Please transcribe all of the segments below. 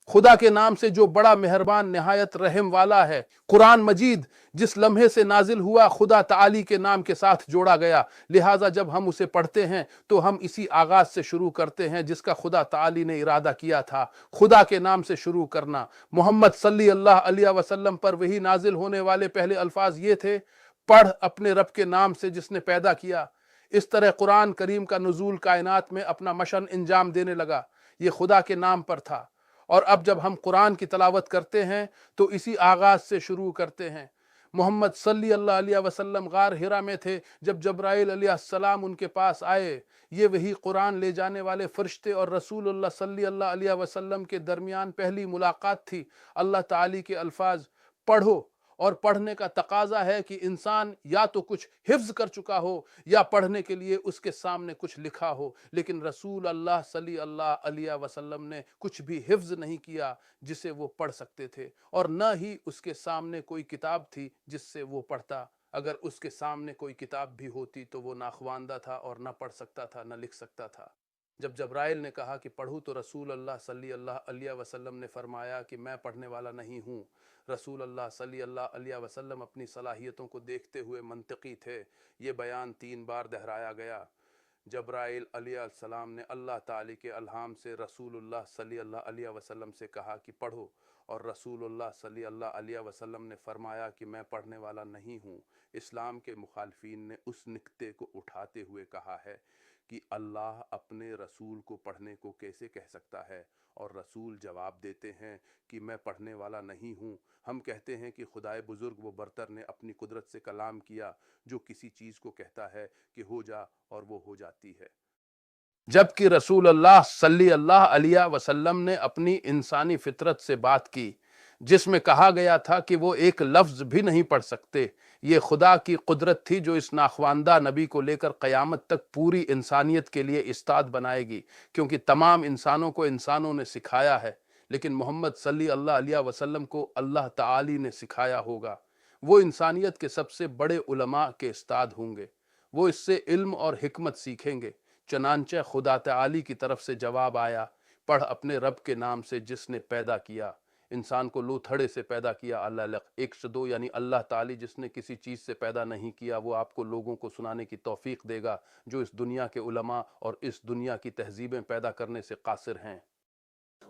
خدا کے نام سے جو بڑا مہربان نہایت رحم والا ہے۔ قرآن مجید جس لمحے سے نازل ہوا خدا تعالی کے نام کے ساتھ جوڑا گیا، لہٰذا جب ہم اسے پڑھتے ہیں تو ہم اسی آغاز سے شروع کرتے ہیں جس کا خدا تعالی نے ارادہ کیا تھا، خدا کے نام سے شروع کرنا۔ محمد صلی اللہ علیہ وسلم پر وہی نازل ہونے والے پہلے الفاظ یہ تھے، پڑھ اپنے رب کے نام سے جس نے پیدا کیا۔ اس طرح قرآن کریم کا نزول کائنات میں اپنا مشن انجام دینے لگا، یہ خدا کے نام پر تھا۔ اور اب جب ہم قرآن کی تلاوت کرتے ہیں تو اسی آغاز سے شروع کرتے ہیں۔ محمد صلی اللہ علیہ وسلم غار حرا میں تھے جب جبرائیل علیہ السلام ان کے پاس آئے۔ یہ وہی قرآن لے جانے والے فرشتے اور رسول اللہ صلی اللہ علیہ وسلم کے درمیان پہلی ملاقات تھی۔ اللہ تعالی کے الفاظ پڑھو، اور پڑھنے کا تقاضا ہے کہ انسان یا تو کچھ حفظ کر چکا ہو یا پڑھنے کے لیے اس کے سامنے کچھ لکھا ہو، لیکن رسول اللہ صلی اللہ علیہ وسلم نے کچھ بھی حفظ نہیں کیا جسے وہ پڑھ سکتے تھے، اور نہ ہی اس کے سامنے کوئی کتاب تھی جس سے وہ پڑھتا۔ اگر اس کے سامنے کوئی کتاب بھی ہوتی تو وہ ناخواندہ تھا اور نہ پڑھ سکتا تھا، نہ لکھ سکتا تھا۔ جب جبرائیل نے کہا کہ پڑھو تو رسول اللہ صلی اللہ علیہ وسلم نے فرمایا کہ میں پڑھنے والا نہیں ہوں۔ رسول اللہ صلی اللہ علیہ وسلم اپنی صلاحیتوں کو دیکھتے ہوئے منطقی تھے۔ یہ بیان 3 بار دہرایا گیا۔ جبرائیل علیہ السلام نے اللہ تعالی کے الہام سے رسول اللہ صلی اللہ علیہ وسلم سے کہا کہ پڑھو، اور رسول اللہ صلی اللہ علیہ وسلم نے فرمایا کہ میں پڑھنے والا نہیں ہوں۔ اسلام کے مخالفین نے اس نکتے کو اٹھاتے ہوئے کہا ہے کہ اللہ اپنے رسول کو پڑھنے کو کیسے کہہ سکتا ہے، اور رسول جواب دیتے ہیں کہ میں پڑھنے والا نہیں ہوں۔ ہم کہتے ہیں کہ خدائے بزرگ و برتر نے اپنی قدرت سے کلام کیا جو کسی چیز کو کہتا ہے کہ ہو جا اور وہ ہو جاتی ہے، جبکہ رسول اللہ صلی اللہ علیہ وسلم نے اپنی انسانی فطرت سے بات کی جس میں کہا گیا تھا کہ وہ ایک لفظ بھی نہیں پڑھ سکتے۔ یہ خدا کی قدرت تھی جو اس ناخواندہ نبی کو لے کر قیامت تک پوری انسانیت کے لیے استاد بنائے گی، کیونکہ تمام انسانوں کو انسانوں نے سکھایا ہے، لیکن محمد صلی اللہ علیہ وسلم کو اللہ تعالی نے سکھایا ہوگا۔ وہ انسانیت کے سب سے بڑے علماء کے استاد ہوں گے، وہ اس سے علم اور حکمت سیکھیں گے۔ چنانچہ خدا تعالی کی طرف سے جواب آیا، پڑھ اپنے رب کے نام سے جس نے پیدا کیا۔ انسان کو لو تھڑے سے پیدا کیا اللہ 102، یعنی اللہ تعالی جس نے کسی چیز سے پیدا نہیں کیا وہ آپ کو لوگوں کو سنانے کی توفیق دے گا جو اس دنیا کے علماء اور اس دنیا کی تہذیبیں پیدا کرنے سے قاصر ہیں۔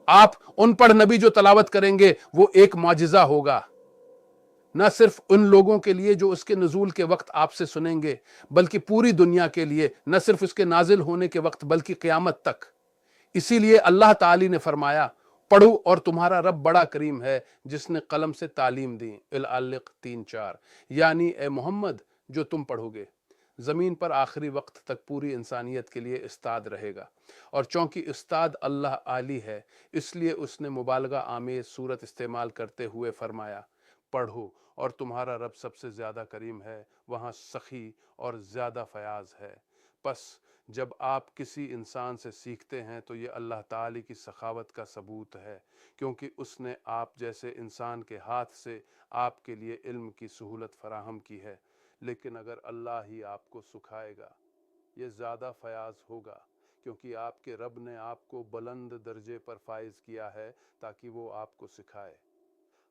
آپ ان پڑھ نبی جو تلاوت کریں گے وہ ایک معجزہ ہوگا، نہ صرف ان لوگوں کے لیے جو اس کے نزول کے وقت آپ سے سنیں گے، بلکہ پوری دنیا کے لیے، نہ صرف اس کے نازل ہونے کے وقت بلکہ قیامت تک۔ اسی لیے اللہ تعالی نے فرمایا پڑھو اور تمہارا رب بڑا کریم ہے جس نے قلم سے تعلیم دی، العلق 3-4، یعنی اے محمد جو تم پڑھو گے زمین پر آخری وقت تک پوری انسانیت کے لیے استاد رہے گا، اور چونکہ استاد اللہ عالی ہے اس لیے اس نے مبالغہ آمیز صورت استعمال کرتے ہوئے فرمایا پڑھو اور تمہارا رب سب سے زیادہ کریم ہے، وہاں سخی اور زیادہ فیاض ہے۔ پس جب آپ کسی انسان سے سیکھتے ہیں تو یہ اللہ تعالی کی سخاوت کا ثبوت ہے، کیونکہ اس نے آپ جیسے انسان کے ہاتھ سے آپ کے لیے علم کی سہولت فراہم کی ہے، لیکن اگر اللہ ہی آپ کو سکھائے گا یہ زیادہ فیاض ہوگا، کیونکہ آپ کے رب نے آپ کو بلند درجے پر فائز کیا ہے تاکہ وہ آپ کو سکھائے۔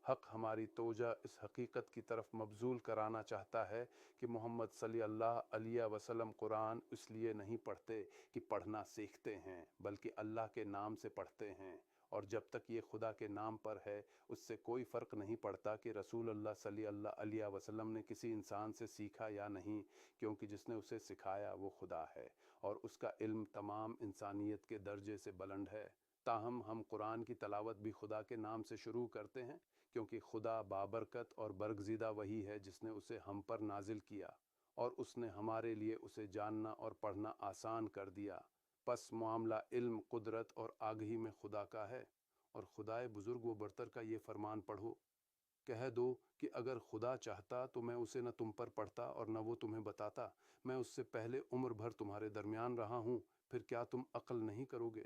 حق ہماری توجہ اس حقیقت کی طرف مبذول کرانا چاہتا ہے کہ محمد صلی اللہ علیہ وسلم قرآن اس لیے نہیں پڑھتے کہ پڑھنا سیکھتے ہیں، بلکہ اللہ کے نام سے پڑھتے ہیں، اور جب تک یہ خدا کے نام پر ہے اس سے کوئی فرق نہیں پڑتا کہ رسول اللہ صلی اللہ علیہ وسلم نے کسی انسان سے سیکھا یا نہیں، کیونکہ جس نے اسے سکھایا وہ خدا ہے اور اس کا علم تمام انسانیت کے درجے سے بلند ہے۔ تاہم ہم قرآن کی تلاوت بھی خدا کے نام سے شروع کرتے ہیں، کیونکہ خدا بابرکت اور برگزیدہ وہی ہے جس نے اسے ہم پر نازل کیا، اور اس نے ہمارے لیے اسے جاننا اور پڑھنا آسان کر دیا۔ پس معاملہ علم، قدرت اور آگہی میں خدا کا ہے، اور خدائے بزرگ و برتر کا یہ فرمان پڑھو۔ کہہ دو کہ اگر خدا چاہتا تو میں اسے نہ تم پر پڑھتا اور نہ وہ تمہیں بتاتا، میں اس سے پہلے عمر بھر تمہارے درمیان رہا ہوں، پھر کیا تم عقل نہیں کرو گے؟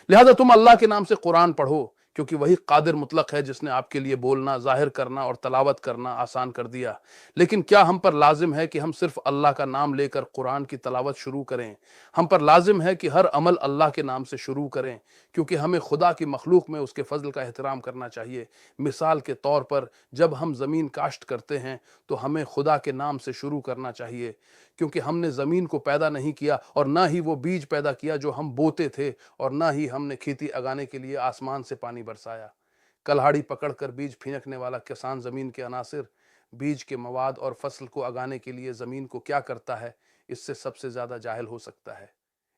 لہذا تم اللہ کے نام سے قرآن پڑھو، کیونکہ وہی قادر مطلق ہے جس نے آپ کے لیے بولنا، ظاہر کرنا اور تلاوت کرنا آسان کر دیا۔ لیکن کیا ہم پر لازم ہے کہ ہم صرف اللہ کا نام لے کر قرآن کی تلاوت شروع کریں؟ ہم پر لازم ہے کہ ہر عمل اللہ کے نام سے شروع کریں، کیونکہ ہمیں خدا کی مخلوق میں اس کے فضل کا احترام کرنا چاہیے۔ مثال کے طور پر جب ہم زمین کاشت کرتے ہیں تو ہمیں خدا کے نام سے شروع کرنا چاہیے، کیونکہ ہم نے زمین کو پیدا نہیں کیا اور نہ ہی وہ بیج پیدا کیا جو ہم بوتے تھے، اور نہ ہی ہم نے کھیتی اگانے کے لیے آسمان سے پانی برسایا۔ کلہاڑی پکڑ کر بیج پھینکنے والا کسان زمین کے عناصر، بیج کے مواد اور فصل کو اگانے کے لیے زمین کو کیا کرتا ہے، اس سے سب سے زیادہ جاہل ہو سکتا ہے۔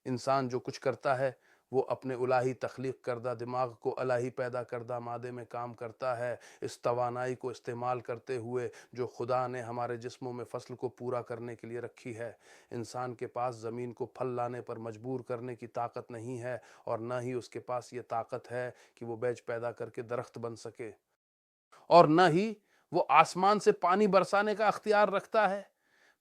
انسان جو کچھ کرتا ہے وہ اپنے الہی تخلیق کردہ دماغ کو الہی پیدا کردہ مادے میں کام کرتا ہے، اس توانائی کو استعمال کرتے ہوئے جو خدا نے ہمارے جسموں میں فصل کو پورا کرنے کے لیے رکھی ہے۔ انسان کے پاس زمین کو پھل لانے پر مجبور کرنے کی طاقت نہیں ہے، اور نہ ہی اس کے پاس یہ طاقت ہے کہ وہ بیج پیدا کر کے درخت بن سکے، اور نہ ہی وہ آسمان سے پانی برسانے کا اختیار رکھتا ہے۔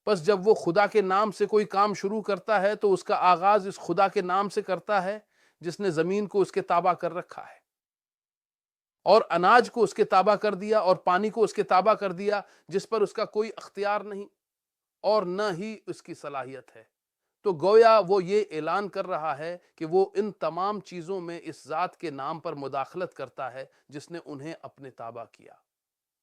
بس جب وہ خدا کے نام سے کوئی کام شروع کرتا ہے تو اس کا آغاز اس خدا کے نام سے کرتا ہے جس نے زمین کو اس کے تابع کر رکھا ہے، اور اناج کو اس کے تابع کر دیا، اور پانی کو اس کے تابع کر دیا جس پر اس کا کوئی اختیار نہیں اور نہ ہی اس کی صلاحیت ہے۔ تو گویا وہ یہ اعلان کر رہا ہے کہ وہ ان تمام چیزوں میں اس ذات کے نام پر مداخلت کرتا ہے جس نے انہیں اپنے تابع کیا۔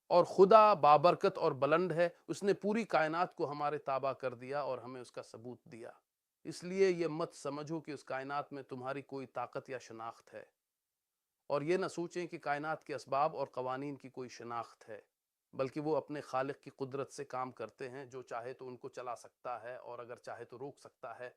اور خدا بابرکت اور بلند ہے، اس نے پوری کائنات کو ہمارے تابع کر دیا اور ہمیں اس کا ثبوت دیا۔ اس لیے یہ مت سمجھو کہ اس کائنات میں تمہاری کوئی طاقت یا شناخت ہے، اور یہ نہ سوچیں کہ کائنات کے اسباب اور قوانین کی کوئی شناخت ہے، بلکہ وہ اپنے خالق کی قدرت سے کام کرتے ہیں، جو چاہے تو ان کو چلا سکتا ہے اور اگر چاہے تو روک سکتا ہے۔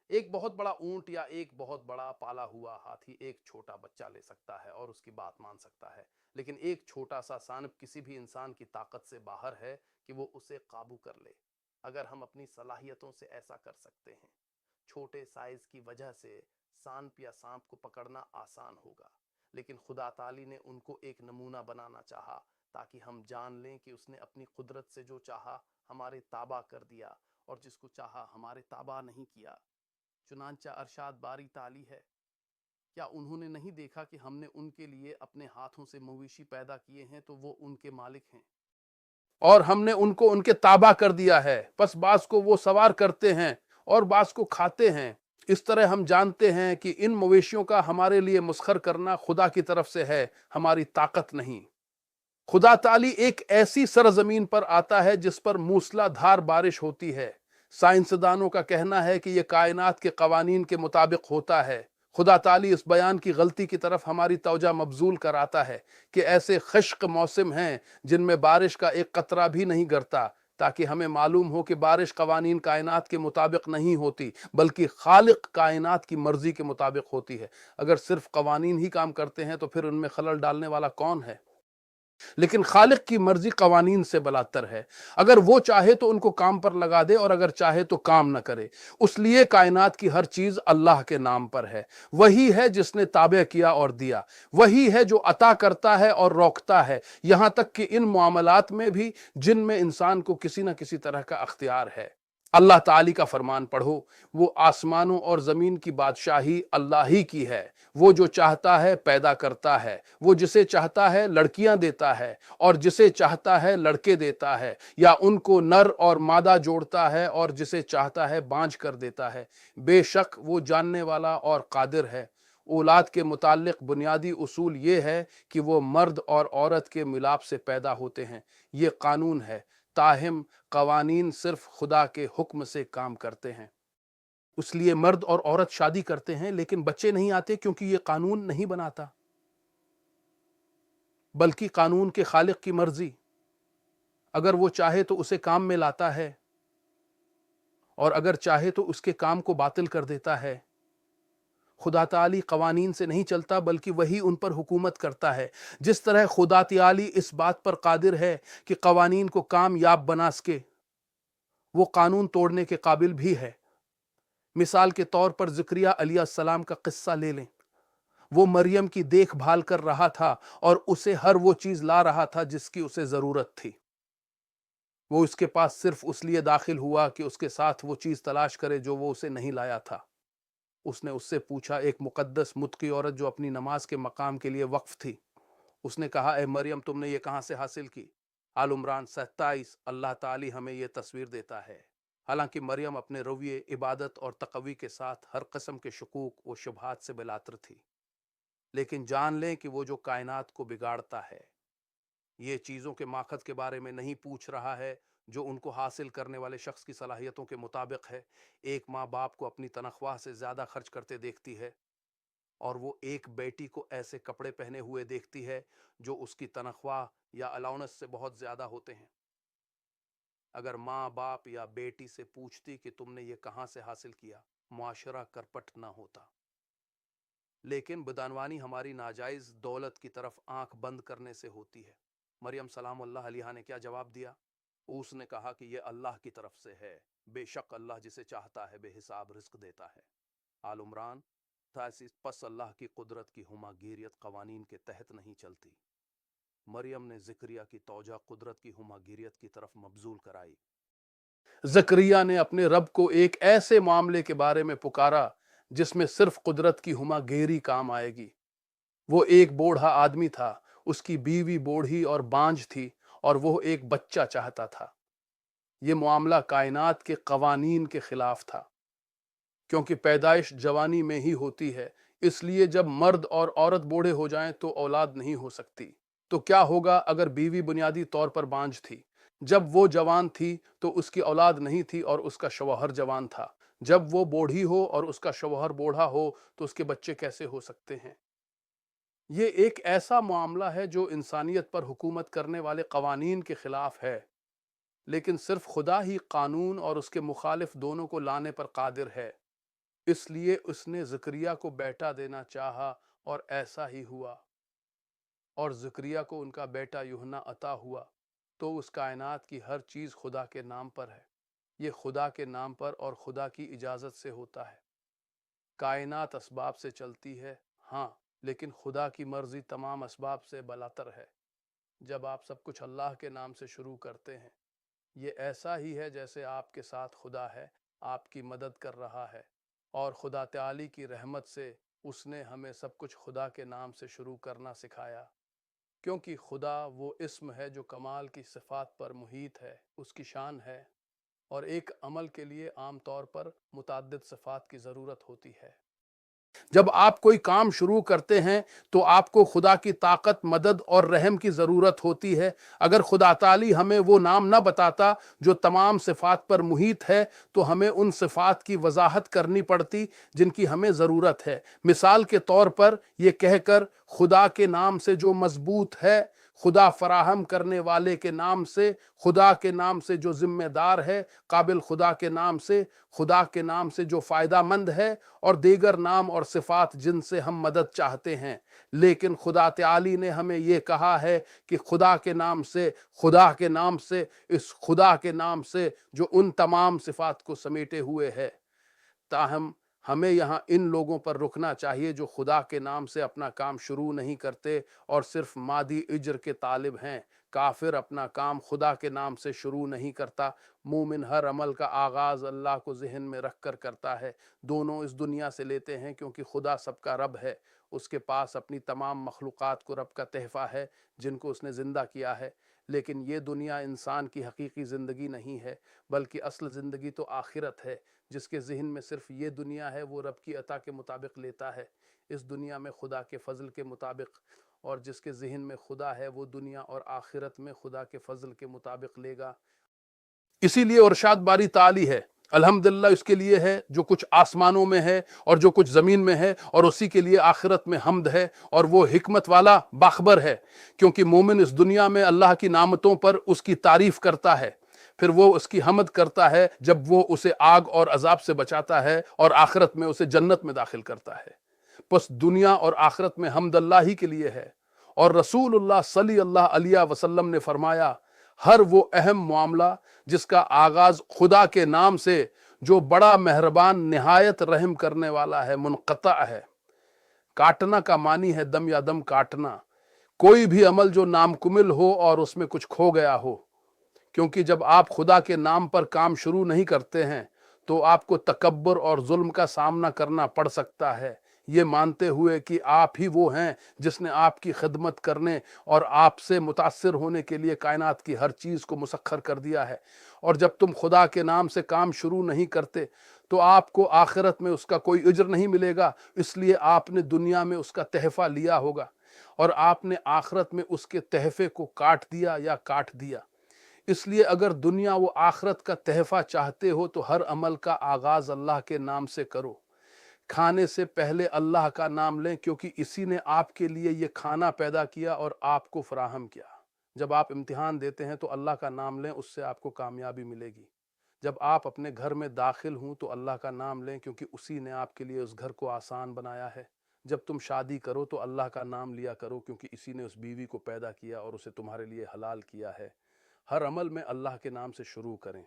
ایک بہت بڑا اونٹ یا ایک بہت بڑا پالا ہوا ہاتھی ایک چھوٹا بچہ لے سکتا ہے اور اس کی بات مان سکتا ہے، لیکن ایک چھوٹا سا سانپ کسی بھی انسان کی طاقت سے باہر ہے کہ وہ اسے قابو کر لے۔ اگر ہم اپنی صلاحیتوں سے ایسا کر سکتے ہیں، چھوٹے سائز کی وجہ سے سانپ یا سانپ کو پکڑنا آسان ہوگا، لیکن خدا تعالی نے ان کو ایک نمونہ بنانا چاہا تاکہ ہم جان لیں کہ اس نے اپنی قدرت سے جو چاہا ہمارے تابع کر دیا، اور جس کو چاہا ہمارے تابع نہیں کیا۔ چنانچہ ارشاد باری تعالی ہے، کیا انہوں نے نہیں دیکھا کہ ہم نے ان کے لیے اپنے ہاتھوں سے مویشی پیدا کیے ہیں تو وہ ان کے مالک ہیں، اور ہم نے ان کو ان کے تابع کر دیا ہے، پس بعض کو وہ سوار کرتے ہیں اور بعض کو کھاتے ہیں۔ اس طرح ہم جانتے ہیں کہ ان مویشیوں کا ہمارے لیے مسخر کرنا خدا کی طرف سے ہے، ہماری طاقت نہیں۔ خدا تعالی ایک ایسی سرزمین پر آتا ہے جس پر موسلا دھار بارش ہوتی ہے۔ سائنسدانوں کا کہنا ہے کہ یہ کائنات کے قوانین کے مطابق ہوتا ہے۔ خدا تعالی اس بیان کی غلطی کی طرف ہماری توجہ مبذول کراتا ہے کہ ایسے خشک موسم ہیں جن میں بارش کا ایک قطرہ بھی نہیں گرتا، تاکہ ہمیں معلوم ہو کہ بارش قوانین کائنات کے مطابق نہیں ہوتی بلکہ خالق کائنات کی مرضی کے مطابق ہوتی ہے۔ اگر صرف قوانین ہی کام کرتے ہیں تو پھر ان میں خلل ڈالنے والا کون ہے؟ لیکن خالق کی مرضی قوانین سے بلاتر ہے، اگر وہ چاہے تو ان کو کام پر لگا دے اور اگر چاہے تو کام نہ کرے۔ اس لیے کائنات کی ہر چیز اللہ کے نام پر ہے، وہی ہے جس نے تابع کیا اور دیا، وہی ہے جو عطا کرتا ہے اور روکتا ہے، یہاں تک کہ ان معاملات میں بھی جن میں انسان کو کسی نہ کسی طرح کا اختیار ہے۔ اللہ تعالی کا فرمان پڑھو، وہ آسمانوں اور زمین کی بادشاہی اللہ ہی کی ہے، وہ جو چاہتا ہے پیدا کرتا ہے، وہ جسے چاہتا ہے لڑکیاں دیتا ہے اور جسے چاہتا ہے لڑکے دیتا ہے، یا ان کو نر اور مادہ جوڑتا ہے اور جسے چاہتا ہے بانجھ کر دیتا ہے۔ بے شک وہ جاننے والا اور قادر ہے۔ اولاد کے متعلق بنیادی اصول یہ ہے کہ وہ مرد اور عورت کے ملاپ سے پیدا ہوتے ہیں، یہ قانون ہے، تاہم قوانین صرف خدا کے حکم سے کام کرتے ہیں۔ اس لیے مرد اور عورت شادی کرتے ہیں لیکن بچے نہیں آتے، کیونکہ یہ قانون نہیں بناتا بلکہ قانون کے خالق کی مرضی۔ اگر وہ چاہے تو اسے کام میں لاتا ہے اور اگر چاہے تو اس کے کام کو باطل کر دیتا ہے۔ خدا تعالی قوانین سے نہیں چلتا بلکہ وہی ان پر حکومت کرتا ہے۔ جس طرح خدا تعالی اس بات پر قادر ہے کہ قوانین کو کامیاب بنا سکے، وہ قانون توڑنے کے قابل بھی ہے۔ مثال کے طور پر زکریا علیہ السلام کا قصہ لے لیں۔ وہ مریم کی دیکھ بھال کر رہا تھا اور اسے ہر وہ چیز لا رہا تھا جس کی اسے ضرورت تھی۔ وہ اس کے پاس صرف اس لیے داخل ہوا کہ اس کے ساتھ وہ چیز تلاش کرے جو وہ اسے نہیں لایا تھا۔ اس نے اس سے پوچھا، ایک مقدس متقی عورت جو اپنی نماز کے مقام کے لیے وقف تھی، اس نے کہا اے مریم تم نے یہ کہاں سے حاصل کی؟ آل عمران 27 اللہ تعالی ہمیں یہ تصویر دیتا ہے۔ حالانکہ مریم اپنے رویے عبادت اور تقوی کے ساتھ ہر قسم کے شکوک و شبہات سے بلاطر تھی، لیکن جان لیں کہ وہ جو کائنات کو بگاڑتا ہے یہ چیزوں کے ماخذ کے بارے میں نہیں پوچھ رہا ہے جو ان کو حاصل کرنے والے شخص کی صلاحیتوں کے مطابق ہے۔ ایک ماں باپ کو اپنی تنخواہ سے زیادہ خرچ کرتے دیکھتی ہے اور وہ ایک بیٹی کو ایسے کپڑے پہنے ہوئے دیکھتی ہے جو اس کی تنخواہ یا الاؤنس سے بہت زیادہ ہوتے ہیں۔ اگر ماں باپ یا بیٹی سے پوچھتی کہ تم نے یہ کہاں سے حاصل کیا، معاشرہ کرپٹ نہ ہوتا۔ لیکن بدعنوانی ہماری ناجائز دولت کی طرف آنکھ بند کرنے سے ہوتی ہے۔ مریم سلام اللہ علیہا نے کیا جواب دیا؟ اس نے کہا کہ یہ اللہ کی طرف سے ہے، بے شک اللہ جسے چاہتا ہے بے حساب رزق دیتا ہے۔ آل عمران 88۔ پس اللہ کی قدرت کی ہما گیریت قوانین کے تحت نہیں چلتی۔ مریم نے زکریا کی توجہ قدرت کی ہما گیریت کی طرف مبذول کرائی۔ زکریا نے اپنے رب کو ایک ایسے معاملے کے بارے میں پکارا جس میں صرف قدرت کی ہما گیری کام آئے گی۔ وہ ایک بوڑھا آدمی تھا، اس کی بیوی بوڑھی اور بانجھ تھی اور وہ ایک بچہ چاہتا تھا۔ یہ معاملہ کائنات کے قوانین کے خلاف تھا، کیونکہ پیدائش جوانی میں ہی ہوتی ہے، اس لیے جب مرد اور عورت بوڑھے ہو جائیں تو اولاد نہیں ہو سکتی۔ تو کیا ہوگا اگر بیوی بنیادی طور پر بانجھ تھی؟ جب وہ جوان تھی تو اس کی اولاد نہیں تھی اور اس کا شوہر جوان تھا۔ جب وہ بوڑھی ہو اور اس کا شوہر بوڑھا ہو تو اس کے بچے کیسے ہو سکتے ہیں؟ یہ ایک ایسا معاملہ ہے جو انسانیت پر حکومت کرنے والے قوانین کے خلاف ہے، لیکن صرف خدا ہی قانون اور اس کے مخالف دونوں کو لانے پر قادر ہے۔ اس لیے اس نے زکریا کو بیٹا دینا چاہا اور ایسا ہی ہوا، اور زکریا کو ان کا بیٹا یوحنا عطا ہوا۔ تو اس کائنات کی ہر چیز خدا کے نام پر ہے، یہ خدا کے نام پر اور خدا کی اجازت سے ہوتا ہے۔ کائنات اسباب سے چلتی ہے، ہاں، لیکن خدا کی مرضی تمام اسباب سے بالاتر ہے۔ جب آپ سب کچھ اللہ کے نام سے شروع کرتے ہیں، یہ ایسا ہی ہے جیسے آپ کے ساتھ خدا ہے، آپ کی مدد کر رہا ہے، اور خدا تعالی کی رحمت سے اس نے ہمیں سب کچھ خدا کے نام سے شروع کرنا سکھایا، کیونکہ خدا وہ اسم ہے جو کمال کی صفات پر محیط ہے، اس کی شان ہے، اور ایک عمل کے لیے عام طور پر متعدد صفات کی ضرورت ہوتی ہے۔ جب آپ کوئی کام شروع کرتے ہیں تو آپ کو خدا کی طاقت، مدد اور رحم کی ضرورت ہوتی ہے۔ اگر خدا تعالی ہمیں وہ نام نہ بتاتا جو تمام صفات پر محیط ہے تو ہمیں ان صفات کی وضاحت کرنی پڑتی جن کی ہمیں ضرورت ہے۔ مثال کے طور پر یہ کہہ کر خدا کے نام سے جو مضبوط ہے، خدا فراہم کرنے والے کے نام سے، خدا کے نام سے جو ذمہ دار ہے، قابل خدا کے نام سے، خدا کے نام سے جو فائدہ مند ہے، اور دیگر نام اور صفات جن سے ہم مدد چاہتے ہیں۔ لیکن خدا تعالی نے ہمیں یہ کہا ہے کہ خدا کے نام سے، خدا کے نام سے، اس خدا کے نام سے جو ان تمام صفات کو سمیٹے ہوئے ہے۔ تاہم ہمیں یہاں ان لوگوں پر رکنا چاہیے جو خدا کے نام سے اپنا کام شروع نہیں کرتے اور صرف مادی اجر کے طالب ہیں۔ کافر اپنا کام خدا کے نام سے شروع نہیں کرتا۔ مومن ہر عمل کا آغاز اللہ کو ذہن میں رکھ کر کرتا ہے۔ دونوں اس دنیا سے لیتے ہیں کیونکہ خدا سب کا رب ہے۔ اس کے پاس اپنی تمام مخلوقات کو رب کا تحفہ ہے جن کو اس نے زندہ کیا ہے۔ لیکن یہ دنیا انسان کی حقیقی زندگی نہیں ہے، بلکہ اصل زندگی تو آخرت ہے۔ جس کے ذہن میں صرف یہ دنیا ہے وہ رب کی عطا کے مطابق لیتا ہے، اس دنیا میں خدا کے فضل کے مطابق، اور جس کے ذہن میں خدا ہے وہ دنیا اور آخرت میں خدا کے فضل کے مطابق لے گا۔ اسی لیے ارشاد باری تعالی ہے، الحمدللہ اس کے لیے ہے جو کچھ آسمانوں میں ہے اور جو کچھ زمین میں ہے، اور اسی کے لیے آخرت میں حمد ہے، اور وہ حکمت والا باخبر ہے۔ کیونکہ مومن اس دنیا میں اللہ کی نعمتوں پر اس کی تعریف کرتا ہے، پھر وہ اس کی حمد کرتا ہے جب وہ اسے آگ اور عذاب سے بچاتا ہے، اور آخرت میں اسے جنت میں داخل کرتا ہے۔ پس دنیا اور آخرت میں حمد اللہ ہی کے لیے ہے۔ اور رسول اللہ صلی اللہ علیہ وسلم نے فرمایا، ہر وہ اہم معاملہ جس کا آغاز خدا کے نام سے جو بڑا مہربان نہایت رحم کرنے والا ہے منقطع ہے۔ کاٹنا کا معنی ہے دم یا دم کاٹنا۔ کوئی بھی عمل جو نامکمل ہو اور اس میں کچھ کھو گیا ہو، کیونکہ جب آپ خدا کے نام پر کام شروع نہیں کرتے ہیں تو آپ کو تکبر اور ظلم کا سامنا کرنا پڑ سکتا ہے، یہ مانتے ہوئے کہ آپ ہی وہ ہیں جس نے آپ کی خدمت کرنے اور آپ سے متاثر ہونے کے لیے کائنات کی ہر چیز کو مسخر کر دیا ہے۔ اور جب تم خدا کے نام سے کام شروع نہیں کرتے تو آپ کو آخرت میں اس کا کوئی اجر نہیں ملے گا، اس لیے آپ نے دنیا میں اس کا تحفہ لیا ہوگا اور آپ نے آخرت میں اس کے تحفے کو کاٹ دیا یا کاٹ دیا۔ اس لیے اگر دنیا و آخرت کا تحفہ چاہتے ہو تو ہر عمل کا آغاز اللہ کے نام سے کرو۔ کھانے سے پہلے اللہ کا نام لیں، کیونکہ اسی نے آپ کے لیے یہ کھانا پیدا کیا اور آپ کو فراہم کیا۔ جب آپ امتحان دیتے ہیں تو اللہ کا نام لیں، اس سے آپ کو کامیابی ملے گی۔ جب آپ اپنے گھر میں داخل ہوں تو اللہ کا نام لیں، کیونکہ اسی نے آپ کے لیے اس گھر کو آسان بنایا ہے۔ جب تم شادی کرو تو اللہ کا نام لیا کرو، کیونکہ اسی نے اس بیوی کو پیدا کیا اور اسے تمہارے لیے حلال کیا ہے۔ ہر عمل میں اللہ کے نام سے شروع کریں،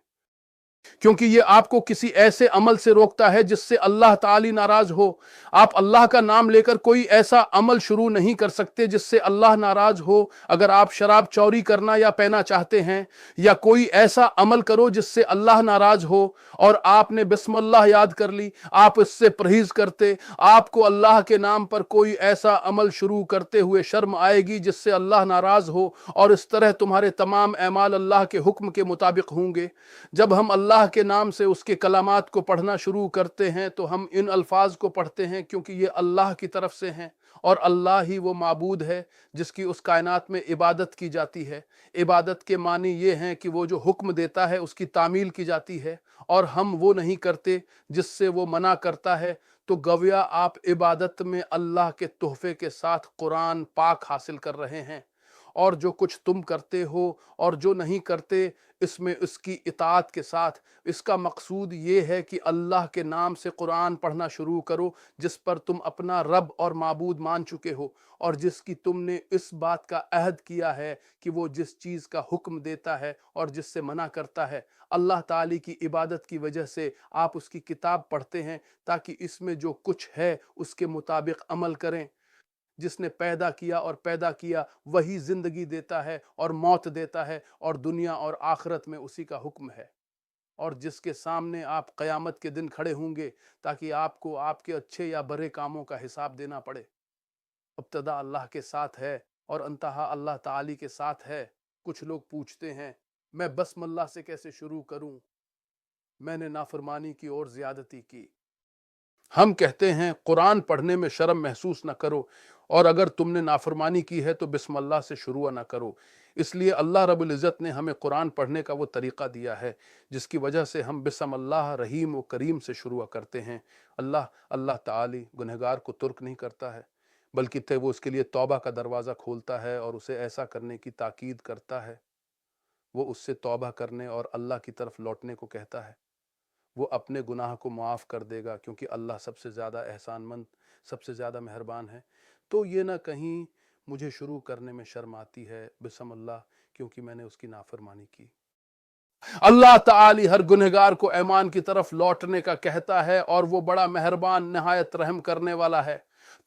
کیونکہ یہ آپ کو کسی ایسے عمل سے روکتا ہے جس سے اللہ تعالی ناراض ہو۔ آپ اللہ کا نام لے کر کوئی ایسا عمل شروع نہیں کر سکتے جس سے اللہ ناراض ہو۔ اگر آپ شراب چوری کرنا یا پینا چاہتے ہیں یا کوئی ایسا عمل کرو جس سے اللہ ناراض ہو اور آپ نے بسم اللہ یاد کر لی، آپ اس سے پرہیز کرتے، آپ کو اللہ کے نام پر کوئی ایسا عمل شروع کرتے ہوئے شرم آئے گی جس سے اللہ ناراض ہو، اور اس طرح تمہارے تمام اعمال اللہ کے حکم کے مطابق ہوں گے۔ جب ہم اللہ کے نام سے اس کے کلمات کو پڑھنا شروع کرتے ہیں تو ہم ان الفاظ کو پڑھتے ہیں کیونکہ یہ اللہ کی طرف سے ہیں، اور اللہ ہی وہ معبود ہے جس کی اس کائنات میں عبادت کی جاتی ہے۔ عبادت کے معنی یہ ہیں کہ وہ جو حکم دیتا ہے اس کی تعمیل کی جاتی ہے، اور ہم وہ نہیں کرتے جس سے وہ منع کرتا ہے، تو گویا آپ عبادت میں اللہ کے تحفے کے ساتھ قرآن پاک حاصل کر رہے ہیں۔ اور جو کچھ تم کرتے ہو اور جو نہیں کرتے اس میں اس کی اطاعت کے ساتھ، اس کا مقصود یہ ہے کہ اللہ کے نام سے قرآن پڑھنا شروع کرو جس پر تم اپنا رب اور معبود مان چکے ہو، اور جس کی تم نے اس بات کا عہد کیا ہے کہ وہ جس چیز کا حکم دیتا ہے اور جس سے منع کرتا ہے۔ اللہ تعالی کی عبادت کی وجہ سے آپ اس کی کتاب پڑھتے ہیں تاکہ اس میں جو کچھ ہے اس کے مطابق عمل کریں۔ جس نے پیدا کیا اور پیدا کیا وہی زندگی دیتا ہے اور موت دیتا ہے، اور دنیا اور آخرت میں اسی کا حکم ہے، اور جس کے سامنے آپ قیامت کے دن کھڑے ہوں گے تاکہ آپ کو آپ کے اچھے یا برے کاموں کا حساب دینا پڑے۔ ابتدا اللہ کے ساتھ ہے اور انتہا اللہ تعالی کے ساتھ ہے۔ کچھ لوگ پوچھتے ہیں میں بسم اللہ سے کیسے شروع کروں، میں نے نافرمانی کی اور زیادتی کی۔ ہم کہتے ہیں قرآن پڑھنے میں شرم محسوس نہ کرو، اور اگر تم نے نافرمانی کی ہے تو بسم اللہ سے شروع نہ کرو۔ اس لیے اللہ رب العزت نے ہمیں قرآن پڑھنے کا وہ طریقہ دیا ہے جس کی وجہ سے ہم بسم اللہ رحیم و کریم سے شروع کرتے ہیں۔ اللہ تعالی گنہگار کو ترک نہیں کرتا ہے، بلکہ وہ اس کے لیے توبہ کا دروازہ کھولتا ہے اور اسے ایسا کرنے کی تاکید کرتا ہے۔ وہ اس سے توبہ کرنے اور اللہ کی طرف لوٹنے کو کہتا ہے۔ وہ اپنے گناہ کو معاف کر دے گا، کیونکہ اللہ سب سے زیادہ احسان مند، سب سے زیادہ مہربان ہے۔ تو یہ نہ کہیں مجھے شروع کرنے میں شرم آتی ہے بسم اللہ کیونکہ میں نے اس کی نافرمانی کی۔ اللہ تعالی ہر گنہگار کو ایمان کی طرف لوٹنے کا کہتا ہے، اور وہ بڑا مہربان نہایت رحم کرنے والا ہے۔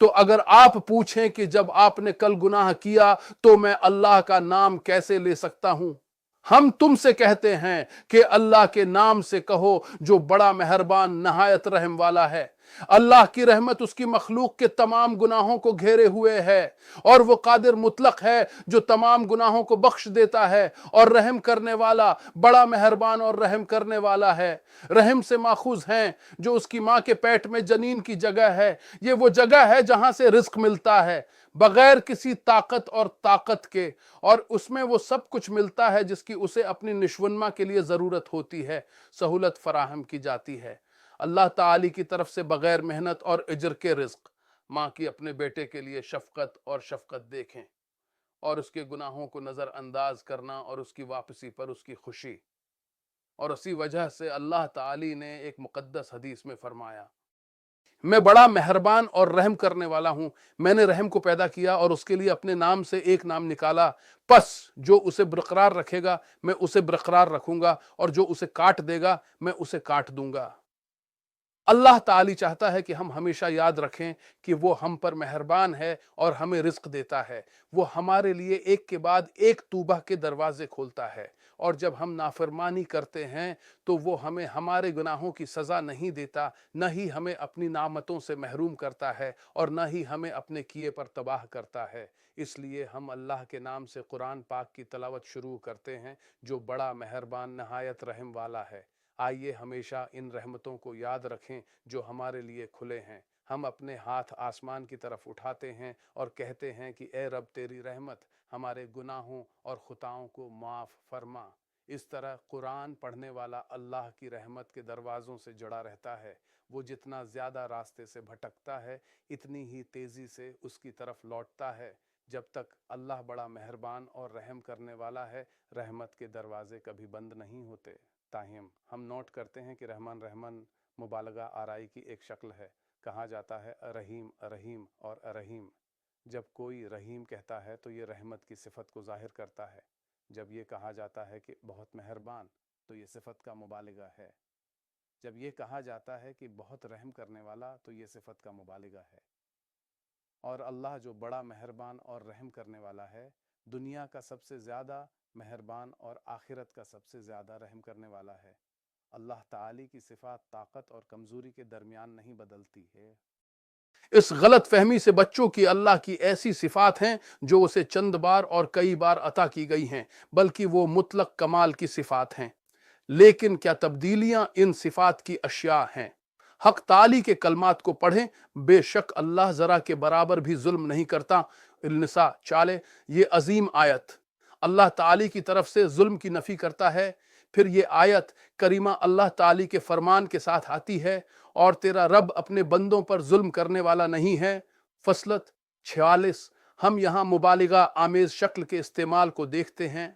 تو اگر آپ پوچھیں کہ جب آپ نے کل گناہ کیا تو میں اللہ کا نام کیسے لے سکتا ہوں، ہم تم سے کہتے ہیں کہ اللہ کے نام سے کہو جو بڑا مہربان نہایت رحم والا ہے۔ اللہ کی رحمت اس کی مخلوق کے تمام گناہوں کو گھیرے ہوئے ہے، اور وہ قادر مطلق ہے جو تمام گناہوں کو بخش دیتا ہے، اور رحم کرنے والا بڑا مہربان اور رحم کرنے والا ہے۔ رحم سے ماخوذ ہیں جو اس کی ماں کے پیٹ میں جنین کی جگہ ہے، یہ وہ جگہ ہے جہاں سے رزق ملتا ہے بغیر کسی طاقت کے، اور اس میں وہ سب کچھ ملتا ہے جس کی اسے اپنی نشوونما کے لیے ضرورت ہوتی ہے، سہولت فراہم کی جاتی ہے۔ اللہ تعالی کی طرف سے بغیر محنت اور اجر کے رزق۔ ماں کی اپنے بیٹے کے لیے شفقت دیکھیں، اور اس کے گناہوں کو نظر انداز کرنا اور اس کی واپسی پر اس کی خوشی، اور اسی وجہ سے اللہ تعالی نے ایک مقدس حدیث میں فرمایا میں بڑا مہربان اور رحم کرنے والا ہوں۔ میں نے رحم کو پیدا کیا اور اس کے لیے اپنے نام سے ایک نام نکالا، پس جو اسے برقرار رکھے گا میں اسے برقرار رکھوں گا، اور جو اسے کاٹ دے گا میں اسے کاٹ دوں گا۔ اللہ تعالی چاہتا ہے کہ ہم ہمیشہ یاد رکھیں کہ وہ ہم پر مہربان ہے اور ہمیں رزق دیتا ہے۔ وہ ہمارے لیے ایک کے بعد ایک توبہ کے دروازے کھولتا ہے، اور جب ہم نافرمانی کرتے ہیں تو وہ ہمیں ہمارے گناہوں کی سزا نہیں دیتا، نہ ہی ہمیں اپنی نعمتوں سے محروم کرتا ہے اور نہ ہی ہمیں اپنے کیے پر تباہ کرتا ہے۔ اس لیے ہم اللہ کے نام سے قرآن پاک کی تلاوت شروع کرتے ہیں جو بڑا مہربان نہایت رحم والا ہے۔ آئیے ہمیشہ ان رحمتوں کو یاد رکھیں جو ہمارے لیے کھلے ہیں۔ ہم اپنے ہاتھ آسمان کی طرف اٹھاتے ہیں اور کہتے ہیں کہ اے رب تیری رحمت ہمارے گناہوں اور خطاؤں کو معاف فرما۔ اس طرح قرآن پڑھنے والا اللہ کی رحمت کے دروازوں سے جڑا رہتا ہے۔ وہ جتنا زیادہ راستے سے بھٹکتا ہے اتنی ہی تیزی سے اس کی طرف لوٹتا ہے۔ جب تک اللہ بڑا مہربان اور رحم کرنے والا ہے، رحمت کے دروازے کبھی بند نہیں ہوتے۔ تاہم ہم نوٹ کرتے ہیں کہ رحمان مبالغہ آرائی کی ایک شکل ہے۔ کہا جاتا ہے رحیم رحیم اور رحیم۔ جب کوئی رحیم کہتا ہے تو یہ رحمت کی صفت کو ظاہر کرتا ہے۔ جب یہ کہا جاتا ہے کہ بہت مہربان تو یہ صفت کا مبالغہ ہے۔ جب یہ کہا جاتا ہے کہ بہت رحم کرنے والا تو یہ صفت کا مبالغہ ہے۔ اور اللہ جو بڑا مہربان اور رحم کرنے والا ہے، دنیا کا سب سے زیادہ مہربان اور آخرت کا سب سے زیادہ رحم کرنے والا ہے۔ اللہ تعالی کی صفات طاقت اور کمزوری کے درمیان نہیں بدلتی ہے۔ اس غلط فہمی سے بچوں کی اللہ کی ایسی صفات ہیں جو اسے چند بار اور کئی بار عطا کی گئی ہیں، بلکہ وہ مطلق کمال کی صفات ہیں۔ لیکن کیا تبدیلیاں ان صفات کی اشیاء ہیں؟ حق تعالی کے کلمات کو پڑھیں۔ بے شک اللہ ذرا کے برابر بھی ظلم نہیں کرتا۔ النساء 40۔ یہ عظیم آیت اللہ تعالی کی طرف سے ظلم کی نفی کرتا ہے۔ پھر یہ آیت کریمہ اللہ تعالی کے فرمان کے ساتھ آتی ہے، اور تیرا رب اپنے بندوں پر ظلم کرنے والا نہیں ہے۔ فصلت 46۔ ہم یہاں مبالغہ آمیز شکل کے استعمال کو دیکھتے ہیں۔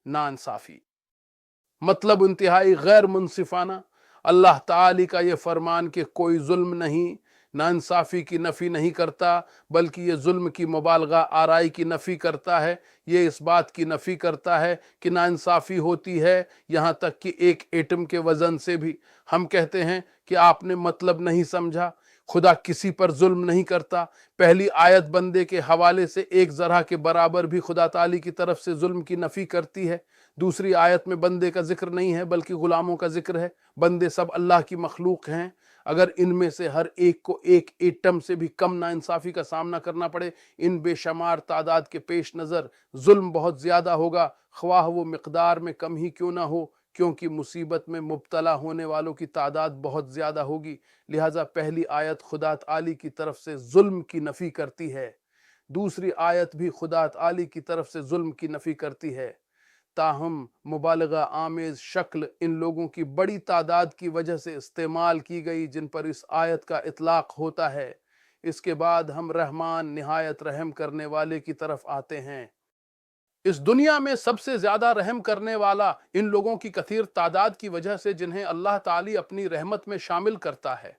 ناانصافی مطلب انتہائی غیر منصفانہ۔ اللہ تعالی کا یہ فرمان کہ کوئی ظلم نہیں، ناانصافی کی نفی نہیں کرتا، بلکہ یہ ظلم کی مبالغہ آرائی کی نفی کرتا ہے۔ یہ اس بات کی نفی کرتا ہے کہ ناانصافی ہوتی ہے، یہاں تک کہ ایک ایٹم کے وزن سے بھی۔ ہم کہتے ہیں کہ آپ نے مطلب نہیں سمجھا، خدا کسی پر ظلم نہیں کرتا۔ پہلی آیت بندے کے حوالے سے ایک ذرہ کے برابر بھی خدا تعالی کی طرف سے ظلم کی نفی کرتی ہے۔ دوسری آیت میں بندے کا ذکر نہیں ہے بلکہ غلاموں کا ذکر ہے۔ بندے سب اللہ کی مخلوق ہیں۔ اگر ان میں سے ہر ایک کو ایک ایٹم سے بھی کم ناانصافی کا سامنا کرنا پڑے، ان بے شمار تعداد کے پیش نظر ظلم بہت زیادہ ہوگا، خواہ وہ مقدار میں کم ہی کیوں نہ ہو، کیونکہ مصیبت میں مبتلا ہونے والوں کی تعداد بہت زیادہ ہوگی۔ لہٰذا پہلی آیت خدا تعالی کی طرف سے ظلم کی نفی کرتی ہے، دوسری آیت بھی خدا تعالی کی طرف سے ظلم کی نفی کرتی ہے۔ تاہم مبالغہ آمیز شکل ان لوگوں کی بڑی تعداد کی وجہ سے استعمال کی گئی جن پر اس آیت کا اطلاق ہوتا ہے۔ اس کے بعد ہم رحمان نہایت رحم کرنے والے کی طرف آتے ہیں۔ اس دنیا میں سب سے زیادہ رحم کرنے والا ان لوگوں کی کثیر تعداد کی وجہ سے جنہیں اللہ تعالی اپنی رحمت میں شامل کرتا ہے۔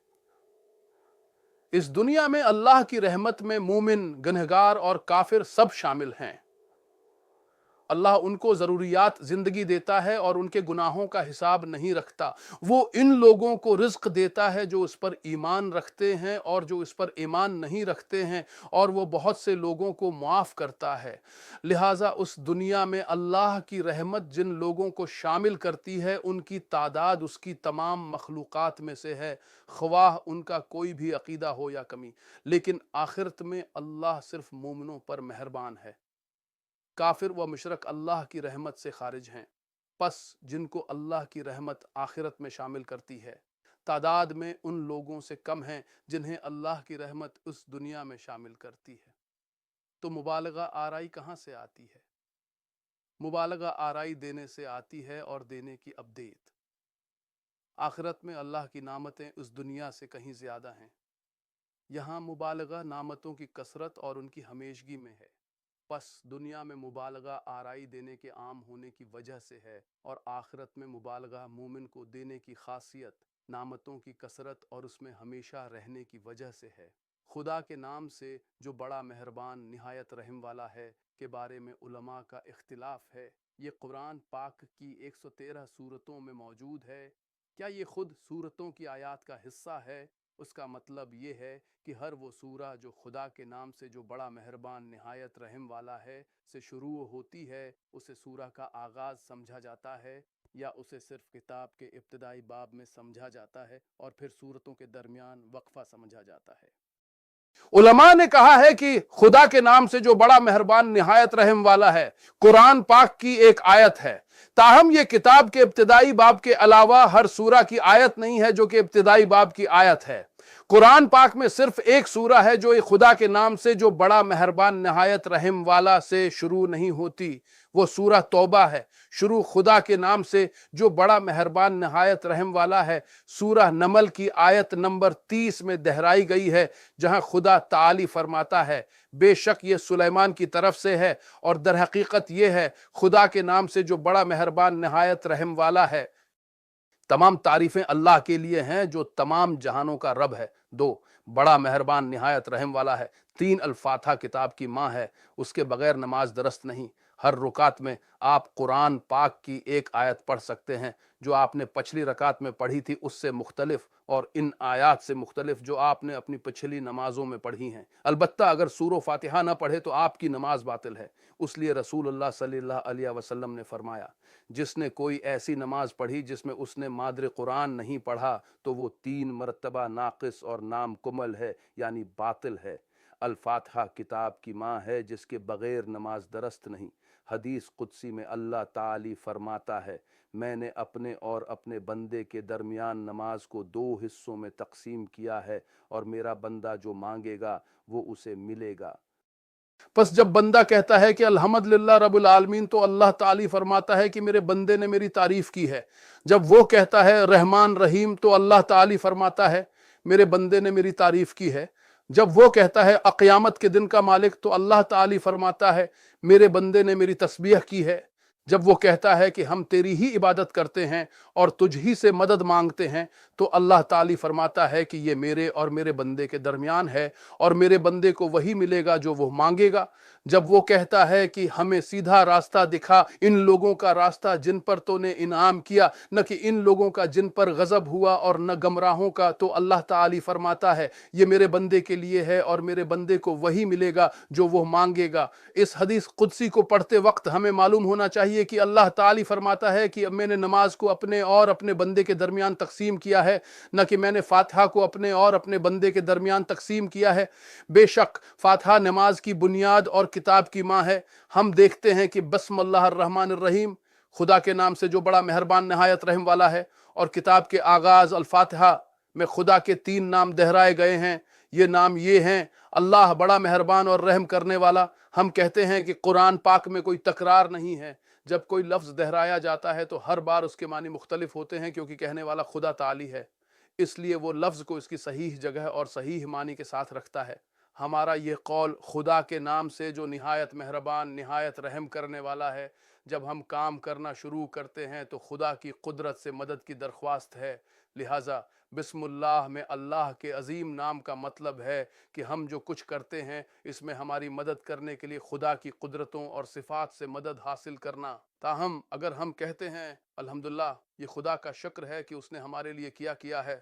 اس دنیا میں اللہ کی رحمت میں مومن، گنہگار اور کافر سب شامل ہیں۔ اللہ ان کو ضروریات زندگی دیتا ہے اور ان کے گناہوں کا حساب نہیں رکھتا۔ وہ ان لوگوں کو رزق دیتا ہے جو اس پر ایمان رکھتے ہیں اور جو اس پر ایمان نہیں رکھتے ہیں، اور وہ بہت سے لوگوں کو معاف کرتا ہے۔ لہٰذا اس دنیا میں اللہ کی رحمت جن لوگوں کو شامل کرتی ہے ان کی تعداد اس کی تمام مخلوقات میں سے ہے، خواہ ان کا کوئی بھی عقیدہ ہو یا کمی۔ لیکن آخرت میں اللہ صرف مومنوں پر مہربان ہے۔ کافر و مشرک اللہ کی رحمت سے خارج ہیں۔ پس جن کو اللہ کی رحمت آخرت میں شامل کرتی ہے، تعداد میں ان لوگوں سے کم ہیں جنہیں اللہ کی رحمت اس دنیا میں شامل کرتی ہے۔ تو مبالغہ آرائی کہاں سے آتی ہے؟ مبالغہ آرائی دینے سے آتی ہے اور دینے کی ابدیت۔ آخرت میں اللہ کی نعمتیں اس دنیا سے کہیں زیادہ ہیں۔ یہاں مبالغہ نعمتوں کی کثرت اور ان کی ہمیشگی میں ہے۔ پس دنیا میں مبالغہ آرائی دینے کے عام ہونے کی وجہ سے ہے، اور آخرت میں مبالغہ مومن کو دینے کی خاصیت نعمتوں کی کثرت اور اس میں ہمیشہ رہنے کی وجہ سے ہے۔ خدا کے نام سے جو بڑا مہربان نہایت رحم والا ہے کے بارے میں علماء کا اختلاف ہے۔ یہ قرآن پاک کی 113 سورتوں میں موجود ہے۔ کیا یہ خود سورتوں کی آیات کا حصہ ہے اس کا مطلب یہ ہے کہ ہر وہ سورہ جو خدا کے نام سے جو بڑا مہربان نہایت رحم والا ہے سے شروع ہوتی ہے، اسے سورہ کا آغاز سمجھا جاتا ہے، یا اسے صرف کتاب کے ابتدائی باب میں سمجھا جاتا ہے اور پھر سورتوں کے درمیان وقفہ سمجھا جاتا ہے۔ علماء نے کہا ہے کہ خدا کے نام سے جو بڑا مہربان نہایت رحم والا ہے قرآن پاک کی ایک آیت ہے، تاہم یہ کتاب کے ابتدائی باب کے علاوہ ہر سورہ کی آیت نہیں ہے جو کہ ابتدائی باب کی آیت ہے۔ قرآن پاک میں صرف ایک سورہ ہے جو خدا کے نام سے جو بڑا مہربان نہایت رحم والا سے شروع نہیں ہوتی، وہ سورہ توبہ ہے۔ شروع خدا کے نام سے جو بڑا مہربان نہایت رحم والا ہے سورہ نمل کی آیت نمبر 30 میں دہرائی گئی ہے، جہاں خدا تعالی فرماتا ہے بے شک یہ سلیمان کی طرف سے ہے، اور در حقیقت یہ ہے خدا کے نام سے جو بڑا مہربان نہایت رحم والا ہے۔ تمام تعریفیں اللہ کے لیے ہیں جو تمام جہانوں کا رب ہے۔ 2، بڑا مہربان نہایت رحم والا ہے۔ 3، الفاتحہ کتاب کی ماں ہے، اس کے بغیر نماز درست نہیں۔ ہر رکعت میں آپ قرآن پاک کی ایک آیت پڑھ سکتے ہیں جو آپ نے پچھلی رکعت میں پڑھی تھی اس سے مختلف، اور ان آیات سے مختلف جو آپ نے اپنی پچھلی نمازوں میں پڑھی ہیں۔ البتہ اگر سورہ فاتحہ نہ پڑھے تو آپ کی نماز باطل ہے، اس لیے رسول اللہ صلی اللہ علیہ وسلم نے فرمایا جس نے کوئی ایسی نماز پڑھی جس میں اس نے مادر قرآن نہیں پڑھا تو وہ 3 مرتبہ ناقص اور نامکمل ہے، یعنی باطل ہے۔ الفاتحہ کتاب کی ماں ہے جس کے بغیر نماز درست نہیں۔ حدیث قدسی میں اللہ تعالی فرماتا ہے میں نے اپنے اور اپنے بندے کے درمیان نماز کو 2 حصوں میں تقسیم کیا ہے، اور میرا بندہ جو مانگے گا وہ اسے ملے گا۔ پس جب بندہ کہتا ہے کہ الحمدللہ رب العالمین تو اللہ تعالی فرماتا ہے کہ میرے بندے نے میری تعریف کی ہے۔ جب وہ کہتا ہے رحمان رحیم تو اللہ تعالی فرماتا ہے میرے بندے نے میری تعریف کی ہے۔ جب وہ کہتا ہے قیامت کے دن کا مالک تو اللہ تعالی فرماتا ہے میرے بندے نے میری تسبیح کی ہے۔ جب وہ کہتا ہے کہ ہم تیری ہی عبادت کرتے ہیں اور تجھ ہی سے مدد مانگتے ہیں تو اللہ تعالی فرماتا ہے کہ یہ میرے اور میرے بندے کے درمیان ہے، اور میرے بندے کو وہی ملے گا جو وہ مانگے گا۔ جب وہ کہتا ہے کہ ہمیں سیدھا راستہ دکھا، ان لوگوں کا راستہ جن پر تو نے انعام کیا، نہ کہ ان لوگوں کا جن پر غضب ہوا، اور نہ گمراہوں کا، تو اللہ تعالی فرماتا ہے یہ میرے بندے کے لیے ہے اور میرے بندے کو وہی ملے گا جو وہ مانگے گا۔ اس حدیث قدسی کو پڑھتے وقت ہمیں معلوم ہونا چاہیے کہ اللہ تعالی فرماتا ہے کہ میں نے نماز کو اپنے اور اپنے بندے کے درمیان تقسیم کیا ہے، نہ کہ میں نے فاتحہ کو اپنے اور اپنے بندے کے درمیان تقسیم کیا ہے۔ بے شک فاتحہ نماز کی بنیاد اور کتاب کی ماں ہے۔ ہم دیکھتے ہیں کہ بسم اللہ الرحمن الرحیم، خدا کے نام سے جو بڑا مہربان نہایت رحم والا ہے، اور کتاب کے آغاز الفاتحہ میں خدا کے 3 نام دہرائے گئے ہیں۔ یہ نام یہ ہیں: اللہ بڑا مہربان اور رحم کرنے والا۔ ہم کہتے ہیں کہ قرآن پاک میں کوئی تکرار نہیں ہے۔ جب کوئی لفظ دہرایا جاتا ہے تو ہر بار اس کے معنی مختلف ہوتے ہیں، کیونکہ کہنے والا خدا تعالی ہے، اس لیے وہ لفظ کو اس کی صحیح جگہ اور صحیح معنی کے ساتھ رکھتا ہے۔ ہمارا یہ قول خدا کے نام سے جو نہایت مہربان نہایت رحم کرنے والا ہے، جب ہم کام کرنا شروع کرتے ہیں تو خدا کی قدرت سے مدد کی درخواست ہے۔ لہٰذا بسم اللہ میں اللہ کے عظیم نام کا مطلب ہے کہ ہم جو کچھ کرتے ہیں اس میں ہماری مدد کرنے کے لیے خدا کی قدرتوں اور صفات سے مدد حاصل کرنا۔ تاہم اگر ہم کہتے ہیں الحمدللہ یہ خدا کا شکر ہے کہ اس نے ہمارے لیے کیا ہے،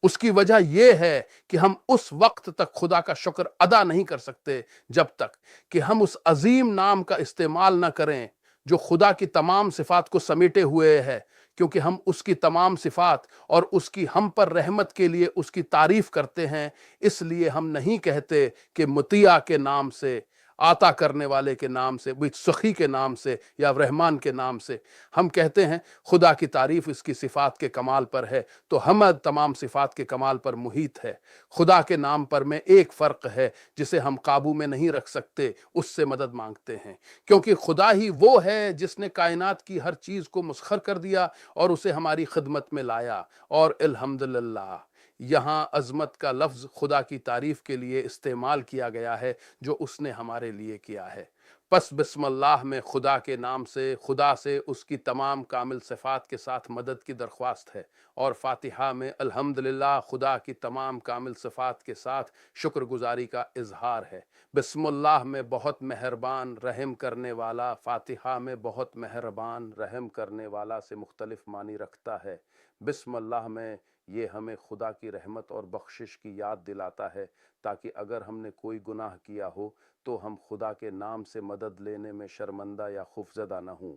اس کی وجہ یہ ہے کہ ہم اس وقت تک خدا کا شکر ادا نہیں کر سکتے جب تک کہ ہم اس عظیم نام کا استعمال نہ کریں جو خدا کی تمام صفات کو سمیٹے ہوئے ہے، کیونکہ ہم اس کی تمام صفات اور اس کی ہم پر رحمت کے لیے اس کی تعریف کرتے ہیں۔ اس لیے ہم نہیں کہتے کہ مطیع کے نام سے، عطا کرنے والے کے نام سے، سخی کے نام سے یا رحمان کے نام سے۔ ہم کہتے ہیں خدا کی تعریف اس کی صفات کے کمال پر ہے، تو حمد تمام صفات کے کمال پر محیط ہے۔ خدا کے نام پر میں ایک فرق ہے جسے ہم قابو میں نہیں رکھ سکتے، اس سے مدد مانگتے ہیں، کیونکہ خدا ہی وہ ہے جس نے کائنات کی ہر چیز کو مسخر کر دیا اور اسے ہماری خدمت میں لایا۔ اور الحمدللہ یہاں عظمت کا لفظ خدا کی تعریف کے لیے استعمال کیا گیا ہے جو اس نے ہمارے لیے کیا ہے۔ پس بسم اللہ میں خدا کے نام سے خدا سے اس کی تمام کامل صفات کے ساتھ مدد کی درخواست ہے، اور فاتحہ میں الحمدللہ خدا کی تمام کامل صفات کے ساتھ شکر گزاری کا اظہار ہے۔ بسم اللہ میں بہت مہربان رحم کرنے والا فاتحہ میں بہت مہربان رحم کرنے والا سے مختلف معنی رکھتا ہے۔ بسم اللہ میں یہ ہمیں خدا کی رحمت اور بخشش کی یاد دلاتا ہے تاکہ اگر ہم نے کوئی گناہ کیا ہو تو ہم خدا کے نام سے مدد لینے میں شرمندہ یا خوفزدہ نہ ہوں۔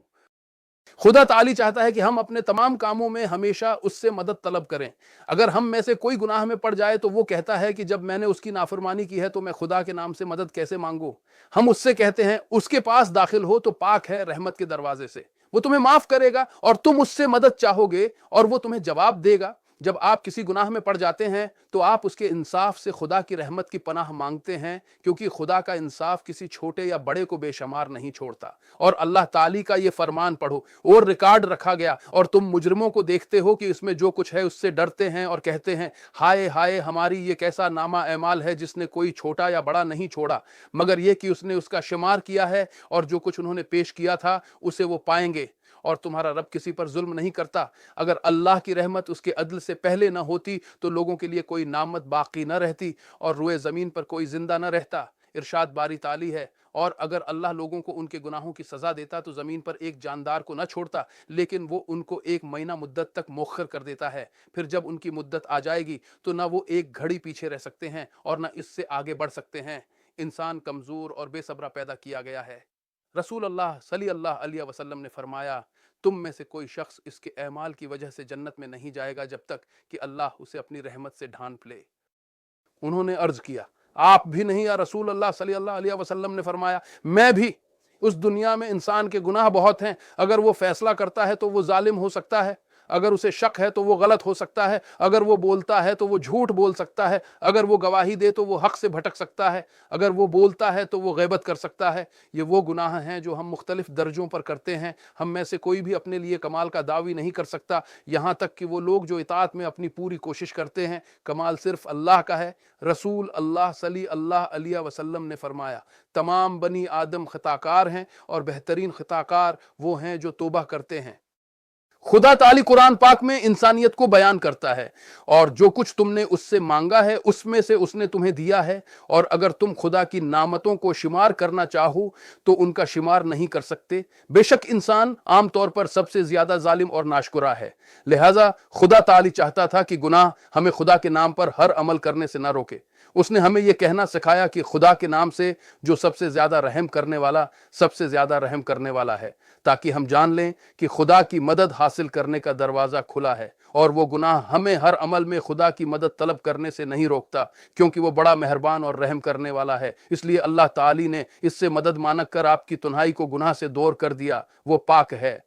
خدا تعالی چاہتا ہے کہ ہم اپنے تمام کاموں میں ہمیشہ اس سے مدد طلب کریں۔ اگر ہم میں سے کوئی گناہ میں پڑ جائے تو وہ کہتا ہے کہ جب میں نے اس کی نافرمانی کی ہے تو میں خدا کے نام سے مدد کیسے مانگوں؟ ہم اس سے کہتے ہیں اس کے پاس داخل ہو تو پاک ہے رحمت کے دروازے سے، وہ تمہیں معاف کرے گا اور تم اس سے مدد چاہو گے اور وہ تمہیں جواب دے گا۔ جب آپ کسی گناہ میں پڑ جاتے ہیں تو آپ اس کے انصاف سے خدا کی رحمت کی پناہ مانگتے ہیں، کیونکہ خدا کا انصاف کسی چھوٹے یا بڑے کو بے شمار نہیں چھوڑتا۔ اور اللہ تعالی کا یہ فرمان پڑھو اور ریکارڈ رکھا گیا، اور تم مجرموں کو دیکھتے ہو کہ اس میں جو کچھ ہے اس سے ڈرتے ہیں اور کہتے ہیں ہائے ہائے ہماری یہ کیسا نامہ اعمال ہے جس نے کوئی چھوٹا یا بڑا نہیں چھوڑا، مگر یہ کہ اس نے اس کا شمار کیا ہے اور جو کچھ انہوں نے پیش کیا تھا اسے وہ پائیں گے۔ اور تمہارا رب کسی پر ظلم نہیں کرتا۔ اگر اللہ کی رحمت اس کے عدل سے پہلے نہ ہوتی تو لوگوں کے لیے کوئی نعمت باقی نہ رہتی اور روئے زمین پر کوئی زندہ نہ رہتا۔ ارشاد باری تعالی ہے، اور اگر اللہ لوگوں کو ان کے گناہوں کی سزا دیتا تو زمین پر ایک جاندار کو نہ چھوڑتا، لیکن وہ ان کو ایک مہینہ مدت تک مؤخر کر دیتا ہے۔ پھر جب ان کی مدت آ جائے گی تو نہ وہ ایک گھڑی پیچھے رہ سکتے ہیں اور نہ اس سے آگے بڑھ سکتے ہیں۔ انسان کمزور اور بے صبرہ پیدا کیا گیا ہے۔ رسول اللہ صلی اللہ علیہ وسلم نے فرمایا، تم میں سے کوئی شخص اس کے اعمال کی وجہ سے جنت میں نہیں جائے گا جب تک کہ اللہ اسے اپنی رحمت سے ڈھانپ لے۔ انہوں نے عرض کیا، آپ بھی نہیں یا رسول اللہ صلی اللہ علیہ وسلم؟ نے فرمایا، میں بھی۔ اس دنیا میں انسان کے گناہ بہت ہیں، اگر وہ فیصلہ کرتا ہے تو وہ ظالم ہو سکتا ہے، اگر اسے شک ہے تو وہ غلط ہو سکتا ہے، اگر وہ بولتا ہے تو وہ جھوٹ بول سکتا ہے، اگر وہ گواہی دے تو وہ حق سے بھٹک سکتا ہے، اگر وہ بولتا ہے تو وہ غیبت کر سکتا ہے۔ یہ وہ گناہ ہیں جو ہم مختلف درجوں پر کرتے ہیں۔ ہم میں سے کوئی بھی اپنے لیے کمال کا دعوی نہیں کر سکتا، یہاں تک کہ وہ لوگ جو اطاعت میں اپنی پوری کوشش کرتے ہیں۔ کمال صرف اللہ کا ہے۔ رسول اللہ صلی اللہ علیہ وسلم نے فرمایا، تمام بنی آدم خطا کار ہیں اور بہترین خطا کار وہ ہیں جو توبہ کرتے ہیں۔ خدا تعالی قرآن پاک میں انسانیت کو بیان کرتا ہے، اور جو کچھ تم نے اس سے مانگا ہے اس میں سے اس نے تمہیں دیا ہے، اور اگر تم خدا کی نعمتوں کو شمار کرنا چاہو تو ان کا شمار نہیں کر سکتے۔ بے شک انسان عام طور پر سب سے زیادہ ظالم اور ناشکرا ہے، لہٰذا خدا تعالی چاہتا تھا کہ گناہ ہمیں خدا کے نام پر ہر عمل کرنے سے نہ روکے۔ اس نے ہمیں یہ کہنا سکھایا کہ خدا کے نام سے جو سب سے زیادہ رحم کرنے والا سب سے زیادہ رحم کرنے والا ہے، تاکہ ہم جان لیں کہ خدا کی مدد حاصل کرنے کا دروازہ کھلا ہے، اور وہ گناہ ہمیں ہر عمل میں خدا کی مدد طلب کرنے سے نہیں روکتا، کیونکہ وہ بڑا مہربان اور رحم کرنے والا ہے۔ اس لیے اللہ تعالی نے اس سے مدد مانگ کر آپ کی تنہائی کو گناہ سے دور کر دیا، وہ پاک ہے۔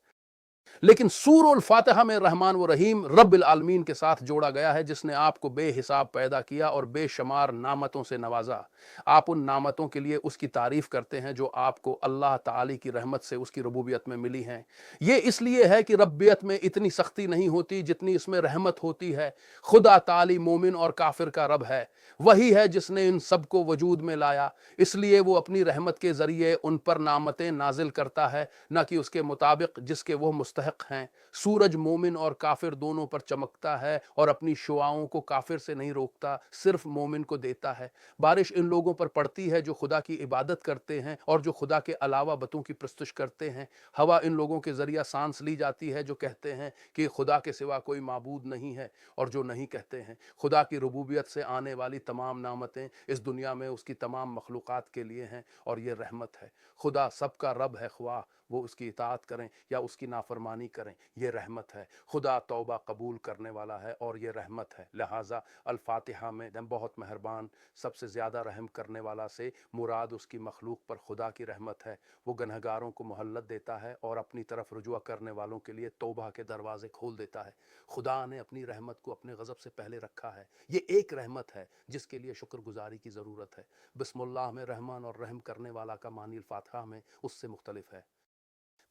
لیکن سورہ الفاتحہ میں رحمان و رحیم رب العالمین کے ساتھ جوڑا گیا ہے، جس نے آپ کو بے حساب پیدا کیا اور بے شمار نعمتوں سے نوازا۔ آپ ان نعمتوں کے لیے اس کی تعریف کرتے ہیں جو آپ کو اللہ تعالی کی رحمت سے اس کی ربوبیت میں ملی ہیں۔ یہ اس لیے ہے کہ ربوبیت میں اتنی سختی نہیں ہوتی جتنی اس میں رحمت ہوتی ہے۔ خدا تعالی مومن اور کافر کا رب ہے، وہی ہے جس نے ان سب کو وجود میں لایا، اس لیے وہ اپنی رحمت کے ذریعے ان پر نعمتیں نازل کرتا ہے، نہ کہ اس کے مطابق جس کے وہ مستحق ہیں۔ سورج مومن اور کافر دونوں پر چمکتا ہے اور اپنی شعاؤں کو کافر سے نہیں روکتا، صرف مومن کو دیتا ہے۔ بارش ان لوگوں پر پڑتی ہے جو خدا کی عبادت کرتے ہیں اور جو خدا کے علاوہ بتوں کی پرستش کرتے ہیں۔ ہوا ان لوگوں کے ذریعہ سانس لی جاتی ہے جو کہتے ہیں کہ خدا کے سوا کوئی معبود نہیں ہے، اور جو نہیں کہتے ہیں۔ خدا کی ربوبیت سے آنے والی تمام نعمتیں اس دنیا میں اس کی تمام مخلوقات کے لیے ہیں، اور یہ رحمت ہے۔ خدا سب کا رب ہے، خواہ وہ اس کی اطاعت کریں یا اس کی نافرمانی کریں، یہ رحمت ہے۔ خدا توبہ قبول کرنے والا ہے اور یہ رحمت ہے۔ لہٰذا الفاتحہ میں بہت مہربان، سب سے زیادہ رحم کرنے والا سے مراد اس کی مخلوق پر خدا کی رحمت ہے۔ وہ گنہگاروں کو مہلت دیتا ہے اور اپنی طرف رجوع کرنے والوں کے لیے توبہ کے دروازے کھول دیتا ہے۔ خدا نے اپنی رحمت کو اپنے غضب سے پہلے رکھا ہے۔ یہ ایک رحمت ہے جس کے لیے شکر گزاری کی ضرورت ہے۔ بسم اللہ میں رحمان اور رحم کرنے والا کا معنی الفاتحہ میں اس سے مختلف ہے۔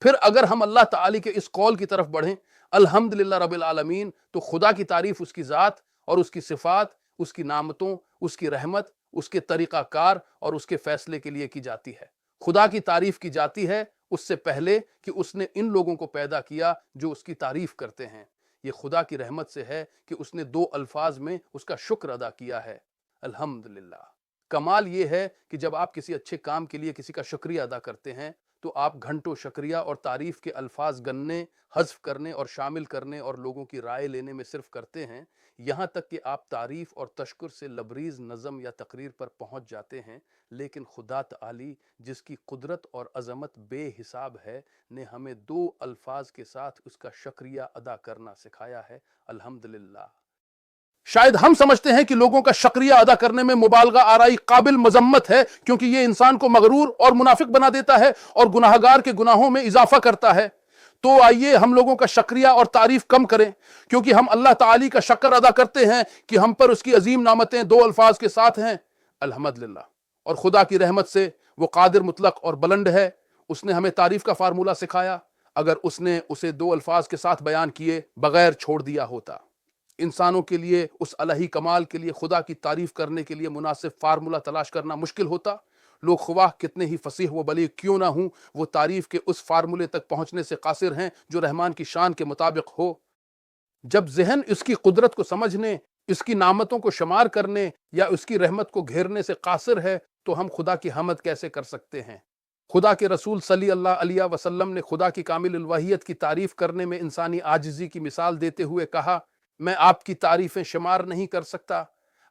پھر اگر ہم اللہ تعالی کے اس قول کی طرف بڑھیں، الحمدللہ رب العالمین، تو خدا کی تعریف اس کی ذات اور اس کی صفات، اس کی نعمتوں، اس کی رحمت، اس کے طریقہ کار اور اس کے فیصلے کے لیے کی جاتی ہے۔ خدا کی تعریف کی جاتی ہے اس سے پہلے کہ اس نے ان لوگوں کو پیدا کیا جو اس کی تعریف کرتے ہیں۔ یہ خدا کی رحمت سے ہے کہ اس نے دو الفاظ میں اس کا شکر ادا کیا ہے، الحمدللہ۔ کمال یہ ہے کہ جب آپ کسی اچھے کام کے لیے کسی کا شکریہ ادا کرتے ہیں تو آپ گھنٹوں شکریہ اور تعریف کے الفاظ گننے، حذف کرنے اور شامل کرنے اور لوگوں کی رائے لینے میں صرف کرتے ہیں، یہاں تک کہ آپ تعریف اور تشکر سے لبریز نظم یا تقریر پر پہنچ جاتے ہیں، لیکن خدا تعالی جس کی قدرت اور عظمت بے حساب ہے نے ہمیں 2 الفاظ کے ساتھ اس کا شکریہ ادا کرنا سکھایا ہے، الحمدللہ۔ شاید ہم سمجھتے ہیں کہ لوگوں کا شکریہ ادا کرنے میں مبالغہ آرائی قابل مذمت ہے، کیونکہ یہ انسان کو مغرور اور منافق بنا دیتا ہے اور گناہگار کے گناہوں میں اضافہ کرتا ہے۔ تو آئیے ہم لوگوں کا شکریہ اور تعریف کم کریں، کیونکہ ہم اللہ تعالی کا شکر ادا کرتے ہیں کہ ہم پر اس کی عظیم نعمتیں 2 الفاظ کے ساتھ ہیں، الحمدللہ۔ اور خدا کی رحمت سے وہ قادر مطلق اور بلند ہے، اس نے ہمیں تعریف کا فارمولہ سکھایا۔ اگر اس نے اسے 2 الفاظ کے ساتھ بیان کیے بغیر چھوڑ دیا ہوتا، انسانوں کے لیے اس الہی کمال کے لیے خدا کی تعریف کرنے کے لیے مناسب فارمولہ تلاش کرنا مشکل ہوتا۔ لوگ خواہ کتنے ہی فصیح و بلیغ کیوں نہ ہوں، وہ تعریف کے اس فارمولے تک پہنچنے سے قاصر ہیں جو رحمان کی شان کے مطابق ہو۔ جب ذہن اس کی قدرت کو سمجھنے، اس کی نعمتوں کو شمار کرنے یا اس کی رحمت کو گھیرنے سے قاصر ہے، تو ہم خدا کی حمد کیسے کر سکتے ہیں؟ خدا کے رسول صلی اللہ علیہ وسلم نے خدا کی کامل الوہیت کی تعریف کرنے میں انسانی عاجزی کی مثال دیتے ہوئے کہا، میں آپ کی تعریفیں شمار نہیں کر سکتا،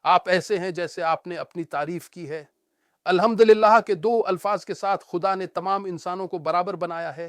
آپ ایسے ہیں جیسے آپ نے اپنی تعریف کی ہے۔ الحمدللہ کے 2 الفاظ کے ساتھ خدا نے تمام انسانوں کو برابر بنایا ہے۔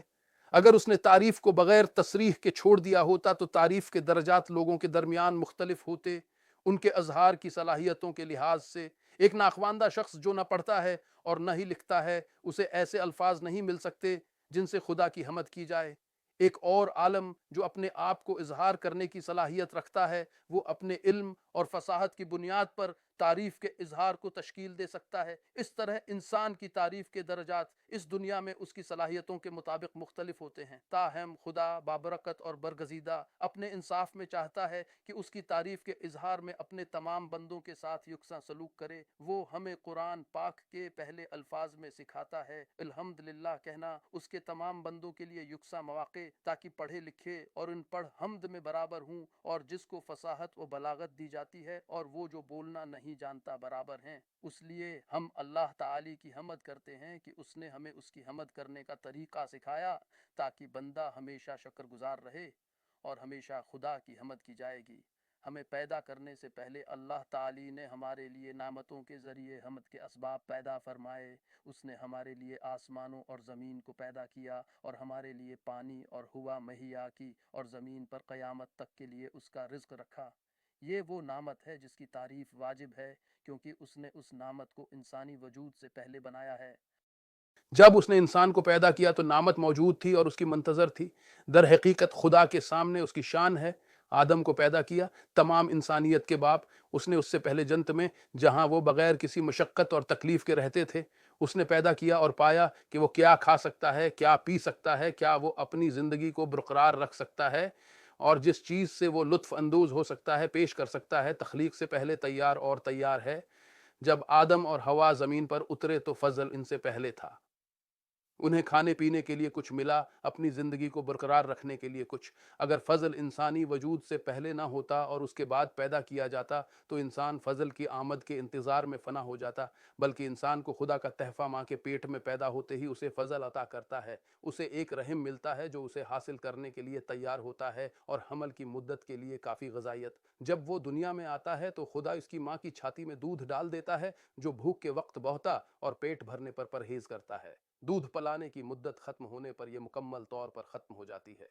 اگر اس نے تعریف کو بغیر تصریح کے چھوڑ دیا ہوتا تو تعریف کے درجات لوگوں کے درمیان مختلف ہوتے، ان کے اظہار کی صلاحیتوں کے لحاظ سے۔ ایک ناخواندہ شخص جو نہ پڑھتا ہے اور نہ ہی لکھتا ہے، اسے ایسے الفاظ نہیں مل سکتے جن سے خدا کی حمد کی جائے۔ ایک اور عالم جو اپنے آپ کو اظہار کرنے کی صلاحیت رکھتا ہے، وہ اپنے علم اور فصاحت کی بنیاد پر تعریف کے اظہار کو تشکیل دے سکتا ہے۔ اس طرح انسان کی تعریف کے درجات اس دنیا میں اس کی صلاحیتوں کے مطابق مختلف ہوتے ہیں۔ تاہم خدا بابرکت اور برگزیدہ اپنے انصاف میں چاہتا ہے کہ اس کی تعریف کے اظہار میں اپنے تمام بندوں کے ساتھ یکساں سلوک کرے۔ وہ ہمیں قرآن پاک کے پہلے الفاظ میں سکھاتا ہے، الحمدللہ کہنا اس کے تمام بندوں کے لیے یکساں مواقع، تاکہ پڑھے لکھے اور ان پڑھ حمد میں برابر ہوں، اور جس کو فصاحت و بلاغت دی جاتی ہے اور وہ جو بولنا نہیں جانتا برابر ہیں۔ اس لیے ہم اللہ تعالی کی حمد کرتے ہیں کہ اس نے ہمیں اس کی حمد کرنے کا طریقہ سکھایا، تاکہ بندہ ہمیشہ شکر گزار رہے، اور ہمیشہ خدا کی حمد کی جائے گی۔ ہمیں پیدا کرنے سے پہلے اللہ تعالی نے ہمارے لیے نعمتوں کے ذریعے حمد کے اسباب پیدا فرمائے۔ اس نے ہمارے لیے آسمانوں اور زمین کو پیدا کیا، اور ہمارے لیے پانی اور ہوا مہیا کی، اور زمین پر قیامت تک کے لیے اس کا رزق رکھا۔ یہ وہ نعمت ہے جس کی تعریف واجب ہے، کیونکہ اس نے اس نعمت کو انسانی وجود سے پہلے بنایا ہے۔ جب اس نے انسان کو پیدا کیا تو نعمت موجود تھی اور اس کی منتظر تھی۔ در حقیقت خدا کے سامنے اس کی شان ہے۔ آدم کو پیدا کیا، تمام انسانیت کے باپ۔ اس نے اس سے پہلے جنت میں، جہاں وہ بغیر کسی مشقت اور تکلیف کے رہتے تھے، اس نے پیدا کیا اور پایا کہ وہ کیا کھا سکتا ہے، کیا پی سکتا ہے، کیا وہ اپنی زندگی کو برقرار رکھ سکتا ہے، اور جس چیز سے وہ لطف اندوز ہو سکتا ہے، پیش کر سکتا ہے، تخلیق سے پہلے تیار اور تیار ہے۔ جب آدم اور حوا زمین پر اترے تو فضل ان سے پہلے تھا۔ انہیں کھانے پینے کے لیے کچھ ملا، اپنی زندگی کو برقرار رکھنے کے لیے کچھ۔ اگر فضل انسانی وجود سے پہلے نہ ہوتا اور اس کے بعد پیدا کیا جاتا تو انسان فضل کی آمد کے انتظار میں فنا ہو جاتا، بلکہ انسان کو خدا کا تحفہ ماں کے پیٹ میں پیدا ہوتے ہی اسے فضل عطا کرتا ہے۔ اسے ایک رحم ملتا ہے جو اسے حاصل کرنے کے لیے تیار ہوتا ہے، اور حمل کی مدت کے لیے کافی غذائیت۔ جب وہ دنیا میں آتا ہے تو خدا اس کی ماں کی چھاتی میں دودھ ڈال دیتا ہے، جو بھوک کے وقت بہتا اور پیٹ بھرنے پر پرہیز کرتا ہے۔ دودھ پلانے کی مدت ختم ہونے پر یہ مکمل طور پر ختم ہو جاتی ہے۔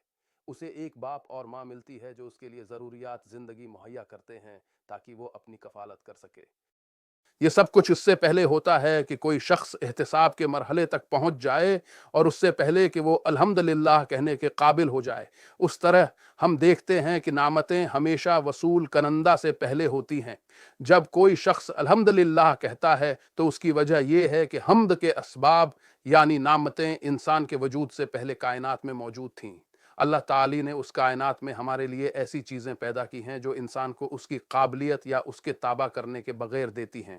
اسے ایک باپ اور ماں ملتی ہے جو اس کے لیے ضروریات زندگی مہیا کرتے ہیں تاکہ وہ اپنی کفالت کر سکے۔ یہ سب کچھ اس سے پہلے ہوتا ہے کہ کوئی شخص احتساب کے مرحلے تک پہنچ جائے، اور اس سے پہلے کہ وہ الحمدللہ کہنے کے قابل ہو جائے۔ اس طرح ہم دیکھتے ہیں کہ نعمتیں ہمیشہ وصول کنندہ سے پہلے ہوتی ہیں۔ جب کوئی شخص الحمدللہ کہتا ہے تو اس کی وجہ یہ ہے کہ حمد کے اسباب یعنی نعمتیں انسان کے وجود سے پہلے کائنات میں موجود تھیں۔ اللہ تعالی نے اس کائنات میں ہمارے لیے ایسی چیزیں پیدا کی ہیں جو انسان کو اس کی قابلیت یا اس کے تابع کرنے کے بغیر دیتی ہیں۔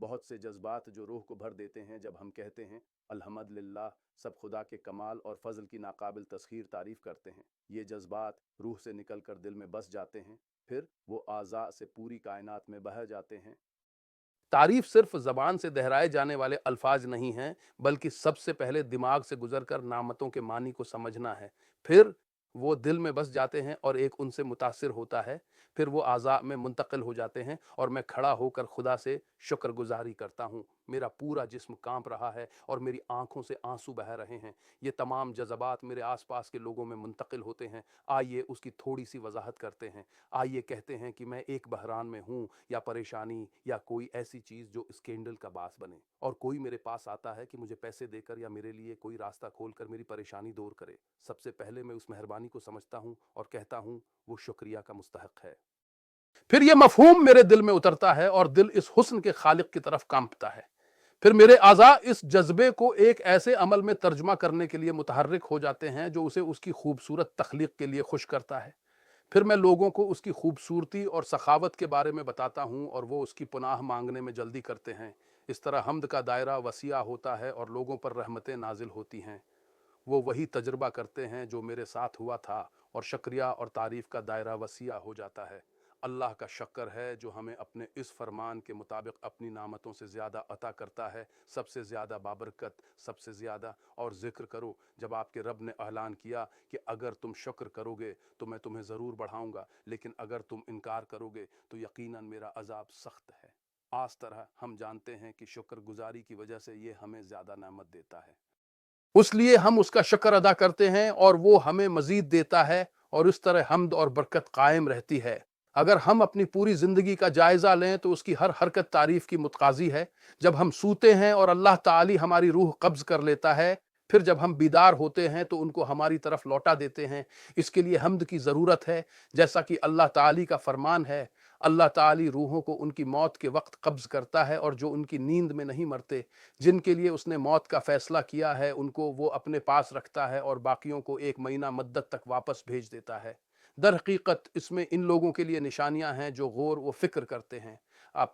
بہت سے جذبات جو روح کو بھر دیتے ہیں جب ہم کہتے ہیں الحمدللہ، سب خدا کے کمال اور فضل کی ناقابل تسخیر تعریف کرتے ہیں۔ یہ جذبات روح سے نکل کر دل میں بس جاتے ہیں، پھر وہ اعضاء سے پوری کائنات میں بہہ جاتے ہیں۔ تعریف صرف زبان سے دہرائے جانے والے الفاظ نہیں ہیں، بلکہ سب سے پہلے دماغ سے گزر کر نعمتوں کے معنی کو سمجھنا ہے، پھر وہ دل میں بس جاتے ہیں اور ایک ان سے متاثر ہوتا ہے، پھر وہ اعضاء میں منتقل ہو جاتے ہیں اور میں کھڑا ہو کر خدا سے شکر گزاری کرتا ہوں۔ میرا پورا جسم کانپ رہا ہے اور میری آنکھوں سے آنسو بہہ رہے ہیں۔ یہ تمام جذبات میرے آس پاس کے لوگوں میں منتقل ہوتے ہیں۔ آئیے اس کی تھوڑی سی وضاحت کرتے ہیں۔ آئیے کہتے ہیں کہ میں ایک بحران میں ہوں یا پریشانی یا کوئی ایسی چیز جو اسکینڈل کا باعث بنے، اور کوئی میرے پاس آتا ہے کہ مجھے پیسے دے کر یا میرے لیے کوئی راستہ کھول کر میری پریشانی دور کرے۔ سب سے پہلے میں اس مہربانی کو سمجھتا ہوں اور کہتا ہوں وہ شکریہ کا مستحق ہے۔ پھر یہ مفہوم میرے دل میں اترتا ہے اور دل اس حسن کے خالق کی طرف کانپتا ہے۔ پھر میرے اعضاء اس جذبے کو ایک ایسے عمل میں ترجمہ کرنے کے لیے متحرک ہو جاتے ہیں جو اسے اس کی خوبصورت تخلیق کے لیے خوش کرتا ہے۔ پھر میں لوگوں کو اس کی خوبصورتی اور سخاوت کے بارے میں بتاتا ہوں اور وہ اس کی پناہ مانگنے میں جلدی کرتے ہیں۔ اس طرح حمد کا دائرہ وسیع ہوتا ہے اور لوگوں پر رحمتیں نازل ہوتی ہیں۔ وہ وہی تجربہ کرتے ہیں جو میرے ساتھ ہوا تھا اور شکریہ اور تعریف کا دائرہ وسیع ہو جاتا ہے۔ اللہ کا شکر ہے جو ہمیں اپنے اس فرمان کے مطابق اپنی نعمتوں سے زیادہ عطا کرتا ہے، سب سے زیادہ بابرکت، سب سے زیادہ۔ اور ذکر کرو جب آپ کے رب نے اعلان کیا کہ اگر تم شکر کرو گے تو میں تمہیں ضرور بڑھاؤں گا، لیکن اگر تم انکار کرو گے تو یقیناً میرا عذاب سخت ہے۔ اس طرح ہم جانتے ہیں کہ شکر گزاری کی وجہ سے یہ ہمیں زیادہ نعمت دیتا ہے، اس لیے ہم اس کا شکر ادا کرتے ہیں اور وہ ہمیں مزید دیتا ہے، اور اس طرح حمد اور برکت قائم رہتی ہے۔ اگر ہم اپنی پوری زندگی کا جائزہ لیں تو اس کی ہر حرکت تعریف کی متقاضی ہے۔ جب ہم سوتے ہیں اور اللہ تعالی ہماری روح قبض کر لیتا ہے، پھر جب ہم بیدار ہوتے ہیں تو ان کو ہماری طرف لوٹا دیتے ہیں۔ اس کے لیے حمد کی ضرورت ہے، جیسا کہ اللہ تعالی کا فرمان ہے، اللہ تعالی روحوں کو ان کی موت کے وقت قبض کرتا ہے، اور جو ان کی نیند میں نہیں مرتے، جن کے لیے اس نے موت کا فیصلہ کیا ہے، ان کو وہ اپنے پاس رکھتا ہے اور باقیوں کو ایک مہینہ مدت تک واپس بھیج دیتا ہے۔ در حقیقت اس میں ان لوگوں کے لیے نشانیاں ہیں جو غور و فکر کرتے ہیں۔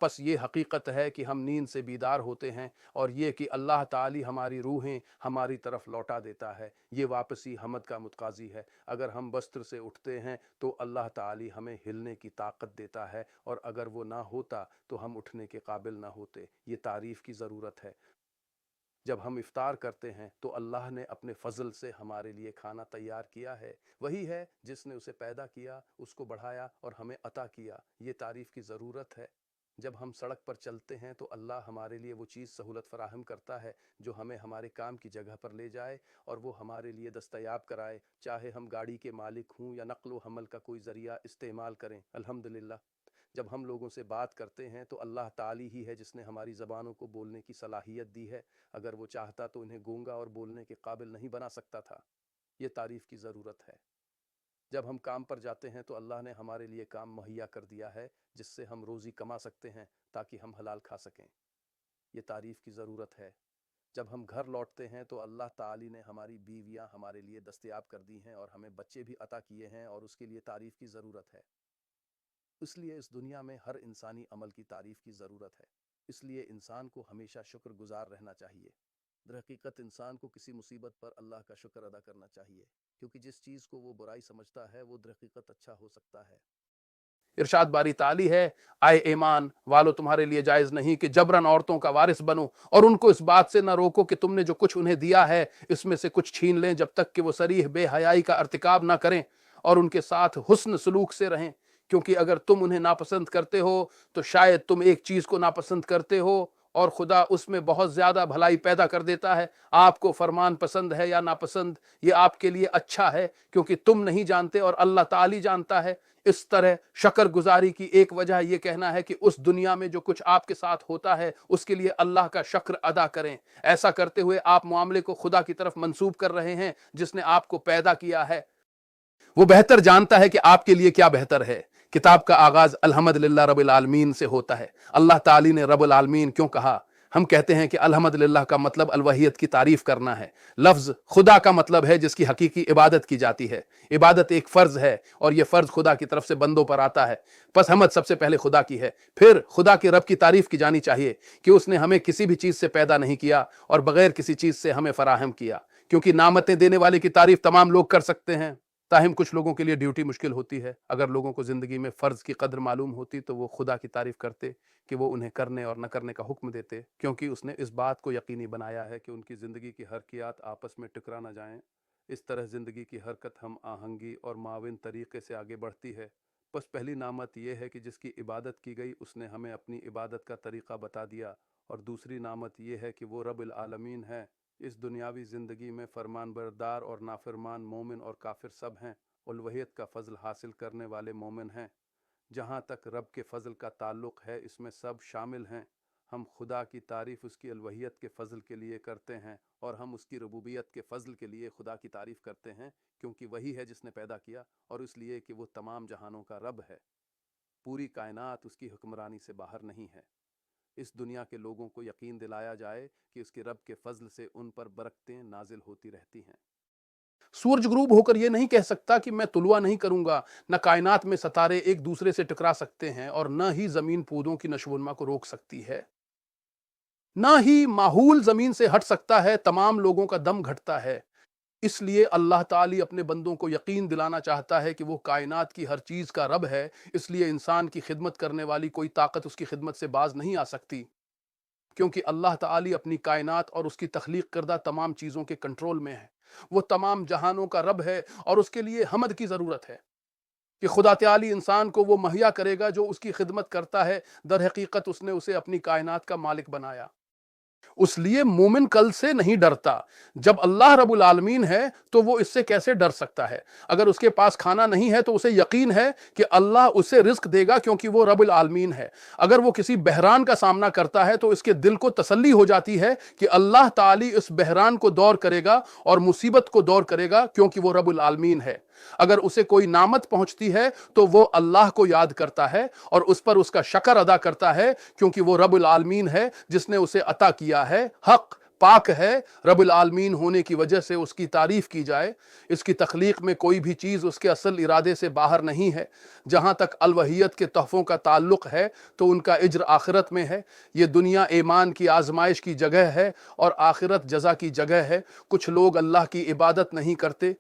پس یہ حقیقت ہے کہ ہم نیند سے بیدار ہوتے ہیں، اور یہ کہ اللہ تعالی ہماری روحیں ہماری طرف لوٹا دیتا ہے۔ یہ واپسی حمد کا متقاضی ہے۔ اگر ہم بستر سے اٹھتے ہیں تو اللہ تعالی ہمیں ہلنے کی طاقت دیتا ہے، اور اگر وہ نہ ہوتا تو ہم اٹھنے کے قابل نہ ہوتے۔ یہ تعریف کی ضرورت ہے۔ جب ہم افطار کرتے ہیں تو اللہ نے اپنے فضل سے ہمارے لیے کھانا تیار کیا ہے، وہی ہے جس نے اسے پیدا کیا، اس کو بڑھایا اور ہمیں عطا کیا۔ یہ تعریف کی ضرورت ہے۔ جب ہم سڑک پر چلتے ہیں تو اللہ ہمارے لیے وہ چیز سہولت فراہم کرتا ہے جو ہمیں ہمارے کام کی جگہ پر لے جائے اور وہ ہمارے لیے دستیاب کرائے، چاہے ہم گاڑی کے مالک ہوں یا نقل و حمل کا کوئی ذریعہ استعمال کریں۔ الحمدللہ۔ جب ہم لوگوں سے بات کرتے ہیں تو اللہ تعالی ہی ہے جس نے ہماری زبانوں کو بولنے کی صلاحیت دی ہے۔ اگر وہ چاہتا تو انہیں گونگا اور بولنے کے قابل نہیں بنا سکتا تھا۔ یہ تعریف کی ضرورت ہے۔ جب ہم کام پر جاتے ہیں تو اللہ نے ہمارے لیے کام مہیا کر دیا ہے جس سے ہم روزی کما سکتے ہیں تاکہ ہم حلال کھا سکیں۔ یہ تعریف کی ضرورت ہے۔ جب ہم گھر لوٹتے ہیں تو اللہ تعالی نے ہماری بیویاں ہمارے لیے دستیاب کر دی ہیں اور ہمیں بچے بھی عطا کیے ہیں، اور اس کے لیے تعریف کی ضرورت ہے۔ اس لیے اس دنیا میں ہر انسانی عمل کی تعریف کی ضرورت ہے۔ اس لیے انسان کو ہمیشہ شکر گزار رہنا چاہیے۔ در حقیقت انسان کو کسی مصیبت پر اللہ کا شکر ادا کرنا چاہیے، کیونکہ جس چیز کو وہ برائی سمجھتا ہے وہ در حقیقت اچھا ہو سکتا ہے۔ ارشاد باری تعالی ہے، آئے ایمان والو تمہارے لیے جائز نہیں کہ جبراً عورتوں کا وارث بنو، اور ان کو اس بات سے نہ روکو کہ تم نے جو کچھ انہیں دیا ہے اس میں سے کچھ چھین لیں، جب تک کہ وہ صریح بے حیائی کا ارتکاب نہ کریں، اور ان کے ساتھ حسن سلوک سے رہیں، کیونکہ اگر تم انہیں ناپسند کرتے ہو تو شاید تم ایک چیز کو ناپسند کرتے ہو اور خدا اس میں بہت زیادہ بھلائی پیدا کر دیتا ہے۔ آپ کو فرمان پسند ہے یا ناپسند، یہ آپ کے لیے اچھا ہے کیونکہ تم نہیں جانتے اور اللہ تعالی جانتا ہے۔ اس طرح شکر گزاری کی ایک وجہ یہ کہنا ہے کہ اس دنیا میں جو کچھ آپ کے ساتھ ہوتا ہے اس کے لیے اللہ کا شکر ادا کریں۔ ایسا کرتے ہوئے آپ معاملے کو خدا کی طرف منسوب کر رہے ہیں جس نے آپ کو پیدا کیا ہے۔ وہ بہتر جانتا ہے کہ آپ کے لیے کیا بہتر ہے۔ کتاب کا آغاز الحمدللہ رب العالمین سے ہوتا ہے۔ اللہ تعالی نے رب العالمین کیوں کہا؟ ہم کہتے ہیں کہ الحمدللہ کا مطلب الوحیت کی تعریف کرنا ہے. لفظ خدا کا مطلب ہے جس کی حقیقی عبادت کی جاتی ہے. عبادت ایک فرض ہے اور یہ فرض خدا کی طرف سے بندوں پر آتا ہے. پس حمد سب سے پہلے خدا کی ہے. پھر خدا کے رب کی تعریف کی جانی چاہیے کہ اس نے ہمیں کسی بھی چیز سے پیدا نہیں کیا اور بغیر کسی چیز سے ہمیں فراہم کیا. کیونکہ نعمتیں دینے والے کی تعریف تمام لوگ کر سکتے ہیں، تاہم کچھ لوگوں کے لیے ڈیوٹی مشکل ہوتی ہے. اگر لوگوں کو زندگی میں فرض کی قدر معلوم ہوتی تو وہ خدا کی تعریف کرتے کہ وہ انہیں کرنے اور نہ کرنے کا حکم دیتے، کیونکہ اس نے اس بات کو یقینی بنایا ہے کہ ان کی زندگی کی حرکیات آپس میں ٹکرا نہ جائیں. اس طرح زندگی کی حرکت ہم آہنگی اور معاون طریقے سے آگے بڑھتی ہے. بس پہلی نعمت یہ ہے کہ جس کی عبادت کی گئی اس نے ہمیں اپنی عبادت کا طریقہ بتا دیا، اور دوسری نعمت یہ ہے کہ وہ رب العالمین ہے. اس دنیاوی زندگی میں فرمان بردار اور نافرمان مومن اور کافر سب ہیں. الوحیت کا فضل حاصل کرنے والے مومن ہیں. جہاں تک رب کے فضل کا تعلق ہے اس میں سب شامل ہیں. ہم خدا کی تعریف اس کی الوحیت کے فضل کے لیے کرتے ہیں، اور ہم اس کی ربوبیت کے فضل کے لیے خدا کی تعریف کرتے ہیں، کیونکہ وہی ہے جس نے پیدا کیا، اور اس لیے کہ وہ تمام جہانوں کا رب ہے. پوری کائنات اس کی حکمرانی سے باہر نہیں ہے. اس دنیا کے لوگوں کو یقین دلایا جائے کہ اس کے رب کے فضل سے ان پر برکتیں نازل ہوتی رہتی ہیں. سورج غروب ہو کر یہ نہیں کہہ سکتا کہ میں طلوع نہیں کروں گا. نہ کائنات میں ستارے ایک دوسرے سے ٹکرا سکتے ہیں، اور نہ ہی زمین پودوں کی نشو و نما کو روک سکتی ہے. نہ ہی ماحول زمین سے ہٹ سکتا ہے. تمام لوگوں کا دم گھٹتا ہے. اس لیے اللہ تعالی اپنے بندوں کو یقین دلانا چاہتا ہے کہ وہ کائنات کی ہر چیز کا رب ہے. اس لیے انسان کی خدمت کرنے والی کوئی طاقت اس کی خدمت سے باز نہیں آ سکتی، کیونکہ اللہ تعالی اپنی کائنات اور اس کی تخلیق کردہ تمام چیزوں کے کنٹرول میں ہے. وہ تمام جہانوں کا رب ہے، اور اس کے لیے حمد کی ضرورت ہے کہ خدا تعالی انسان کو وہ مہیا کرے گا جو اس کی خدمت کرتا ہے. در حقیقت اس نے اسے اپنی کائنات کا مالک بنایا. اس لیے مومن کل سے نہیں ڈرتا. جب اللہ رب العالمین ہے تو وہ اس سے کیسے ڈر سکتا ہے؟ اگر اس کے پاس کھانا نہیں ہے تو اسے یقین ہے کہ اللہ اسے رزق دے گا، کیونکہ وہ رب العالمین ہے. اگر وہ کسی بحران کا سامنا کرتا ہے تو اس کے دل کو تسلی ہو جاتی ہے کہ اللہ تعالی اس بحران کو دور کرے گا اور مصیبت کو دور کرے گا، کیونکہ وہ رب العالمین ہے. اگر اسے کوئی نعمت پہنچتی ہے تو وہ اللہ کو یاد کرتا ہے اور اس پر اس کا شکر ادا کرتا ہے، کیونکہ وہ رب العالمین ہے جس نے اسے عطا کیا ہے. حق پاک ہے. رب العالمین ہونے کی وجہ سے اس کی تعریف کی جائے. اس کی تخلیق میں کوئی بھی چیز اس کے اصل ارادے سے باہر نہیں ہے. جہاں تک الوحیت کے تحفوں کا تعلق ہے تو ان کا اجر آخرت میں ہے. یہ دنیا ایمان کی آزمائش کی جگہ ہے اور آخرت جزا کی جگہ ہے. کچھ لوگ اللہ کی عبادت نہیں کرتے.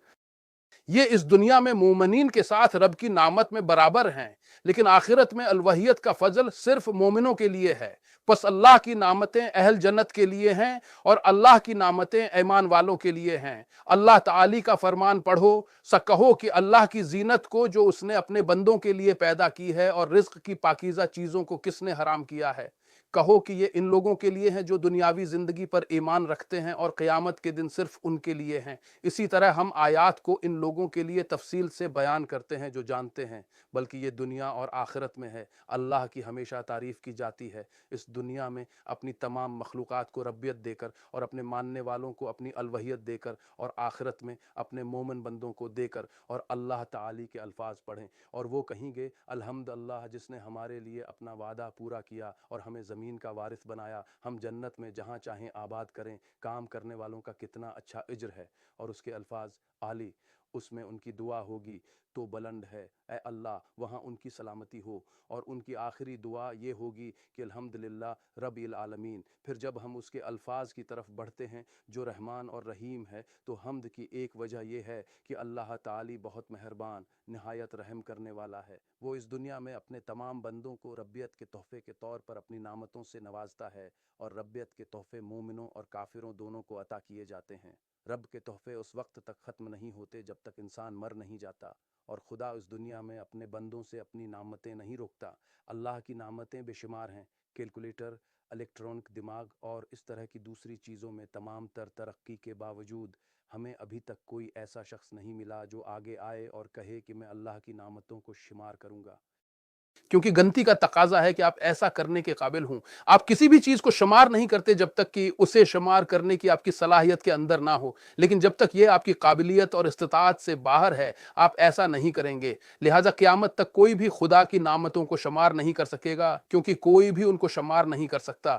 یہ اس دنیا میں مومنین کے ساتھ رب کی نعمت میں برابر ہیں، لیکن آخرت میں الوحیت کا فضل صرف مومنوں کے لیے ہے. پس اللہ کی نعمتیں اہل جنت کے لیے ہیں اور اللہ کی نعمتیں ایمان والوں کے لیے ہیں. اللہ تعالی کا فرمان پڑھو، کہو کہ اللہ کی زینت کو جو اس نے اپنے بندوں کے لیے پیدا کی ہے اور رزق کی پاکیزہ چیزوں کو کس نے حرام کیا ہے. کہو کہ یہ ان لوگوں کے لیے ہیں جو دنیاوی زندگی پر ایمان رکھتے ہیں اور قیامت کے دن صرف ان کے لیے ہیں. اسی طرح ہم آیات کو ان لوگوں کے لیے تفصیل سے بیان کرتے ہیں جو جانتے ہیں، بلکہ یہ دنیا اور آخرت میں ہے. اللہ کی ہمیشہ تعریف کی جاتی ہے، اس دنیا میں اپنی تمام مخلوقات کو ربیت دے کر اور اپنے ماننے والوں کو اپنی الوحیت دے کر، اور آخرت میں اپنے مومن بندوں کو دے کر. اور اللہ تعالی کے الفاظ پڑھیں اور وہ کہیں گے الحمد اللہ جس نے ہمارے لیے اپنا وعدہ پورا کیا اور ہمیں زمین کا وارث بنایا. ہم جنت میں جہاں چاہیں آباد کریں. کام کرنے والوں کا کتنا اچھا اجر ہے. اور اس کے الفاظ عالی، اس میں ان کی دعا ہوگی تو بلند ہے، اے اللہ وہاں ان کی سلامتی ہو. اور ان کی آخری دعا یہ ہوگی کہ الحمدللہ رب العالمین. پھر جب ہم اس کے الفاظ کی طرف بڑھتے ہیں جو رحمان اور رحیم ہے، تو حمد کی ایک وجہ یہ ہے کہ اللہ تعالی بہت مہربان نہایت رحم کرنے والا ہے. وہ اس دنیا میں اپنے تمام بندوں کو ربیت کے تحفے کے طور پر اپنی نعمتوں سے نوازتا ہے، اور ربیت کے تحفے مومنوں اور کافروں دونوں کو عطا کیے جاتے ہیں. رب کے تحفے اس وقت تک ختم نہیں ہوتے جب تک انسان مر نہیں جاتا، اور خدا اس دنیا میں اپنے بندوں سے اپنی نعمتیں نہیں روکتا. اللہ کی نعمتیں بے شمار ہیں. کیلکولیٹر، الیکٹرانک دماغ اور اس طرح کی دوسری چیزوں میں تمام تر ترقی کے باوجود ہمیں ابھی تک کوئی ایسا شخص نہیں ملا جو آگے آئے اور کہے کہ میں اللہ کی نعمتوں کو شمار کروں گا. کیونکہ گنتی کا تقاضا ہے کہ آپ ایسا کرنے کے قابل ہوں. آپ کسی بھی چیز کو شمار نہیں کرتے جب تک کہ اسے شمار کرنے کی آپ کی صلاحیت کے اندر نہ ہو، لیکن جب تک یہ آپ کی قابلیت اور استطاعت سے باہر ہے آپ ایسا نہیں کریں گے. لہٰذا قیامت تک کوئی بھی خدا کی نعمتوں کو شمار نہیں کر سکے گا، کیونکہ کوئی بھی ان کو شمار نہیں کر سکتا.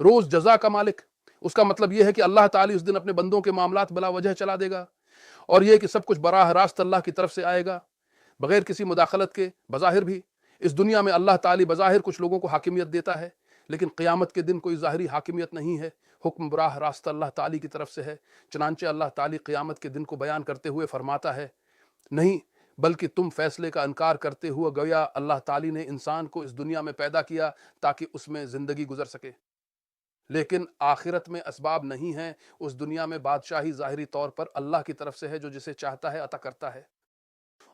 روز جزا کا مالک، اس کا مطلب یہ ہے کہ اللہ تعالی اس دن اپنے بندوں کے معاملات بلا وجہ چلا دے گا، اور یہ کہ سب کچھ براہ راست اللہ کی طرف سے آئے گا بغیر کسی مداخلت کے۔ بظاہر بھی اس دنیا میں اللہ تعالی بظاہر کچھ لوگوں کو حاکمیت دیتا ہے، لیکن قیامت کے دن کوئی ظاہری حاکمیت نہیں ہے، حکم براہ راست اللہ تعالی کی طرف سے ہے۔ چنانچہ اللہ تعالی قیامت کے دن کو بیان کرتے ہوئے فرماتا ہے، نہیں بلکہ تم فیصلے کا انکار کرتے ہوئے گویا اللہ تعالی نے انسان کو اس دنیا میں پیدا کیا تاکہ اس میں زندگی گزر سکے، لیکن آخرت میں اسباب نہیں ہیں، اس دنیا میں بادشاہی ظاہری طور پر اللہ کی طرف سے ہے جو جسے چاہتا ہے عطا کرتا ہے۔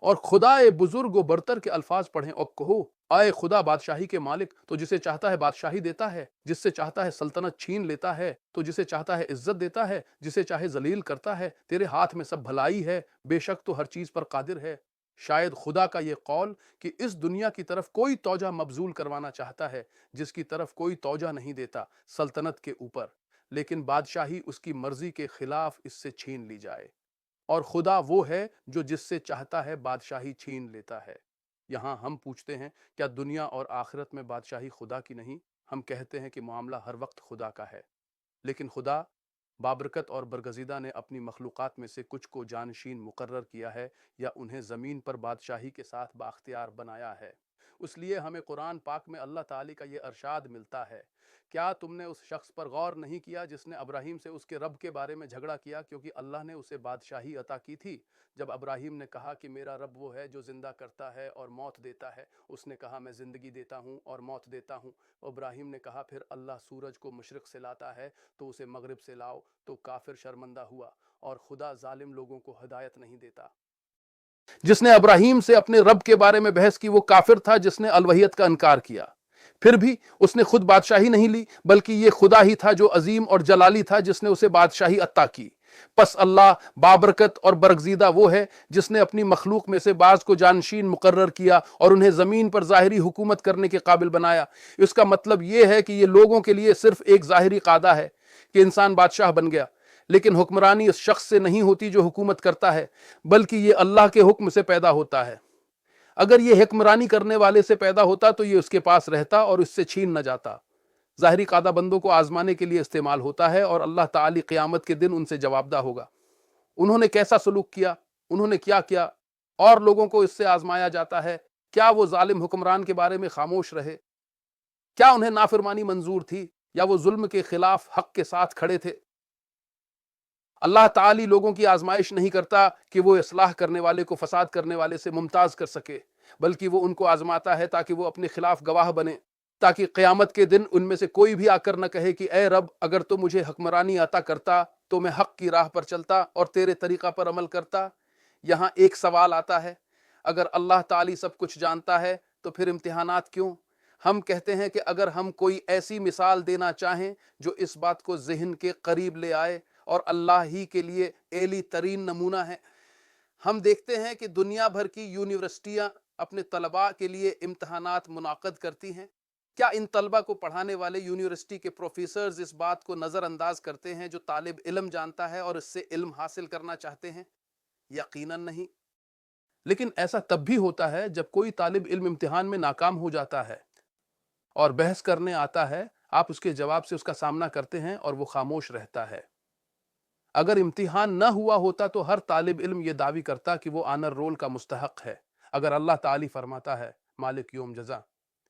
اور خدا بزرگ و برتر کے الفاظ پڑھیں اور کہو، آئے خدا بادشاہی کے مالک، تو جسے چاہتا ہے بادشاہی دیتا ہے، جس سے چاہتا ہے سلطنت چھین لیتا ہے، تو جسے چاہتا ہے عزت دیتا ہے، جسے چاہے ذلیل کرتا ہے، تیرے ہاتھ میں سب بھلائی ہے، بے شک تو ہر چیز پر قادر ہے۔ شاید خدا کا یہ قول کہ اس دنیا کی طرف کوئی توجہ مبذول کروانا چاہتا ہے جس کی طرف کوئی توجہ نہیں دیتا سلطنت کے اوپر، لیکن بادشاہی اس کی مرضی کے خلاف اس سے چھین لی جائے، اور خدا وہ ہے جو جس سے چاہتا ہے بادشاہی چھین لیتا ہے۔ یہاں ہم پوچھتے ہیں، کیا دنیا اور آخرت میں بادشاہی خدا کی نہیں؟ ہم کہتے ہیں کہ معاملہ ہر وقت خدا کا ہے، لیکن خدا بابرکت اور برگزیدہ نے اپنی مخلوقات میں سے کچھ کو جانشین مقرر کیا ہے یا انہیں زمین پر بادشاہی کے ساتھ بااختیار بنایا ہے۔ اس لیے ہمیں قرآن پاک میں اللہ تعالی کا یہ ارشاد ملتا ہے، کیا تم نے اس شخص پر غور نہیں کیا جس نے ابراہیم سے اس کے رب کے بارے میں جھگڑا کیا، کیونکہ اللہ نے اسے بادشاہی عطا کی تھی؟ جب ابراہیم نے کہا کہ میرا رب وہ ہے جو زندہ کرتا ہے اور موت دیتا ہے، اس نے کہا میں زندگی دیتا ہوں اور موت دیتا ہوں۔ ابراہیم نے کہا پھر اللہ سورج کو مشرق سے لاتا ہے تو اسے مغرب سے لاؤ، تو کافر شرمندہ ہوا، اور خدا ظالم لوگوں کو ہدایت نہیں دیتا۔ جس نے ابراہیم سے اپنے رب کے بارے میں بحث کی وہ کافر تھا جس نے الوہیت کا انکار کیا، پھر بھی اس نے خود بادشاہی نہیں لی بلکہ یہ خدا ہی تھا جو عظیم اور جلالی تھا جس نے اسے بادشاہی عطا کی۔ پس اللہ بابرکت اور برگزیدہ وہ ہے جس نے اپنی مخلوق میں سے بعض کو جانشین مقرر کیا اور انہیں زمین پر ظاہری حکومت کرنے کے قابل بنایا۔ اس کا مطلب یہ ہے کہ یہ لوگوں کے لیے صرف ایک ظاہری قاعدہ ہے کہ انسان بادشاہ بن گیا، لیکن حکمرانی اس شخص سے نہیں ہوتی جو حکومت کرتا ہے، بلکہ یہ اللہ کے حکم سے پیدا ہوتا ہے۔ اگر یہ حکمرانی کرنے والے سے پیدا ہوتا تو یہ اس کے پاس رہتا اور اس سے چھین نہ جاتا۔ ظاہری قاعدہ بندوں کو آزمانے کے لیے استعمال ہوتا ہے، اور اللہ تعالی قیامت کے دن ان سے جواب دہ ہوگا۔ انہوں نے کیسا سلوک کیا، انہوں نے کیا کیا، اور لوگوں کو اس سے آزمایا جاتا ہے۔ کیا وہ ظالم حکمران کے بارے میں خاموش رہے؟ کیا انہیں نافرمانی منظور تھی، یا وہ ظلم کے خلاف حق کے ساتھ کھڑے تھے؟ اللہ تعالی لوگوں کی آزمائش نہیں کرتا کہ وہ اصلاح کرنے والے کو فساد کرنے والے سے ممتاز کر سکے، بلکہ وہ ان کو آزماتا ہے تاکہ وہ اپنے خلاف گواہ بنے، تاکہ قیامت کے دن ان میں سے کوئی بھی آ کر نہ کہے کہ اے رب اگر تو مجھے حکمرانی عطا کرتا تو میں حق کی راہ پر چلتا اور تیرے طریقہ پر عمل کرتا۔ یہاں ایک سوال آتا ہے، اگر اللہ تعالی سب کچھ جانتا ہے تو پھر امتحانات کیوں؟ ہم کہتے ہیں کہ اگر ہم کوئی ایسی مثال دینا چاہیں جو اس بات کو ذہن کے قریب لے آئے اور اللہ ہی کے لیے اعلی ترین نمونہ ہے، ہم دیکھتے ہیں کہ دنیا بھر کی یونیورسٹیاں اپنے طلباء کے لیے امتحانات منعقد کرتی ہیں۔ کیا ان طلباء کو پڑھانے والے یونیورسٹی کے پروفیسرز اس بات کو نظر انداز کرتے ہیں جو طالب علم جانتا ہے اور اس سے علم حاصل کرنا چاہتے ہیں؟ یقیناً نہیں۔ لیکن ایسا تب بھی ہوتا ہے جب کوئی طالب علم امتحان میں ناکام ہو جاتا ہے اور بحث کرنے آتا ہے، آپ اس کے جواب سے اس کا سامنا کرتے ہیں اور وہ خاموش رہتا ہے۔ اگر امتحان نہ ہوا ہوتا تو ہر طالب علم یہ دعوی کرتا کہ وہ آنر رول کا مستحق ہے۔ اگر اللہ تعالی فرماتا ہے مالک یوم جزا،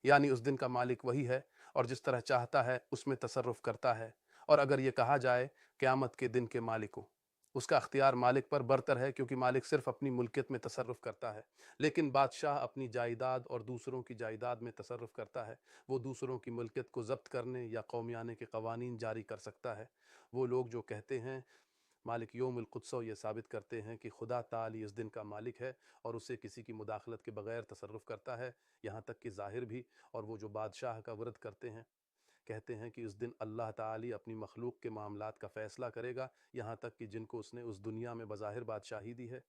یعنی اس دن کا مالک وہی ہے اور جس طرح چاہتا ہے اس میں تصرف کرتا ہے، اور اگر یہ کہا جائے قیامت کے دن کے مالک کو، اس کا اختیار مالک پر برتر ہے کیونکہ مالک صرف اپنی ملکیت میں تصرف کرتا ہے، لیکن بادشاہ اپنی جائیداد اور دوسروں کی جائیداد میں تصرف کرتا ہے۔ وہ دوسروں کی ملکیت کو ضبط کرنے یا قومیانے کے قوانین جاری کر سکتا ہے۔ وہ لوگ جو کہتے ہیں مالک یوم القدس، یہ ثابت کرتے ہیں کہ خدا تعالی اس دن کا مالک ہے اور اسے کسی کی مداخلت کے بغیر تصرف کرتا ہے، یہاں تک کہ ظاہر بھی۔ اور وہ جو بادشاہ کا ورد کرتے ہیں، کہتے ہیں کہ اس دن اللہ تعالی اپنی مخلوق کے معاملات کا فیصلہ کرے گا، یہاں تک کہ جن کو اس نے اس دنیا میں بظاہر بادشاہی دی ہے۔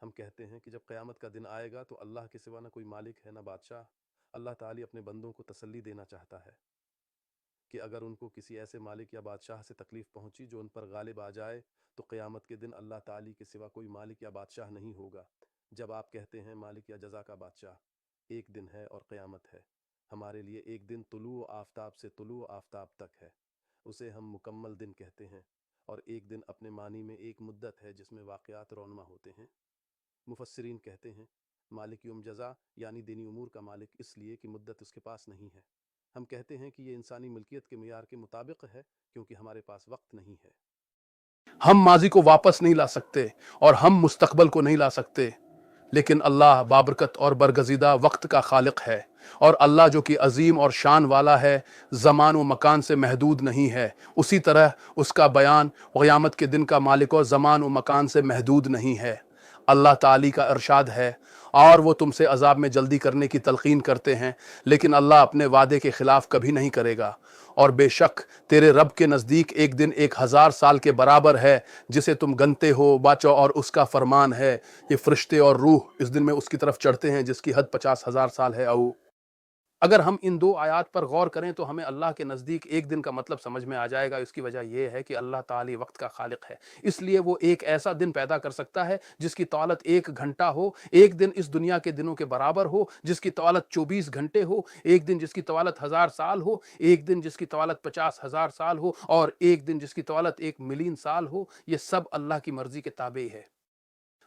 ہم کہتے ہیں کہ جب قیامت کا دن آئے گا تو اللہ کے سوا نہ کوئی مالک ہے نہ بادشاہ۔ اللہ تعالی اپنے بندوں کو تسلی دینا چاہتا ہے کہ اگر ان کو کسی ایسے مالک یا بادشاہ سے تکلیف پہنچی جو ان پر غالب آ جائے تو قیامت کے دن اللہ تعالی کے سوا کوئی مالک یا بادشاہ نہیں ہوگا۔ جب آپ کہتے ہیں مالک یا جزا کا بادشاہ، ایک دن ہے اور قیامت ہے، ہمارے لیے ایک دن طلوع آفتاب سے طلوع آفتاب تک ہے۔ اسے ہم مکمل دن کہتے ہیں، اور ایک دن اپنے معنی میں ایک مدت ہے جس میں واقعات رونما ہوتے ہیں۔ مفسرین کہتے ہیں مالک یوم جزا یعنی دینی امور کا مالک اس لیے کہ مدت اس کے پاس نہیں ہے۔ ہم کہتے ہیں کہ یہ انسانی ملکیت کے معیار کے مطابق ہے کیونکہ ہمارے پاس وقت نہیں ہے۔ ہم ماضی کو واپس نہیں لا سکتے اور ہم مستقبل کو نہیں لا سکتے، لیکن اللہ بابرکت اور برگزیدہ وقت کا خالق ہے، اور اللہ جو کہ عظیم اور شان والا ہے، زمان و مکان سے محدود نہیں ہے، اسی طرح اس کا بیان قیامت کے دن کا مالک و زمان و مکان سے محدود نہیں ہے۔ اللہ تعالی کا ارشاد ہے، اور وہ تم سے عذاب میں جلدی کرنے کی تلقین کرتے ہیں، لیکن اللہ اپنے وعدے کے خلاف کبھی نہیں کرے گا، اور بے شک تیرے رب کے نزدیک ایک دن 1000 سال کے برابر ہے جسے تم گنتے ہو باچو، اور اس کا فرمان ہے یہ فرشتے اور روح اس دن میں اس کی طرف چڑھتے ہیں جس کی حد 50,000 سال ہے۔ اگر ہم ان دو آیات پر غور کریں تو ہمیں اللہ کے نزدیک ایک دن کا مطلب سمجھ میں آ جائے گا۔ اس کی وجہ یہ ہے کہ اللہ تعالی وقت کا خالق ہے، اس لیے وہ ایک ایسا دن پیدا کر سکتا ہے جس کی طولت 1 گھنٹہ ہو، ایک دن اس دنیا کے دنوں کے برابر ہو جس کی طولت 24 گھنٹے ہو، ایک دن جس کی طولت 1000 سال ہو، ایک دن جس کی طولت 50,000 سال ہو، اور ایک دن جس کی طولت 1,000,000 سال ہو۔ یہ سب اللہ کی مرضی کے تابع ہے۔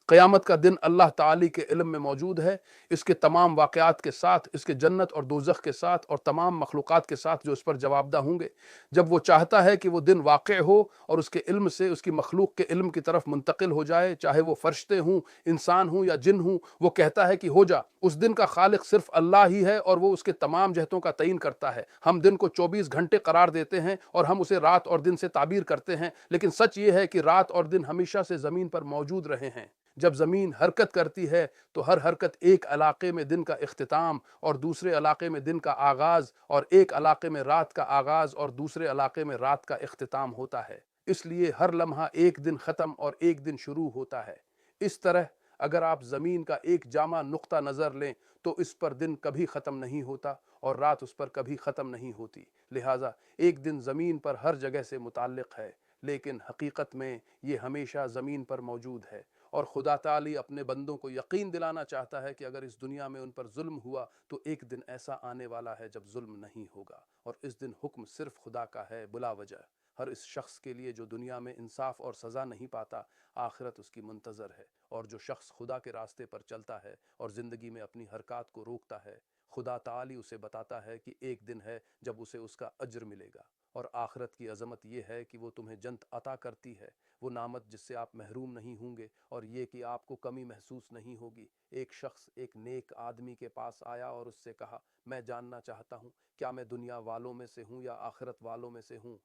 قیامت کا دن اللہ تعالی کے علم میں موجود ہے، اس کے تمام واقعات کے ساتھ، اس کے جنت اور دوزخ کے ساتھ، اور تمام مخلوقات کے ساتھ جو اس پر جوابدہ ہوں گے۔ جب وہ چاہتا ہے کہ وہ دن واقع ہو اور اس کے علم سے اس کی مخلوق کے علم کی طرف منتقل ہو جائے، چاہے وہ فرشتے ہوں، انسان ہوں یا جن ہوں، وہ کہتا ہے کہ ہو جا۔ اس دن کا خالق صرف اللہ ہی ہے اور وہ اس کے تمام جہتوں کا تعین کرتا ہے۔ ہم دن کو 24 گھنٹے قرار دیتے ہیں اور ہم اسے رات اور دن سے تعبیر کرتے ہیں، لیکن سچ یہ ہے کہ رات اور دن ہمیشہ سے زمین پر موجود رہے ہیں۔ جب زمین حرکت کرتی ہے تو ہر حرکت ایک علاقے میں دن کا اختتام اور دوسرے علاقے میں دن کا آغاز، اور ایک علاقے میں رات کا آغاز اور دوسرے علاقے میں رات کا اختتام ہوتا ہے۔ اس لیے ہر لمحہ ایک دن ختم اور ایک دن شروع ہوتا ہے۔ اس طرح اگر آپ زمین کا ایک جامع نقطہ نظر لیں تو اس پر دن کبھی ختم نہیں ہوتا اور رات اس پر کبھی ختم نہیں ہوتی، لہٰذا ایک دن زمین پر ہر جگہ سے متعلق ہے، لیکن حقیقت میں یہ ہمیشہ زمین پر موجود ہے۔ اور خدا تعالی اپنے بندوں کو یقین دلانا چاہتا ہے کہ اگر اس دنیا میں ان پر ظلم ہوا تو ایک دن ایسا آنے والا ہے جب ظلم نہیں ہوگا، اور اس دن حکم صرف خدا کا ہے بلا وجہ۔ ہر اس شخص کے لیے جو دنیا میں انصاف اور سزا نہیں پاتا، آخرت اس کی منتظر ہے، اور جو شخص خدا کے راستے پر چلتا ہے اور زندگی میں اپنی حرکات کو روکتا ہے، خدا تعالی اسے بتاتا ہے کہ ایک دن ہے جب اسے اس کا اجر ملے گا۔ اور آخرت کی عظمت یہ ہے کہ وہ تمہیں جنت عطا کرتی ہے، وہ نعمت جس سے آپ محروم نہیں ہوں گے، اور یہ کہ آپ کو کمی محسوس نہیں ہوگی۔ ایک شخص ایک نیک آدمی کے پاس آیا اور اس سے کہا، میں جاننا چاہتا ہوں کیا میں دنیا والوں میں سے ہوں یا آخرت والوں میں سے ہوں؟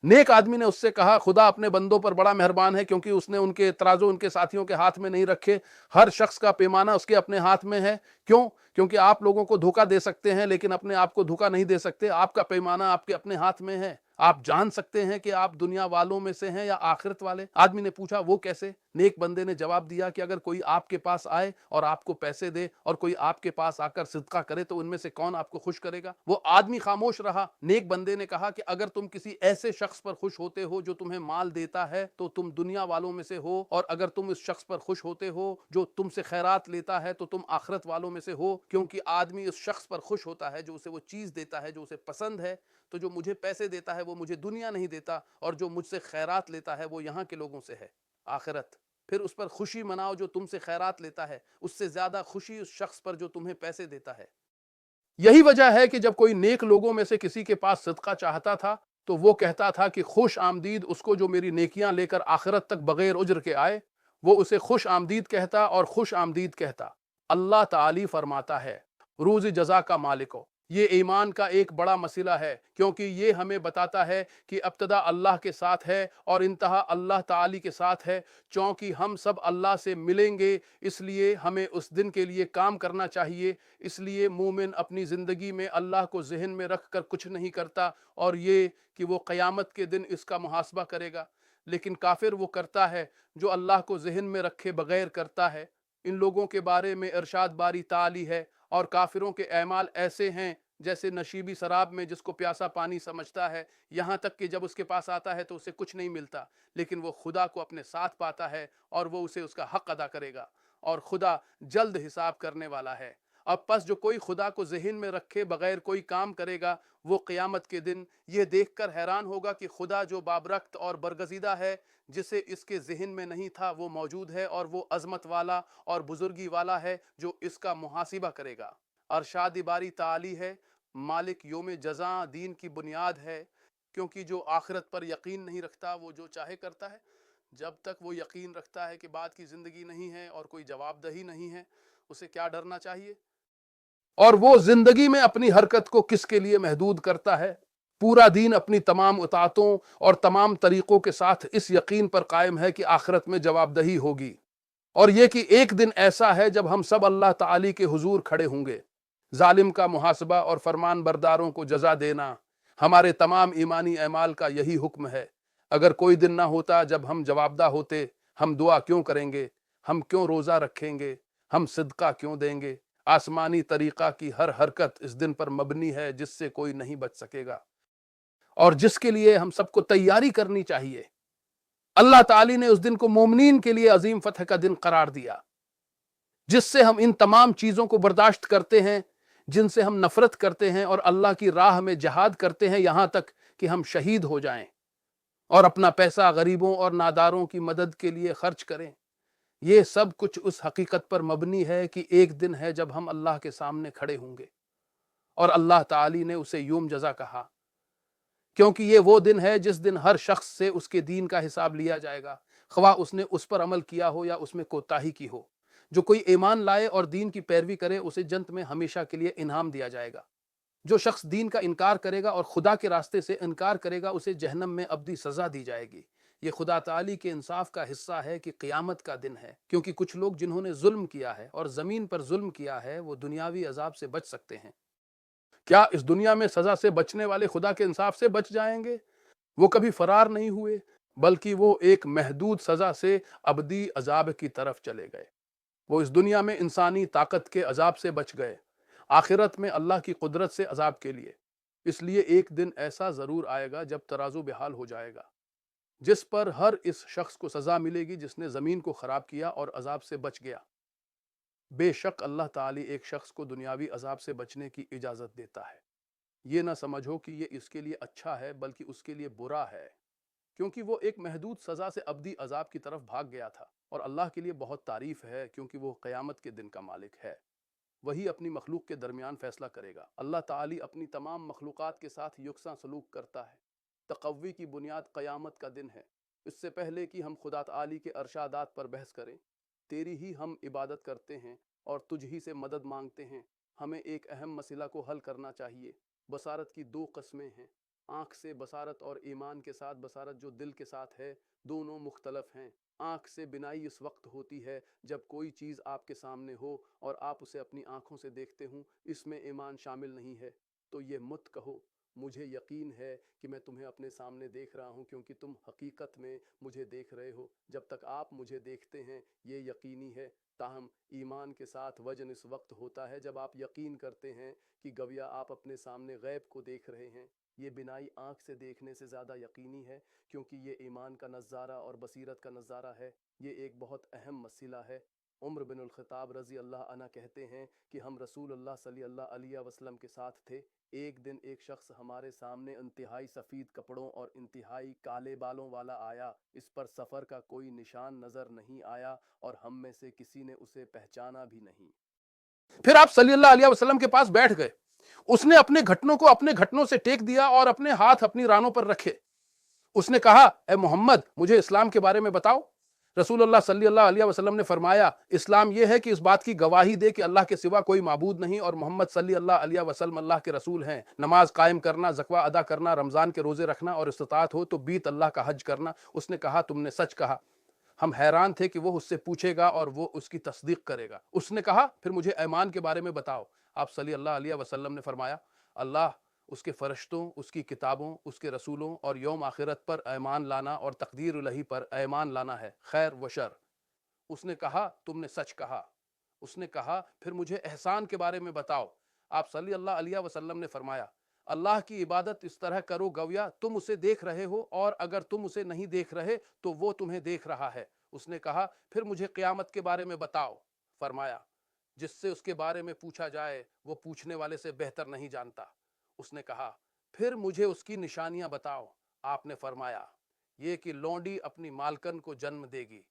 نیک آدمی نے اس سے کہا، خدا اپنے بندوں پر بڑا مہربان ہے کیونکہ اس نے ان کے ترازو ان کے ساتھیوں کے ہاتھ میں نہیں رکھے، ہر شخص کا پیمانہ اس کے اپنے ہاتھ میں ہے۔ کیوں؟ کیونکہ آپ لوگوں کو دھوکہ دے سکتے ہیں لیکن اپنے آپ کو دھوکہ نہیں دے سکتے۔ آپ کا پیمانہ آپ کے اپنے ہاتھ میں ہے، آپ جان سکتے ہیں کہ آپ دنیا والوں میں سے ہیں یا آخرت والے۔ آدمی نے پوچھا وہ کیسے؟ نیک بندے نے جواب دیا کہ اگر کوئی آپ کے پاس آئے اور آپ کو پیسے دے اور کوئی آپ کے پاس آ کر صدقہ کرے تو ان میں سے کون آپ کو خوش کرے گا؟ وہ آدمی خاموش رہا۔ نیک بندے نے کہا کہ اگر تم کسی ایسے شخص پر خوش ہوتے ہو جو تمہیں مال دیتا ہے تو تم دنیا والوں میں سے ہو، اور اگر تم اس شخص پر خوش ہوتے ہو جو تم سے خیرات لیتا ہے تو تم آخرت والوں میں سے ہو، کیونکہ آدمی اس شخص پر خوش ہوتا ہے جو اسے وہ چیز دیتا ہے جو اسے پسند ہے۔ تو جو مجھے پیسے دیتا ہے وہ مجھے دنیا نہیں دیتا، اور جو مجھ سے خیرات لیتا ہے وہ یہاں کے لوگوں سے ہے، آخرت۔ پھر اس پر خوشی مناؤ جو تم سے خیرات لیتا ہے، اس سے زیادہ خوشی اس شخص پر جو تمہیں پیسے دیتا ہے۔ یہی وجہ ہے کہ جب کوئی نیک لوگوں میں سے کسی کے پاس صدقہ چاہتا تھا تو وہ کہتا تھا کہ خوش آمدید اس کو جو میری نیکیاں لے کر آخرت تک بغیر اجر کے آئے، وہ اسے خوش آمدید کہتا اور خوش آمدید کہتا۔ اللہ تعالی فرماتا ہے، روز جزا کا مالک ہو۔ یہ ایمان کا ایک بڑا مسئلہ ہے کیونکہ یہ ہمیں بتاتا ہے کہ ابتدا اللہ کے ساتھ ہے اور انتہا اللہ تعالی کے ساتھ ہے، چونکہ ہم سب اللہ سے ملیں گے، اس لیے ہمیں اس دن کے لیے کام کرنا چاہیے۔ اس لیے مومن اپنی زندگی میں اللہ کو ذہن میں رکھ کر کچھ نہیں کرتا، اور یہ کہ وہ قیامت کے دن اس کا محاسبہ کرے گا۔ لیکن کافر وہ کرتا ہے جو اللہ کو ذہن میں رکھے بغیر کرتا ہے۔ ان لوگوں کے بارے میں ارشاد باری تعالی ہے، اور کافروں کے اعمال ایسے ہیں جیسے نشیبی شراب میں جس کو پیاسا پانی سمجھتا ہے، یہاں تک کہ جب اس کے پاس آتا ہے تو اسے کچھ نہیں ملتا، لیکن وہ خدا کو اپنے ساتھ پاتا ہے اور وہ اسے اس کا حق ادا کرے گا، اور خدا جلد حساب کرنے والا ہے۔ اب پس جو کوئی خدا کو ذہن میں رکھے بغیر کوئی کام کرے گا وہ قیامت کے دن یہ دیکھ کر حیران ہوگا کہ خدا جو بابرکت اور برگزیدہ ہے، جسے اس کے ذہن میں نہیں تھا، وہ موجود ہے، اور وہ عظمت والا اور بزرگی والا ہے جو اس کا محاسبہ کرے گا۔ ارشاد باری تعالی ہے، مالک یوم جزاء دین کی بنیاد ہے، کیونکہ جو آخرت پر یقین نہیں رکھتا وہ جو چاہے کرتا ہے۔ جب تک وہ یقین رکھتا ہے کہ بعد کی زندگی نہیں ہے اور کوئی جواب دہی نہیں ہے، اسے کیا ڈرنا چاہیے؟ اور وہ زندگی میں اپنی حرکت کو کس کے لیے محدود کرتا ہے؟ پورا دین اپنی تمام اطاعتوں اور تمام طریقوں کے ساتھ اس یقین پر قائم ہے کہ آخرت میں جواب دہی ہوگی، اور یہ کہ ایک دن ایسا ہے جب ہم سب اللہ تعالی کے حضور کھڑے ہوں گے۔ ظالم کا محاسبہ اور فرمان برداروں کو جزا دینا ہمارے تمام ایمانی اعمال کا یہی حکم ہے۔ اگر کوئی دن نہ ہوتا جب ہم جوابدہ ہوتے، ہم دعا کیوں کریں گے؟ ہم کیوں روزہ رکھیں گے؟ ہم صدقہ کیوں دیں گے؟ آسمانی طریقہ کی ہر حرکت اس دن پر مبنی ہے جس سے کوئی نہیں بچ سکے گا، اور جس کے لیے ہم سب کو تیاری کرنی چاہیے۔ اللہ تعالی نے اس دن کو مومنین کے لیے عظیم فتح کا دن قرار دیا، جس سے ہم ان تمام چیزوں کو برداشت کرتے ہیں جن سے ہم نفرت کرتے ہیں، اور اللہ کی راہ میں جہاد کرتے ہیں یہاں تک کہ ہم شہید ہو جائیں، اور اپنا پیسہ غریبوں اور ناداروں کی مدد کے لیے خرچ کریں۔ یہ سب کچھ اس حقیقت پر مبنی ہے کہ ایک دن ہے جب ہم اللہ کے سامنے کھڑے ہوں گے، اور اللہ تعالی نے اسے یوم جزا کہا کیونکہ یہ وہ دن ہے جس دن ہر شخص سے اس کے دین کا حساب لیا جائے گا، خواہ اس نے اس پر عمل کیا ہو یا اس میں کوتاہی کی ہو۔ جو کوئی ایمان لائے اور دین کی پیروی کرے اسے جنت میں ہمیشہ کے لیے انعام دیا جائے گا۔ جو شخص دین کا انکار کرے گا اور خدا کے راستے سے انکار کرے گا اسے جہنم میں ابدی سزا دی جائے گی۔ یہ خدا تعالی کے انصاف کا حصہ ہے کہ قیامت کا دن ہے، کیونکہ کچھ لوگ جنہوں نے ظلم کیا ہے اور زمین پر ظلم کیا ہے وہ دنیاوی عذاب سے بچ سکتے ہیں۔ کیا اس دنیا میں سزا سے بچنے والے خدا کے انصاف سے بچ جائیں گے؟ وہ کبھی فرار نہیں ہوئے، بلکہ وہ ایک محدود سزا سے ابدی عذاب کی طرف چلے گئے۔ وہ اس دنیا میں انسانی طاقت کے عذاب سے بچ گئے، آخرت میں اللہ کی قدرت سے عذاب کے لیے۔ اس لیے ایک دن ایسا ضرور آئے گا جب ترازو بحال ہو جائے گا، جس پر ہر اس شخص کو سزا ملے گی جس نے زمین کو خراب کیا اور عذاب سے بچ گیا۔ بے شک اللہ تعالی ایک شخص کو دنیاوی عذاب سے بچنے کی اجازت دیتا ہے۔ یہ نہ سمجھو کہ یہ اس کے لیے اچھا ہے بلکہ اس کے لیے برا ہے، کیونکہ وہ ایک محدود سزا سے ابدی عذاب کی طرف بھاگ گیا تھا، اور اللہ کے لیے بہت تعریف ہے کیونکہ وہ قیامت کے دن کا مالک ہے۔ وہی اپنی مخلوق کے درمیان فیصلہ کرے گا۔ اللہ تعالی اپنی تمام مخلوقات کے ساتھ یکساں سلوک کرتا ہے۔ تقوی کی بنیاد قیامت کا دن ہے۔ اس سے پہلے کہ ہم خدا تعالی کے ارشادات پر بحث کریں، تیری ہی ہم عبادت کرتے ہیں اور تجھ ہی سے مدد مانگتے ہیں۔ ہمیں ایک اہم مسئلہ کو حل کرنا چاہیے۔ بصارت کی دو قسمیں ہیں، آنکھ سے بصارت اور ایمان کے ساتھ بصارت جو دل کے ساتھ ہے، دونوں مختلف ہیں۔ آنکھ سے بینائی اس وقت ہوتی ہے جب کوئی چیز آپ کے سامنے ہو اور آپ اسے اپنی آنکھوں سے دیکھتے ہوں، اس میں ایمان شامل نہیں ہے۔ تو یہ مت کہو مجھے یقین ہے کہ میں تمہیں اپنے سامنے دیکھ رہا ہوں، کیونکہ تم حقیقت میں مجھے دیکھ رہے ہو۔ جب تک آپ مجھے دیکھتے ہیں یہ یقینی ہے۔ تاہم ایمان کے ساتھ وزن اس وقت ہوتا ہے جب آپ یقین کرتے ہیں کہ گویا آپ اپنے سامنے غیب کو دیکھ رہے ہیں۔ یہ بینائی آنکھ سے دیکھنے سے زیادہ یقینی ہے، کیونکہ یہ ایمان کا نظارہ اور بصیرت کا نظارہ ہے۔ یہ ایک بہت اہم مسئلہ ہے۔ عمر بن الخطاب رضی اللہ عنہ کہتے ہیں کہ ہم رسول اللہ صلی اللہ علیہ وسلم کے ساتھ تھے۔ ایک دن ایک شخص ہمارے سامنے انتہائی سفید کپڑوں اور انتہائی کالے بالوں والا آیا۔ اس پر سفر کا کوئی نشان نظر نہیں آیا اور ہم میں سے کسی نے اسے پہچانا بھی نہیں۔ پھر آپ صلی اللہ علیہ وسلم کے پاس بیٹھ گئے۔ اس نے اپنے گھٹنوں کو اپنے گھٹنوں سے ٹیک دیا اور اپنے ہاتھ اپنی رانوں پر رکھے۔ اس نے کہا، اے محمد مجھے اسلام کے بارے میں بتاؤ۔ رسول اللہ صلی اللہ علیہ وسلم نے فرمایا، اسلام یہ ہے کہ اس بات کی گواہی دے کہ اللہ کے سوا کوئی معبود نہیں اور محمد صلی اللہ علیہ وسلم اللہ کے رسول ہیں، نماز قائم کرنا، زکوہ ادا کرنا، رمضان کے روزے رکھنا، اور استطاعت ہو تو بیت اللہ کا حج کرنا۔ اس نے کہا، تم نے سچ کہا۔ ہم حیران تھے کہ وہ اس سے پوچھے گا اور وہ اس کی تصدیق کرے گا۔ اس نے کہا، پھر مجھے ایمان کے بارے میں بتاؤ۔ آپ صلی اللہ علیہ وسلم نے فرمایا، اللہ، اس کے فرشتوں، اس کی کتابوں، اس کے رسولوں اور یوم آخرت پر ایمان لانا اور تقدیر الہی پر ایمان لانا ہے، خیر و شر۔ اس نے کہا، تم نے سچ کہا۔ اس نے کہا، پھر مجھے احسان کے بارے میں بتاؤ۔ آپ صلی اللہ علیہ وسلم نے فرمایا، اللہ کی عبادت اس طرح کرو گویا تم اسے دیکھ رہے ہو، اور اگر تم اسے نہیں دیکھ رہے تو وہ تمہیں دیکھ رہا ہے۔ اس نے کہا، پھر مجھے قیامت کے بارے میں بتاؤ۔ فرمایا، جس سے اس کے بارے میں پوچھا جائے وہ پوچھنے والے سے بہتر نہیں جانتا۔ اس نے کہا پھر مجھے اس کی نشانیاں بتاؤ۔ آپ نے فرمایا یہ کہ لونڈی اپنی مالکن کو جنم دے گی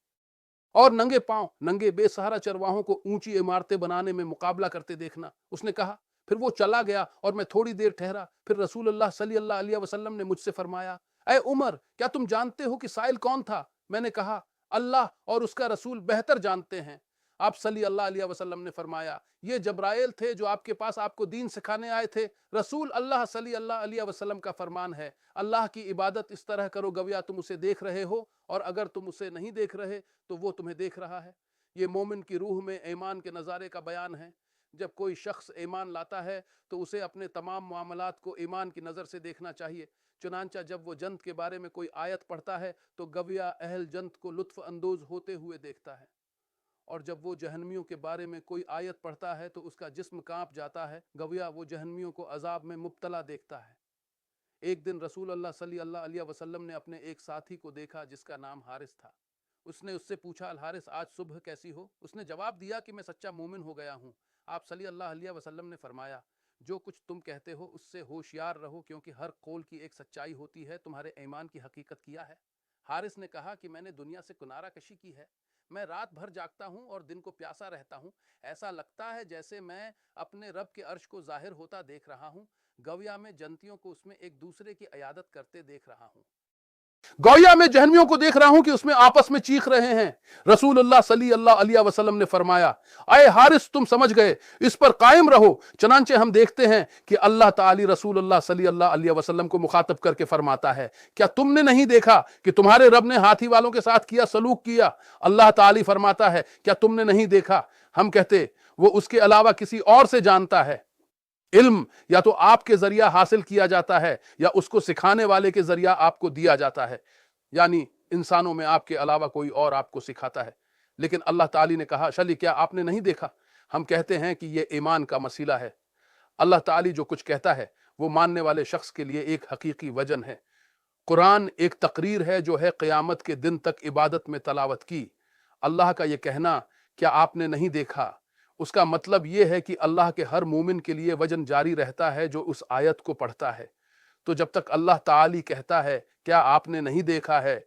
اور ننگے پاؤں ننگے بے سہارا چرواہوں کو اونچی عمارتیں بنانے میں مقابلہ کرتے دیکھنا۔ اس نے کہا پھر وہ چلا گیا اور میں تھوڑی دیر ٹھہرا، پھر رسول اللہ صلی اللہ علیہ وسلم نے مجھ سے فرمایا اے عمر کیا تم جانتے ہو کہ سائل کون تھا؟ میں نے کہا اللہ اور اس کا رسول بہتر جانتے ہیں۔ آپ صلی اللہ علیہ وسلم نے فرمایا یہ جبرائیل تھے جو آپ کے پاس آپ کو دین سکھانے آئے تھے۔ رسول اللہ صلی اللہ علیہ وسلم کا فرمان ہے اللہ کی عبادت اس طرح کرو گویا تم اسے دیکھ رہے ہو، اور اگر تم اسے نہیں دیکھ رہے تو وہ تمہیں دیکھ رہا ہے۔ یہ مومن کی روح میں ایمان کے نظارے کا بیان ہے۔ جب کوئی شخص ایمان لاتا ہے تو اسے اپنے تمام معاملات کو ایمان کی نظر سے دیکھنا چاہیے۔ چنانچہ جب وہ جنت کے بارے میں کوئی آیت پڑھتا ہے تو گویا اہل جنت کو لطف اندوز ہوتے ہوئے دیکھتا ہے، اور جب وہ جہنمیوں کے بارے میں کوئی آیت پڑھتا ہے تو اس کا جسم کانپ جاتا ہے، گویا وہ جہنمیوں کو عذاب میں مبتلا دیکھتا ہے۔ ایک دن رسول اللہ صلی اللہ علیہ وسلم نے اپنے ایک ساتھی کو دیکھا جس کا نام حارث تھا۔ اس نے اس سے پوچھا الحارث آج صبح کیسی ہو؟ اس نے جواب دیا کہ میں سچا مومن ہو گیا ہوں۔ آپ صلی اللہ علیہ وسلم نے فرمایا جو کچھ تم کہتے ہو اس سے ہوشیار رہو، کیونکہ ہر قول کی ایک سچائی ہوتی ہے۔ تمہارے ایمان کی حقیقت کیا ہے؟ حارث نے کہا کہ میں نے دنیا سے کنارہ کشی کی ہے، میں رات بھر جاگتا ہوں اور دن کو پیاسا رہتا ہوں، ایسا لگتا ہے جیسے میں اپنے رب کے عرش کو ظاہر ہوتا دیکھ رہا ہوں، گویا میں جنتیوں کو اس میں ایک دوسرے کی عیادت کرتے دیکھ رہا ہوں، گویا میں جہنمیوں کو دیکھ رہا ہوں کہ اس میں آپس میں چیخ رہے ہیں۔ رسول اللہ صلی اللہ علیہ وسلم نے فرمایا اے حارث تم سمجھ گئے، اس پر قائم رہو۔ چنانچہ ہم دیکھتے ہیں کہ اللہ تعالی رسول اللہ صلی اللہ علیہ وسلم کو مخاطب کر کے فرماتا ہے کیا تم نے نہیں دیکھا کہ تمہارے رب نے ہاتھی والوں کے ساتھ کیا سلوک کیا؟ اللہ تعالی فرماتا ہے کیا تم نے نہیں دیکھا؟ ہم کہتے وہ اس کے علاوہ کسی اور سے جانتا ہے۔ علم یا تو آپ کے ذریعہ حاصل کیا جاتا ہے یا اس کو سکھانے والے کے ذریعہ آپ کو دیا جاتا ہے، یعنی انسانوں میں آپ کے علاوہ کوئی اور آپ کو سکھاتا ہے۔ لیکن اللہ تعالی نے کہا شلی کیا آپ نے نہیں دیکھا؟ ہم کہتے ہیں کہ یہ ایمان کا مسئلہ ہے۔ اللہ تعالی جو کچھ کہتا ہے وہ ماننے والے شخص کے لیے ایک حقیقی وجن ہے۔ قرآن ایک تقریر ہے جو ہے قیامت کے دن تک عبادت میں تلاوت کی۔ اللہ کا یہ کہنا کیا آپ نے نہیں دیکھا، اس کا مطلب یہ ہے کہ اللہ کے ہر مومن کے لیے وجن جاری رہتا ہے جو اس آیت کو پڑھتا ہے۔ تو جب تک اللہ تعالی کہتا ہے کیا آپ نے نہیں دیکھا ہے،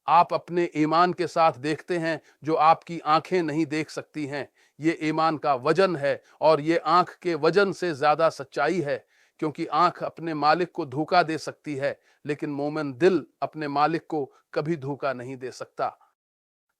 آپ اپنے ایمان کے ساتھ دیکھتے ہیں جو آپ کی آنکھیں نہیں دیکھ سکتی ہیں۔ یہ ایمان کا وجن ہے، اور یہ آنکھ کے وجن سے زیادہ سچائی ہے، کیونکہ آنکھ اپنے مالک کو دھوکہ دے سکتی ہے لیکن مومن دل اپنے مالک کو کبھی دھوکہ نہیں دے سکتا۔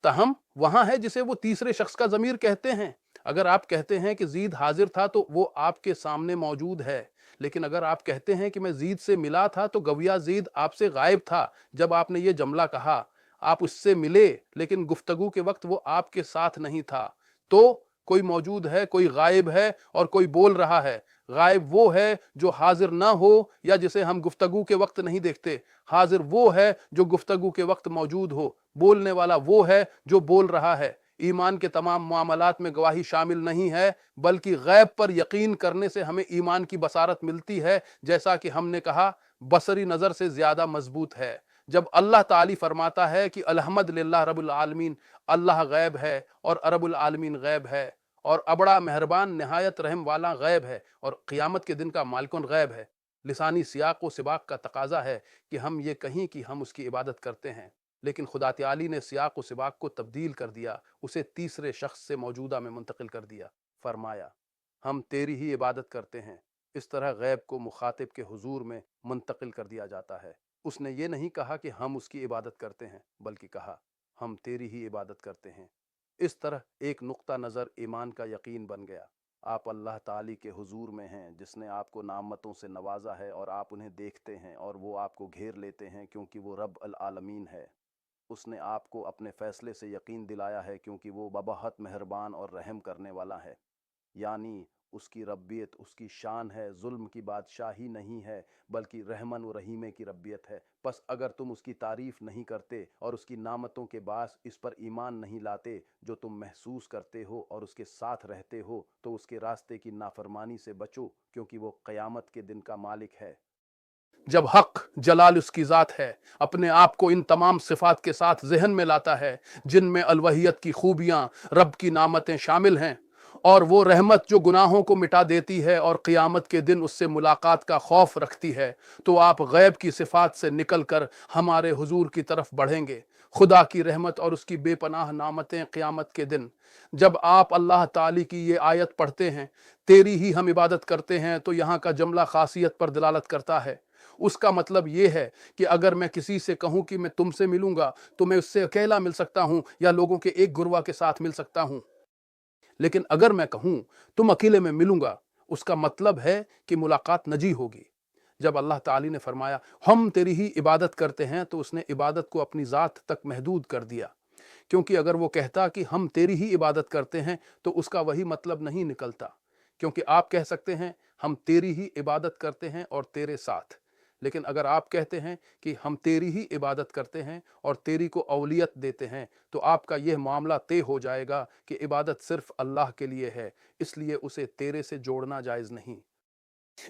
تاہم وہاں ہے جسے وہ تیسرے شخص کا ضمیر کہتے ہیں۔ اگر آپ کہتے ہیں کہ زید حاضر تھا تو وہ آپ کے سامنے موجود ہے، لیکن اگر آپ کہتے ہیں کہ میں زید سے ملا تھا تو گویا زید آپ سے غائب تھا۔ جب آپ نے یہ جملہ کہا آپ اس سے ملے لیکن گفتگو کے وقت وہ آپ کے ساتھ نہیں تھا، تو کوئی موجود ہے، کوئی غائب ہے اور کوئی بول رہا ہے۔ غائب وہ ہے جو حاضر نہ ہو یا جسے ہم گفتگو کے وقت نہیں دیکھتے، حاضر وہ ہے جو گفتگو کے وقت موجود ہو، بولنے والا وہ ہے جو بول رہا ہے۔ ایمان کے تمام معاملات میں گواہی شامل نہیں ہے، بلکہ غیب پر یقین کرنے سے ہمیں ایمان کی بصارت ملتی ہے، جیسا کہ ہم نے کہا بصری نظر سے زیادہ مضبوط ہے۔ جب اللہ تعالی فرماتا ہے کہ الحمد للہ رب العالمین، اللہ غیب ہے اور رب العالمین غیب ہے، اور بڑا مہربان نہایت رحم والا غیب ہے، اور قیامت کے دن کا مالکن غیب ہے، لسانی سیاق و سباق کا تقاضا ہے کہ ہم یہ کہیں کہ ہم اس کی عبادت کرتے ہیں، لیکن خدا تعالی نے سیاق و سباق کو تبدیل کر دیا، اسے تیسرے شخص سے موجودہ میں منتقل کر دیا۔ فرمایا ہم تیری ہی عبادت کرتے ہیں۔ اس طرح غیب کو مخاطب کے حضور میں منتقل کر دیا جاتا ہے۔ اس نے یہ نہیں کہا کہ ہم اس کی عبادت کرتے ہیں، بلکہ کہا ہم تیری ہی عبادت کرتے ہیں۔ اس طرح ایک نقطہ نظر ایمان کا یقین بن گیا۔ آپ اللہ تعالی کے حضور میں ہیں جس نے آپ کو نعمتوں سے نوازا ہے، اور آپ انہیں دیکھتے ہیں اور وہ آپ کو گھیر لیتے ہیں کیونکہ وہ رب العالمین ہے۔ اس نے آپ کو اپنے فیصلے سے یقین دلایا ہے کیونکہ وہ بہت مہربان اور رحم کرنے والا ہے، یعنی اس کی ربیت اس کی شان ہے، ظلم کی بادشاہی نہیں ہے بلکہ رحمن و رحیمے کی ربیت ہے۔ پس اگر تم اس کی تعریف نہیں کرتے اور اس کی نعمتوں کے باعث اس پر ایمان نہیں لاتے جو تم محسوس کرتے ہو اور اس کے ساتھ رہتے ہو، تو اس کے راستے کی نافرمانی سے بچو، کیونکہ وہ قیامت کے دن کا مالک ہے۔ جب حق جلال اس کی ذات ہے اپنے آپ کو ان تمام صفات کے ساتھ ذہن میں لاتا ہے جن میں الوہیت کی خوبیاں، رب کی نعمتیں شامل ہیں، اور وہ رحمت جو گناہوں کو مٹا دیتی ہے اور قیامت کے دن اس سے ملاقات کا خوف رکھتی ہے، تو آپ غیب کی صفات سے نکل کر ہمارے حضور کی طرف بڑھیں گے۔ خدا کی رحمت اور اس کی بے پناہ نعمتیں قیامت کے دن جب آپ اللہ تعالی کی یہ آیت پڑھتے ہیں، تیری ہی ہم عبادت کرتے ہیں، تو یہاں کا جملہ خاصیت پر دلالت کرتا ہے۔ اس کا مطلب یہ ہے کہ اگر میں کسی سے کہوں کہ میں تم سے ملوں گا تو میں اس سے اکیلا مل سکتا ہوں یا لوگوں کے ایک گروہ کے ساتھ مل سکتا ہوں، لیکن اگر میں کہوں تم اکیلے میں ملوں گا، اس کا مطلب ہے کہ ملاقات نجی ہوگی۔ جب اللہ تعالی نے فرمایا ہم تیری ہی عبادت کرتے ہیں، تو اس نے عبادت کو اپنی ذات تک محدود کر دیا، کیونکہ اگر وہ کہتا کہ ہم تیری ہی عبادت کرتے ہیں تو اس کا وہی مطلب نہیں نکلتا، کیونکہ آپ کہہ سکتے ہیں ہم تیری ہی عبادت کرتے ہیں اور تیرے ساتھ، لیکن اگر آپ کہتے ہیں کہ ہم تیری ہی عبادت کرتے ہیں اور تیری کو اولیت دیتے ہیں، تو آپ کا یہ معاملہ طے ہو جائے گا کہ عبادت صرف اللہ کے لیے ہے، اس لیے اسے تیرے سے جوڑنا جائز نہیں۔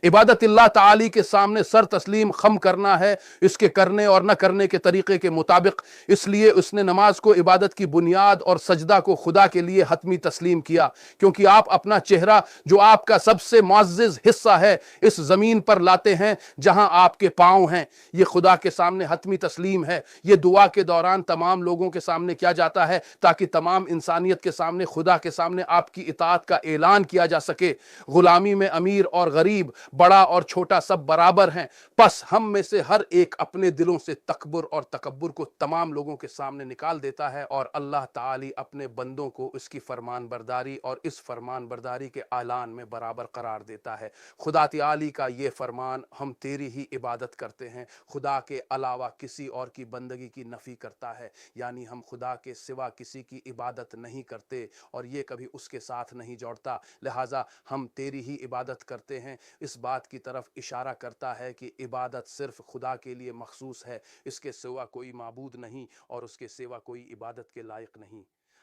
عبادت اللہ تعالی کے سامنے سر تسلیم خم کرنا ہے، اس کے کرنے اور نہ کرنے کے طریقے کے مطابق۔ اس لیے اس نے نماز کو عبادت کی بنیاد اور سجدہ کو خدا کے لیے حتمی تسلیم کیا، کیونکہ آپ اپنا چہرہ جو آپ کا سب سے معزز حصہ ہے اس زمین پر لاتے ہیں جہاں آپ کے پاؤں ہیں۔ یہ خدا کے سامنے حتمی تسلیم ہے۔ یہ دعا کے دوران تمام لوگوں کے سامنے کیا جاتا ہے تاکہ تمام انسانیت کے سامنے، خدا کے سامنے آپ کی اطاعت کا اعلان کیا جا سکے۔ غلامی میں امیر اور غریب، بڑا اور چھوٹا سب برابر ہیں، پس ہم میں سے ہر ایک اپنے دلوں سے تکبر اور تکبر کو تمام لوگوں کے سامنے نکال دیتا ہے، اور اللہ تعالی اپنے بندوں کو اس کی فرمان برداری اور اس فرمان برداری کے اعلان میں برابر قرار دیتا ہے۔ خدا تعالی کا یہ فرمان ہم تیری ہی عبادت کرتے ہیں خدا کے علاوہ کسی اور کی بندگی کی نفی کرتا ہے، یعنی ہم خدا کے سوا کسی کی عبادت نہیں کرتے اور یہ کبھی اس کے ساتھ نہیں جوڑتا، لہٰذا ہم تیری ہی عبادت کرتے ہیں اس بات کی طرف اشارہ کرتا ہے کہ عبادت صرف خدا کے لیے مخصوص ہے، اس کے سوا کوئی معبود نہیں اور اس کے سوا کوئی عبادت کے لائق نہیں۔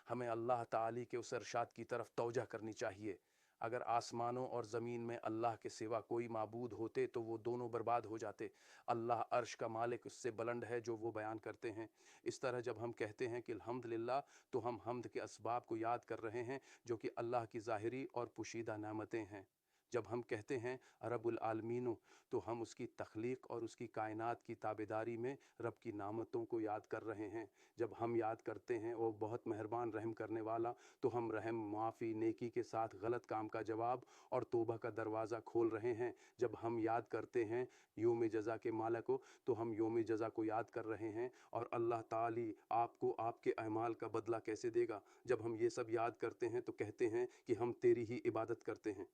ہمیں اللہ تعالی کے اس ارشاد کی طرف توجہ کرنی چاہیے۔ اگر آسمانوں اور زمین میں اللہ کے سوا کوئی معبود ہوتے تو وہ دونوں برباد ہو جاتے۔ اللہ عرش کا مالک اس سے بلند ہے جو وہ بیان کرتے ہیں۔ اس طرح جب ہم کہتے ہیں کہ الحمدللہ، تو ہم حمد کے اسباب کو یاد کر رہے ہیں جو کہ اللہ کی ظاہری اور پوشیدہ نعمتیں ہیں۔ جب ہم کہتے ہیں رب العالمین، تو ہم اس کی تخلیق اور اس کی کائنات کی تابعداری میں رب کی نعمتوں کو یاد کر رہے ہیں۔ جب ہم یاد کرتے ہیں وہ بہت مہربان رحم کرنے والا، تو ہم رحم، معافی، نیکی کے ساتھ غلط کام کا جواب اور توبہ کا دروازہ کھول رہے ہیں۔ جب ہم یاد کرتے ہیں یوم جزا کے مالک کو، تو ہم یوم جزا کو یاد کر رہے ہیں اور اللہ تعالی آپ کو آپ کے اعمال کا بدلہ کیسے دے گا۔ جب ہم یہ سب یاد کرتے ہیں تو کہتے ہیں کہ ہم تیری ہی عبادت کرتے ہیں،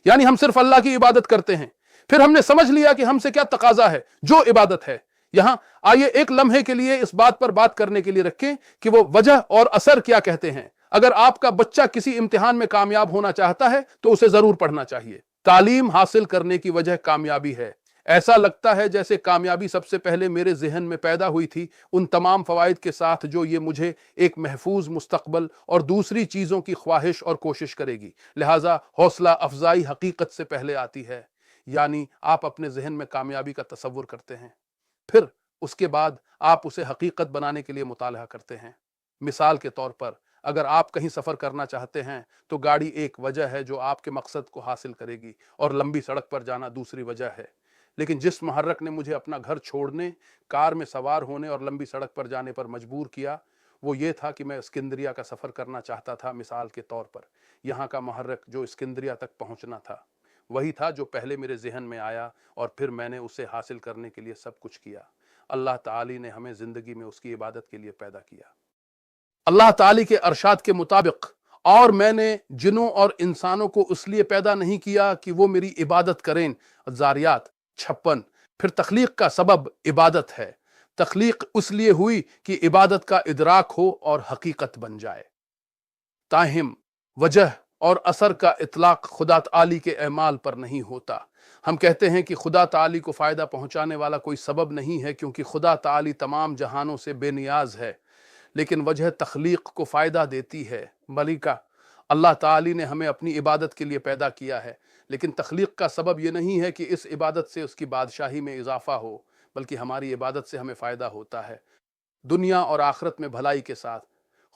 یعنی ہم صرف اللہ کی عبادت کرتے ہیں۔ پھر ہم نے سمجھ لیا کہ ہم سے کیا تقاضا ہے، جو عبادت ہے۔ یہاں آئیے ایک لمحے کے لیے اس بات پر بات کرنے کے لیے رکھیں کہ وہ وجہ اور اثر کیا کہتے ہیں۔ اگر آپ کا بچہ کسی امتحان میں کامیاب ہونا چاہتا ہے تو اسے ضرور پڑھنا چاہیے۔ تعلیم حاصل کرنے کی وجہ کامیابی ہے۔ ایسا لگتا ہے جیسے کامیابی سب سے پہلے میرے ذہن میں پیدا ہوئی تھی، ان تمام فوائد کے ساتھ جو یہ مجھے ایک محفوظ مستقبل اور دوسری چیزوں کی خواہش اور کوشش کرے گی۔ لہٰذا حوصلہ افزائی حقیقت سے پہلے آتی ہے، یعنی آپ اپنے ذہن میں کامیابی کا تصور کرتے ہیں، پھر اس کے بعد آپ اسے حقیقت بنانے کے لیے مطالعہ کرتے ہیں۔ مثال کے طور پر اگر آپ کہیں سفر کرنا چاہتے ہیں تو گاڑی ایک وجہ ہے جو آپ کے مقصد کو حاصل کرے گی، اور لمبی سڑک پر جانا دوسری وجہ ہے۔ لیکن جس محرک نے مجھے اپنا گھر چھوڑنے، کار میں سوار ہونے اور لمبی سڑک پر جانے پر مجبور کیا، وہ یہ تھا کہ میں اسکندریہ کا سفر کرنا چاہتا تھا۔ مثال کے طور پر یہاں کا محرک جو اسکندریہ تک پہنچنا تھا، وہی تھا جو پہلے میرے ذہن میں آیا، اور پھر میں نے اسے حاصل کرنے کے لیے سب کچھ کیا۔ اللہ تعالی نے ہمیں زندگی میں اس کی عبادت کے لیے پیدا کیا۔ اللہ تعالی کے ارشاد کے مطابق، اور میں نے جنوں اور انسانوں کو اس لیے پیدا نہیں کیا کہ وہ میری عبادت کریں۔ الذاریات 56۔ پھر تخلیق کا سبب عبادت ہے۔ تخلیق اس لیے ہوئی کہ عبادت کا ادراک ہو اور حقیقت بن جائے۔ تاہم وجہ اور اثر کا اطلاق خدا تعالی کے اعمال پر نہیں ہوتا۔ ہم کہتے ہیں کہ خدا تعالی کو فائدہ پہنچانے والا کوئی سبب نہیں ہے، کیونکہ خدا تعالی تمام جہانوں سے بے نیاز ہے، لیکن وجہ تخلیق کو فائدہ دیتی ہے۔ ملکہ اللہ تعالی نے ہمیں اپنی عبادت کے لیے پیدا کیا ہے، لیکن تخلیق کا سبب یہ نہیں ہے کہ اس عبادت سے اس کی بادشاہی میں اضافہ ہو، بلکہ ہماری عبادت سے ہمیں فائدہ ہوتا ہے دنیا اور آخرت میں بھلائی کے ساتھ۔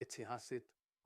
86।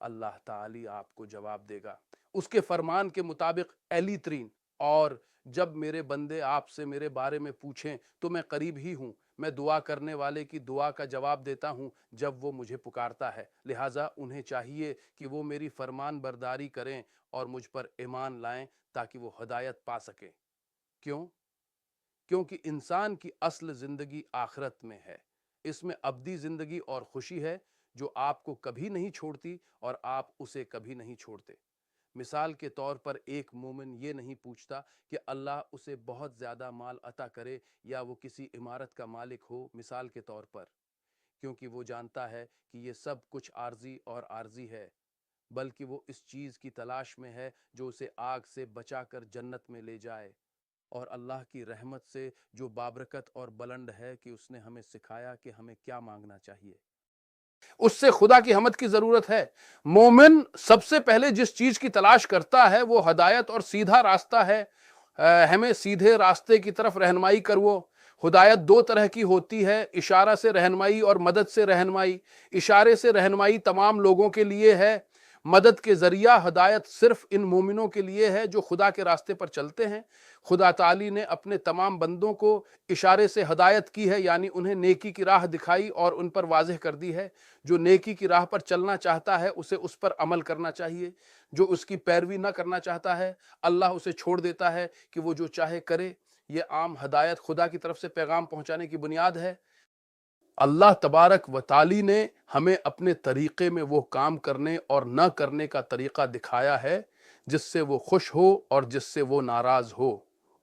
اللہ تعالی آپ کو جواب دے گا اس کے فرمان کے مطابق علی ترین۔ اور جب میرے بندے آپ سے میرے بارے میں پوچھیں تو میں قریب ہی ہوں، میں دعا کرنے والے کی دعا کا جواب دیتا ہوں جب وہ مجھے پکارتا ہے، لہٰذا انہیں چاہیے کہ وہ میری فرمان برداری کریں اور مجھ پر ایمان لائیں تاکہ وہ ہدایت پا سکیں۔ کیوں؟ کیونکہ انسان کی اصل زندگی آخرت میں ہے، اس میں ابدی زندگی اور خوشی ہے جو آپ کو کبھی نہیں چھوڑتی اور آپ اسے کبھی نہیں چھوڑتے۔ مثال کے طور پر ایک مومن یہ نہیں پوچھتا کہ اللہ اسے بہت زیادہ مال عطا کرے یا وہ کسی عمارت کا مالک ہو، مثال کے طور پر، کیونکہ وہ جانتا ہے کہ یہ سب کچھ عارضی اور عارضی ہے، بلکہ وہ اس چیز کی تلاش میں ہے جو اسے آگ سے بچا کر جنت میں لے جائے، اور اللہ کی رحمت سے جو بابرکت اور بلند ہے کہ اس نے ہمیں سکھایا کہ ہمیں کیا مانگنا چاہیے۔ اس سے خدا کی حمد کی ضرورت ہے۔ مومن سب سے پہلے جس چیز کی تلاش کرتا ہے وہ ہدایت اور سیدھا راستہ ہے، ہمیں سیدھے راستے کی طرف رہنمائی کر۔ وہ ہدایت دو طرح کی ہوتی ہے، اشارہ سے رہنمائی اور مدد سے رہنمائی۔ اشارے سے رہنمائی تمام لوگوں کے لیے ہے، مدد کے ذریعہ ہدایت صرف ان مومنوں کے لیے ہے جو خدا کے راستے پر چلتے ہیں۔ خدا تعالی نے اپنے تمام بندوں کو اشارے سے ہدایت کی ہے، یعنی انہیں نیکی کی راہ دکھائی اور ان پر واضح کر دی ہے۔ جو نیکی کی راہ پر چلنا چاہتا ہے اسے اس پر عمل کرنا چاہیے، جو اس کی پیروی نہ کرنا چاہتا ہے اللہ اسے چھوڑ دیتا ہے کہ وہ جو چاہے کرے۔ یہ عام ہدایت خدا کی طرف سے پیغام پہنچانے کی بنیاد ہے۔ اللہ تبارک و تعالی نے ہمیں اپنے طریقے میں وہ کام کرنے اور نہ کرنے کا طریقہ دکھایا ہے جس سے وہ خوش ہو اور جس سے وہ ناراض ہو۔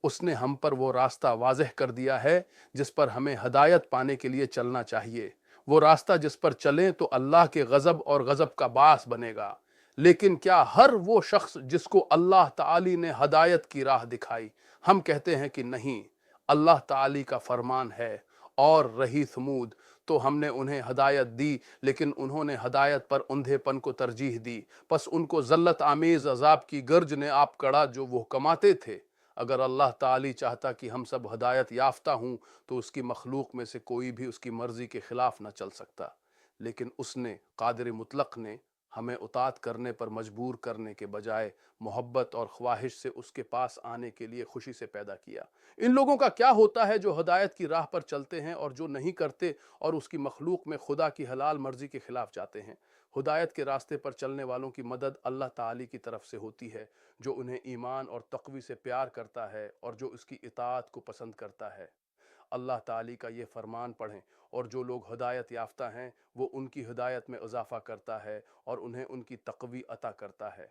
اس نے ہم پر وہ راستہ واضح کر دیا ہے جس پر ہمیں ہدایت پانے کے لیے چلنا چاہیے۔ وہ راستہ جس پر چلیں تو اللہ کے غضب اور غضب کا باعث بنے گا۔ لیکن کیا ہر وہ شخص جس کو اللہ تعالی نے ہدایت کی راہ دکھائی، ہم کہتے ہیں کہ نہیں، اللہ تعالی کا فرمان ہے، اور رہی ثمود تو ہم نے انہیں ہدایت دی لیکن انہوں نے ہدایت پر اندھے پن کو ترجیح دی، پس ان کو ذلت آمیز عذاب کی گرج نے آپ کڑا جو وہ کماتے تھے۔ اگر اللہ تعالی چاہتا کہ ہم سب ہدایت یافتہ ہوں تو اس کی مخلوق میں سے کوئی بھی اس کی مرضی کے خلاف نہ چل سکتا، لیکن اس نے، قادر مطلق نے، ہمیں اطاعت کرنے پر مجبور کرنے کے بجائے محبت اور خواہش سے اس کے پاس آنے کے لیے خوشی سے پیدا کیا۔ ان لوگوں کا کیا ہوتا ہے جو ہدایت کی راہ پر چلتے ہیں اور جو نہیں کرتے اور اس کی مخلوق میں خدا کی حلال مرضی کے خلاف جاتے ہیں؟ ہدایت کے راستے پر چلنے والوں کی مدد اللہ تعالی کی طرف سے ہوتی ہے، جو انہیں ایمان اور تقوی سے پیار کرتا ہے اور جو اس کی اطاعت کو پسند کرتا ہے۔ اللہ تعالی کا یہ فرمان پڑھیں، اور جو لوگ ہدایت یافتہ ہیں وہ ان کی ہدایت میں اضافہ کرتا ہے اور انہیں ان کی تقوی عطا کرتا ہے۔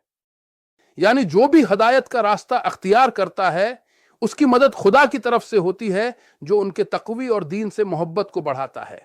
یعنی جو بھی ہدایت کا راستہ اختیار کرتا ہے اس کی مدد خدا کی طرف سے ہوتی ہے، جو ان کے تقوی اور دین سے محبت کو بڑھاتا ہے۔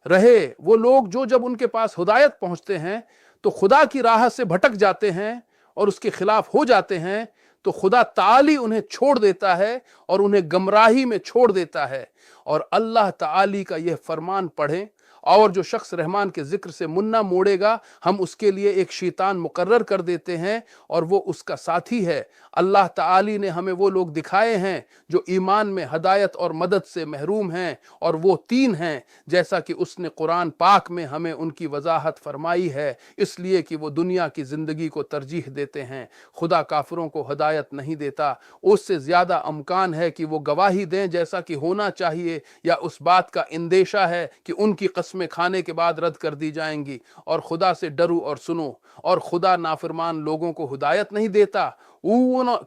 رہے وہ لوگ جو جب ان کے پاس ہدایت پہنچتے ہیں تو خدا کی راہ سے بھٹک جاتے ہیں اور اس کے خلاف ہو جاتے ہیں، تو خدا تعالی انہیں چھوڑ دیتا ہے اور انہیں گمراہی میں چھوڑ دیتا ہے۔ اور اللہ تعالی کا یہ فرمان پڑھیں، اور جو شخص رحمان کے ذکر سے منہ نہ موڑے گا ہم اس کے لیے ایک شیطان مقرر کر دیتے ہیں اور وہ اس کا ساتھی ہے۔ اللہ تعالی نے ہمیں وہ لوگ دکھائے ہیں جو ایمان میں ہدایت اور مدد سے محروم ہیں، اور وہ تین ہیں جیسا کہ اس نے قرآن پاک میں ہمیں ان کی وضاحت فرمائی ہے، اس لیے کہ وہ دنیا کی زندگی کو ترجیح دیتے ہیں۔ خدا کافروں کو ہدایت نہیں دیتا، اس سے زیادہ امکان ہے کہ وہ گواہی دیں جیسا کہ ہونا چاہیے، یا اس بات کا اندیشہ ہے کہ ان کی قسمیں کھانے کے بعد رد کر دی جائیں گی۔ اور خدا سے ڈرو اور سنو، اور خدا نافرمان لوگوں کو ہدایت نہیں دیتا۔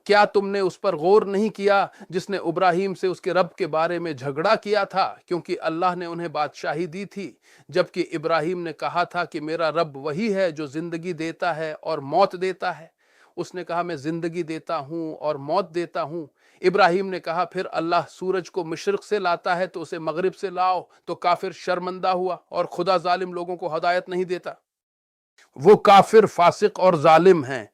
کیا تم نے اس پر غور نہیں کیا جس نے ابراہیم سے اس کے رب کے بارے میں جھگڑا کیا تھا، کیونکہ اللہ نے انہیں بادشاہی دی تھی، جبکہ ابراہیم نے کہا تھا کہ میرا رب وہی ہے جو زندگی دیتا ہے اور موت دیتا ہے۔ اس نے کہا میں زندگی دیتا ہوں اور موت دیتا ہوں۔ ابراہیم نے کہا پھر اللہ سورج کو مشرق سے لاتا ہے تو اسے مغرب سے لاؤ، تو کافر شرمندہ ہوا، اور خدا ظالم لوگوں کو ہدایت نہیں دیتا۔ وہ کافر، فاسق اور ظالم ہیں۔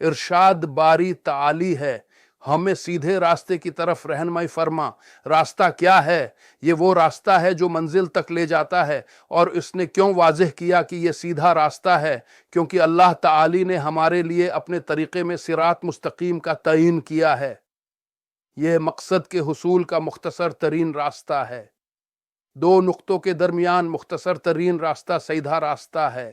ارشاد باری تعالی ہے، ہمیں سیدھے راستے کی طرف رہنمائی فرما۔ راستہ کیا ہے؟ یہ وہ راستہ ہے جو منزل تک لے جاتا ہے، اور اس نے کیوں واضح کیا کہ یہ سیدھا راستہ ہے؟ کیونکہ اللہ تعالی نے ہمارے لیے اپنے طریقے میں صراط مستقیم کا تعین کیا ہے۔ یہ مقصد کے حصول کا مختصر ترین راستہ ہے۔ دو نقطوں کے درمیان مختصر ترین راستہ سیدھا راستہ ہے۔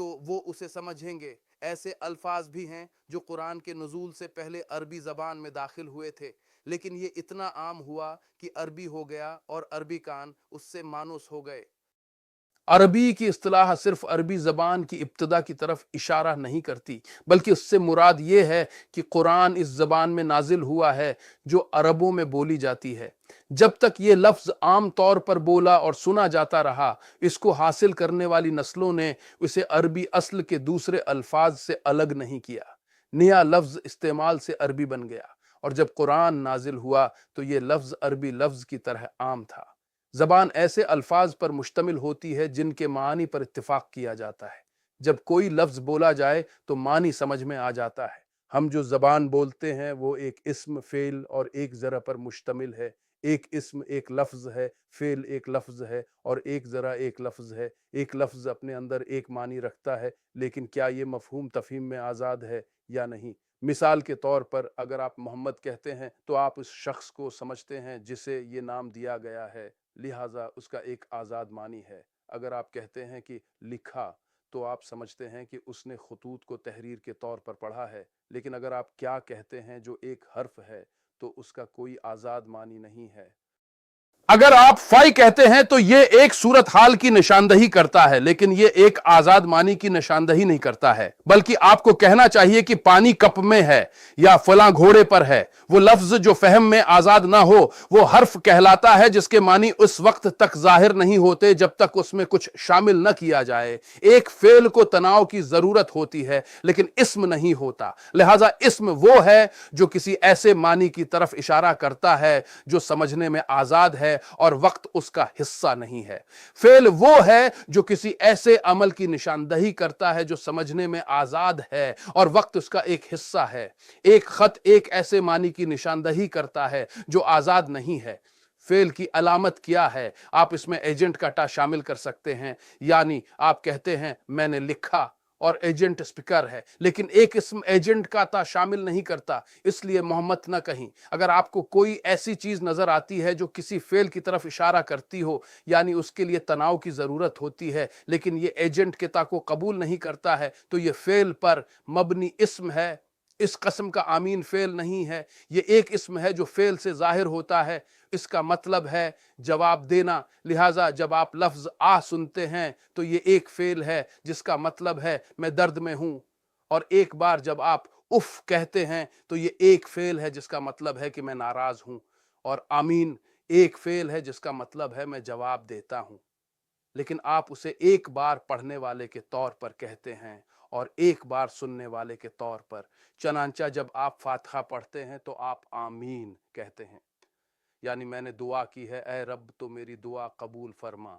تو وہ اسے سمجھیں گے۔ ایسے الفاظ بھی ہیں جو قرآن کے نزول سے پہلے عربی زبان میں داخل ہوئے تھے، لیکن یہ اتنا عام ہوا کہ عربی ہو گیا اور عربی کان اس سے مانوس ہو گئے۔ عربی کی اصطلاح صرف عربی زبان کی ابتدا کی طرف اشارہ نہیں کرتی، بلکہ اس سے مراد یہ ہے کہ قرآن اس زبان میں نازل ہوا ہے جو عربوں میں بولی جاتی ہے۔ جب تک یہ لفظ عام طور پر بولا اور سنا جاتا رہا، اس کو حاصل کرنے والی نسلوں نے اسے عربی اصل کے دوسرے الفاظ سے الگ نہیں کیا۔ نیا لفظ استعمال سے عربی بن گیا، اور جب قرآن نازل ہوا تو یہ لفظ عربی لفظ کی طرح عام تھا۔ زبان ایسے الفاظ پر مشتمل ہوتی ہے جن کے معنی پر اتفاق کیا جاتا ہے۔ جب کوئی لفظ بولا جائے تو معنی سمجھ میں آ جاتا ہے۔ ہم جو زبان بولتے ہیں وہ ایک اسم، فعل اور ایک ذرا پر مشتمل ہے۔ ایک اسم ایک لفظ ہے، فعل ایک لفظ ہے، اور ایک ذرا ایک لفظ ہے۔ ایک لفظ اپنے اندر ایک معنی رکھتا ہے، لیکن کیا یہ مفہوم تفہیم میں آزاد ہے یا نہیں؟ مثال کے طور پر اگر آپ محمد کہتے ہیں تو آپ اس شخص کو سمجھتے ہیں جسے یہ نام دیا گیا ہے، لہٰذا اس کا ایک آزاد معنی ہے۔ اگر آپ کہتے ہیں کہ لکھا تو آپ سمجھتے ہیں کہ اس نے خطوط کو تحریر کے طور پر پڑھا ہے، لیکن اگر آپ کیا کہتے ہیں جو ایک حرف ہے تو اس کا کوئی آزاد معنی نہیں ہے۔ اگر آپ فائی کہتے ہیں تو یہ ایک صورتحال کی نشاندہی کرتا ہے، لیکن یہ ایک آزاد معنی کی نشاندہی نہیں کرتا ہے، بلکہ آپ کو کہنا چاہیے کہ پانی کپ میں ہے یا فلاں گھوڑے پر ہے۔ وہ لفظ جو فہم میں آزاد نہ ہو وہ حرف کہلاتا ہے، جس کے معنی اس وقت تک ظاہر نہیں ہوتے جب تک اس میں کچھ شامل نہ کیا جائے۔ ایک فعل کو تناؤ کی ضرورت ہوتی ہے لیکن اسم نہیں ہوتا، لہٰذا اسم وہ ہے جو کسی ایسے معنی کی طرف اشارہ کرتا ہے جو سمجھنے میں آزاد ہے اور وقت اس کا حصہ نہیں ہے۔ فعل وہ ہے جو کسی ایسے عمل کی نشاندہی کرتا ہے جو سمجھنے میں آزاد ہے اور وقت اس کا ایک حصہ ہے۔ ایک خط ایک ایسے معنی کی نشاندہی کرتا ہے جو آزاد نہیں ہے۔ فعل کی علامت کیا ہے؟ آپ اس میں ایجنٹ کا ٹا شامل کر سکتے ہیں، یعنی آپ کہتے ہیں میں نے لکھا اور ایجنٹ اسپیکر ہے، لیکن ایک اسم ایجنٹ کا تا شامل نہیں کرتا، اس لیے محمد نہ کہیں۔ اگر آپ کو کوئی ایسی چیز نظر آتی ہے جو کسی فعل کی طرف اشارہ کرتی ہو، یعنی اس کے لیے تناؤ کی ضرورت ہوتی ہے، لیکن یہ ایجنٹ کے تا کو قبول نہیں کرتا ہے، تو یہ فعل پر مبنی اسم ہے، اس قسم کا آمین فعل نہیں ہے۔ یہ ایک اسم ہے جو فعل سے ظاہر ہوتا ہے، اس کا مطلب ہے جواب دینا۔ لہٰذا جب آپ لفظ آ سنتے ہیں تو یہ ایک فعل ہے جس کا مطلب ہے میں درد میں ہوں، اور ایک بار جب آپ اف کہتے ہیں تو یہ ایک فعل ہے جس کا مطلب ہے کہ میں ناراض ہوں، اور آمین ایک فعل ہے جس کا مطلب ہے میں جواب دیتا ہوں، لیکن آپ اسے ایک بار پڑھنے والے کے طور پر کہتے ہیں اور ایک بار سننے والے کے طور پر۔ چنانچہ جب آپ فاتحہ پڑھتے ہیں تو آپ آمین کہتے ہیں، یعنی میں نے دعا کی ہے اے رب تو میری دعا قبول فرما،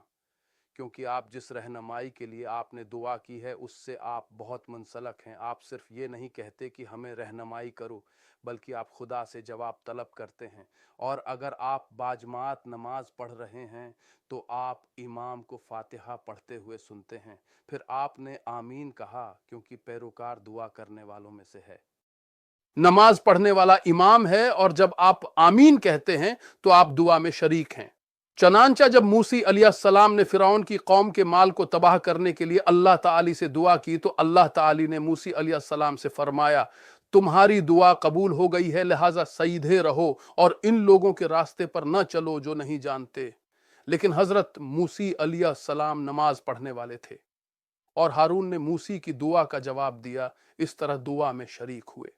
کیونکہ آپ جس رہنمائی کے لیے آپ نے دعا کی ہے اس سے آپ بہت منسلک ہیں۔ آپ صرف یہ نہیں کہتے کہ ہمیں رہنمائی کرو، بلکہ آپ خدا سے جواب طلب کرتے ہیں۔ اور اگر آپ باجماعت نماز پڑھ رہے ہیں تو آپ امام کو فاتحہ پڑھتے ہوئے سنتے ہیں، پھر آپ نے آمین کہا کیونکہ پیروکار دعا کرنے والوں میں سے ہے۔ نماز پڑھنے والا امام ہے، اور جب آپ آمین کہتے ہیں تو آپ دعا میں شریک ہیں۔ چنانچہ جب موسی علیہ السلام نے فرعون کی قوم کے مال کو تباہ کرنے کے لیے اللہ تعالی سے دعا کی تو اللہ تعالی نے موسی علیہ السلام سے فرمایا تمہاری دعا قبول ہو گئی ہے، لہٰذا سیدھے رہو اور ان لوگوں کے راستے پر نہ چلو جو نہیں جانتے۔ لیکن حضرت موسی علیہ السلام نماز پڑھنے والے تھے، اور ہارون نے موسی کی دعا کا جواب دیا، اس طرح دعا میں شریک ہوئے۔